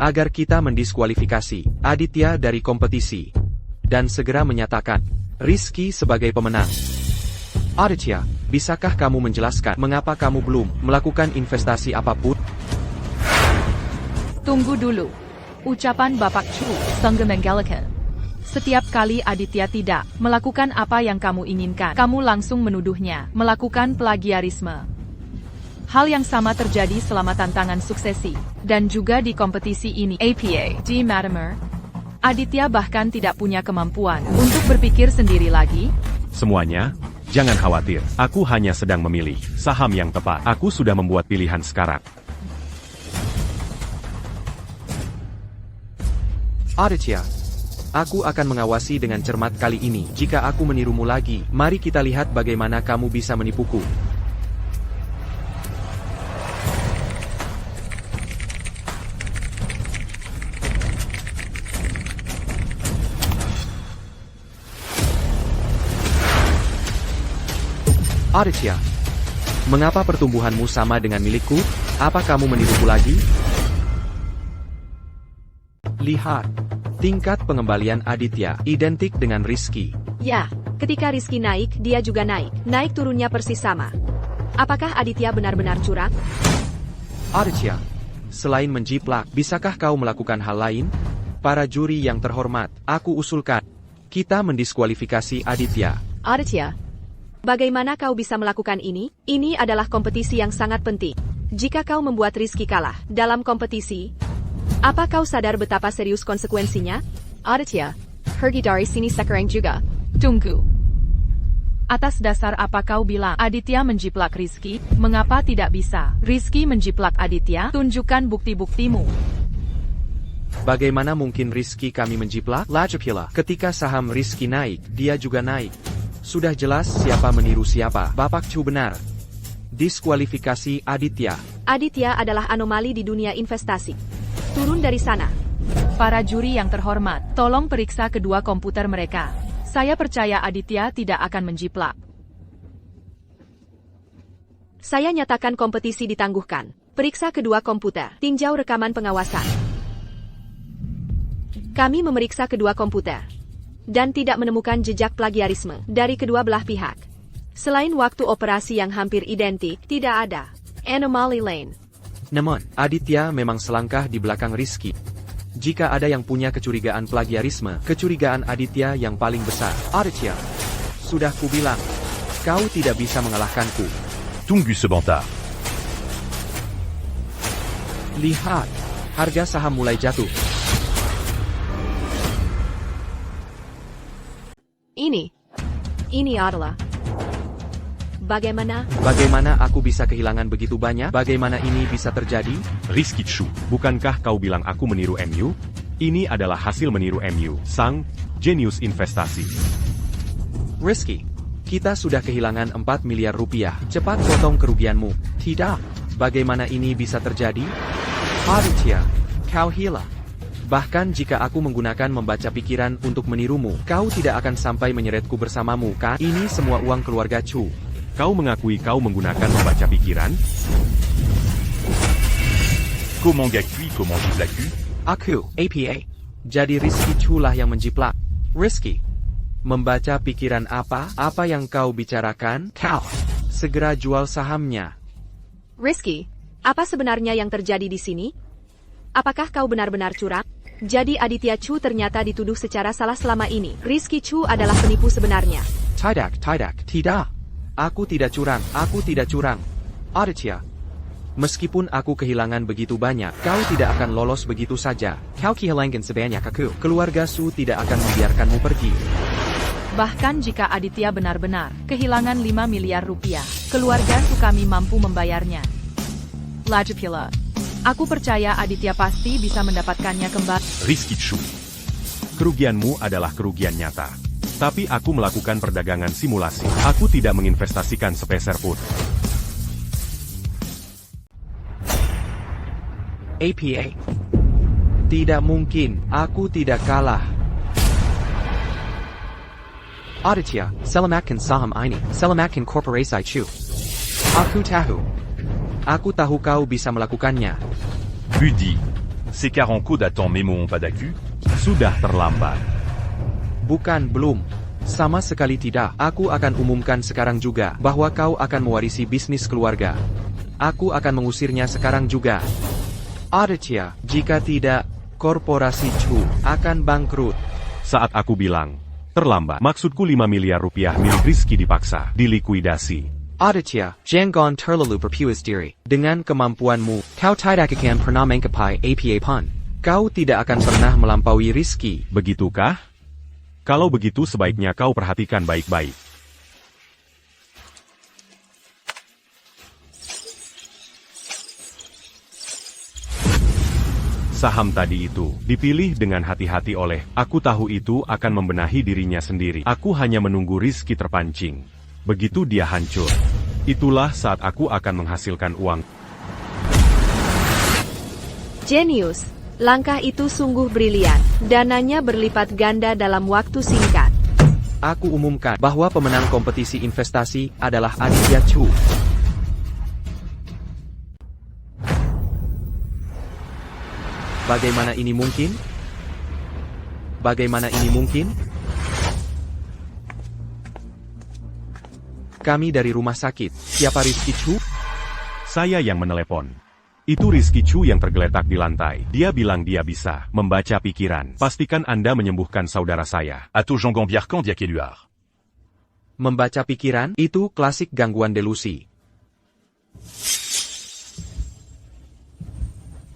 agar kita mendiskualifikasi Aditya dari kompetisi. Dan segera menyatakan, Rizky sebagai pemenang. Aditya, bisakah kamu menjelaskan mengapa kamu belum melakukan investasi apapun? Tunggu dulu. Ucapan Bapak Chu sangat menggelikan. Setiap kali Aditya tidak melakukan apa yang kamu inginkan, kamu langsung menuduhnya melakukan plagiarisme. Hal yang sama terjadi selama tantangan suksesi, dan juga di kompetisi ini. APA, di Matimer, Aditya bahkan tidak punya kemampuan untuk berpikir sendiri lagi. Semuanya, jangan khawatir. Aku hanya sedang memilih saham yang tepat. Aku sudah membuat pilihan sekarang. Aditya, aku akan mengawasi dengan cermat kali ini. Jika aku menirumu lagi, mari kita lihat bagaimana kamu bisa menipuku. Aditya, mengapa pertumbuhanmu sama dengan milikku? Apa kamu meniruku lagi? Lihat, tingkat pengembalian Aditya identik dengan Rizky. Ya, ketika Rizky naik, dia juga naik. Naik turunnya persis sama. Apakah Aditya benar-benar curang? Aditya, selain menjiplak, bisakah kau melakukan hal lain? Para juri yang terhormat, aku usulkan kita mendiskualifikasi Aditya. Aditya, bagaimana kau bisa melakukan ini? Ini adalah kompetisi yang sangat penting. Jika kau membuat Rizky kalah dalam kompetisi, apa kau sadar betapa serius konsekuensinya? Aditya, pergi dari sini sekarang juga. Tunggu. Atas dasar apa kau bilang Aditya menjiplak Rizky? Mengapa tidak bisa Rizky menjiplak Aditya? Tunjukkan bukti-buktimu. Bagaimana mungkin Rizky kami menjiplak? Lagipula, ketika saham Rizky naik, dia juga naik. Sudah jelas siapa meniru siapa. Bapak Chu benar. Diskualifikasi Aditya. Aditya adalah anomali di dunia investasi. Turun dari sana. Para juri yang terhormat, tolong periksa kedua komputer mereka. Saya percaya Aditya tidak akan menjiplak. Saya nyatakan kompetisi ditangguhkan. Periksa kedua komputer. Tinjau rekaman pengawasan. Kami memeriksa kedua komputer. Dan tidak menemukan jejak plagiarisme dari kedua belah pihak. Selain waktu operasi yang hampir identik, tidak ada anomali lain. Namun, Aditya memang selangkah di belakang Rizky. Jika ada yang punya kecurigaan plagiarisme, kecurigaan Aditya yang paling besar. Aditya, sudah kubilang, kau tidak bisa mengalahkanku. Tunggu sebentar. Lihat, harga saham mulai jatuh. Ini adalah bagaimana aku bisa kehilangan begitu banyak? Bagaimana ini bisa terjadi? Rizky Chu, bukankah kau bilang aku meniru MU? Ini adalah hasil meniru MU, sang jenius investasi. Rizky, kita sudah kehilangan 4 miliar rupiah. Cepat potong kerugianmu. Tidak. Bagaimana ini bisa terjadi? Aditya, kau gila. Bahkan jika aku menggunakan membaca pikiran untuk menirumu, kau tidak akan sampai menyeretku bersamamu, kan? Ini semua uang keluarga Chu. Kau mengakui kau menggunakan membaca pikiran? Comment Gakui, comment Jiplaku? Aku, APA. Jadi Rizky Chu lah yang menjiplak. Rizky, membaca pikiran apa? Apa yang kau bicarakan? Kau, segera jual sahamnya. Rizky, apa sebenarnya yang terjadi di sini? Apakah kau benar-benar curang? Jadi Aditya Chu ternyata dituduh secara salah selama ini. Rizky Chu adalah penipu sebenarnya. Tidak. Aku tidak curang. Aditya, meskipun aku kehilangan begitu banyak, kau tidak akan lolos begitu saja. Kau kehilangan sebanyak aku. Keluarga Su tidak akan membiarkanmu pergi. Bahkan jika Aditya benar-benar kehilangan 5 miliar rupiah, keluarga Su kami mampu membayarnya. Lagipula, aku percaya Aditya pasti bisa mendapatkannya kembali. Rizky Chu, kerugianmu adalah kerugian nyata. Tapi aku melakukan perdagangan simulasi. Aku tidak menginvestasikan sepeser pun. APA. Tidak mungkin, aku tidak kalah. Aditya, selamatkan saham ini. Selamatkan korporasi Chu. Aku tahu kau bisa melakukannya. Budi, ces 40 codes à temps mémo ont pas d'accu? Sudah terlambat. Bukan, belum. Sama sekali tidak. Aku akan umumkan sekarang juga bahwa kau akan mewarisi bisnis keluarga. Aku akan mengusirnya sekarang juga. Aditya, jika tidak, korporasi Chu akan bangkrut. Saat aku bilang terlambat, maksudku 5 miliar rupiah milik Rizky dipaksa dilikuidasi. Aditya, jangan terlalu berpuas diri. Dengan kemampuanmu, kau tidak akan pernah menggapai APA pun. Kau tidak akan pernah melampaui Rizky. Begitukah? Kalau begitu sebaiknya kau perhatikan baik-baik. Saham tadi itu dipilih dengan hati-hati oleh aku tahu itu akan membenahi dirinya sendiri. Aku hanya menunggu Rizky terpancing. Begitu dia hancur, itulah saat aku akan menghasilkan uang. Jenius. Langkah itu sungguh brilian. Dananya berlipat ganda dalam waktu singkat. Aku umumkan bahwa pemenang kompetisi investasi adalah Aditya Chu. Bagaimana ini mungkin? kami dari rumah sakit. Siapa Rizky Chu? Saya yang menelepon. Itu Rizky Chu yang tergeletak di lantai. Dia bilang dia bisa membaca pikiran. Pastikan Anda menyembuhkan saudara saya. Atto Jean Gambiarcan Diakeluar. Membaca pikiran, itu klasik gangguan delusi.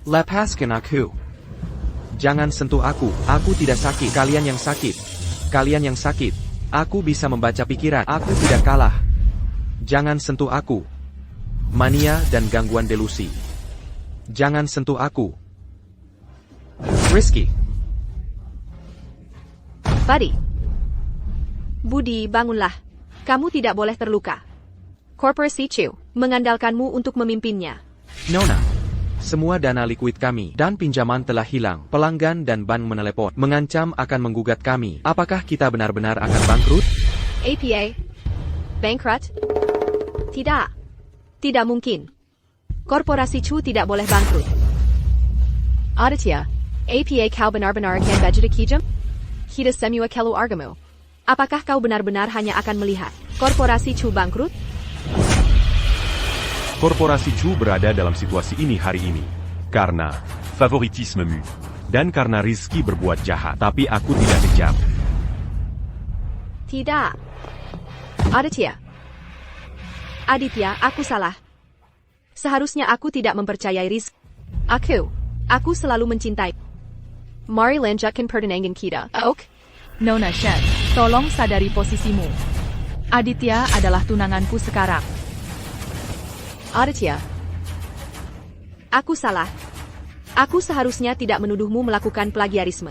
Lepaskan aku. Jangan sentuh aku tidak sakit. Kalian yang sakit. Kalian yang sakit. Aku bisa membaca pikiran, aku tidak kalah. Jangan sentuh aku. Mania dan gangguan delusi. Jangan sentuh aku. Rizky. Buddy. Budi, bangunlah. Kamu tidak boleh terluka. Korporasi Chu mengandalkanmu untuk memimpinnya. Nona. Semua dana likuid kami dan pinjaman telah hilang. Pelanggan dan bank menelepon, mengancam akan menggugat kami. Apakah kita benar-benar akan bangkrut? APA? Bankrupt? Tidak. Tidak mungkin. Korporasi Chu tidak boleh bangkrut. Aditya, APA kau benar-benar akan budget kijam? Kita semua kelu argamu. Apakah kau benar-benar hanya akan melihat korporasi Chu bangkrut? Korporasi Chu berada dalam situasi ini hari ini. Karena Favoritisme mu. dan karena Rizky berbuat jahat. Tapi aku tidak kejam. Tidak. Aditya. Aditya, aku salah. Seharusnya aku tidak mempercayai Rizky. Aku selalu mencintai. Mari lanjutkan pertandingan kita. Ok? Nona Shen, tolong sadari posisimu. Aditya adalah tunanganku sekarang. Aditya. Aku salah. Aku seharusnya tidak menuduhmu melakukan plagiarisme.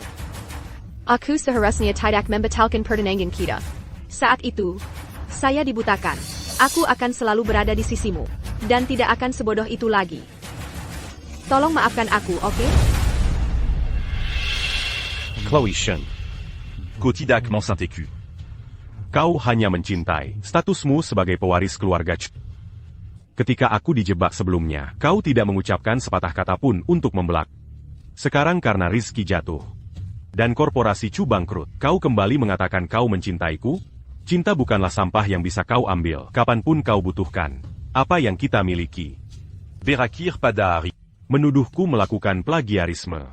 Aku seharusnya tidak membatalkan pertandingan kita. Saat itu, saya dibutakan. Aku akan selalu berada di sisimu. Dan tidak akan sebodoh itu lagi. Tolong maafkan aku, oke? Chloe Shen. Kotidak Monsaint-Écu. Kau hanya mencintai statusmu sebagai pewaris keluarga Chu. Ketika aku dijebak sebelumnya, kau tidak mengucapkan sepatah kata pun untuk membelak. Sekarang karena Rizky jatuh dan korporasi Chu bangkrut, kau kembali mengatakan kau mencintaiku? Cinta bukanlah sampah yang bisa kau ambil kapanpun kau butuhkan. Apa yang kita miliki? Berakir pada hari. Menuduhku melakukan plagiarisme.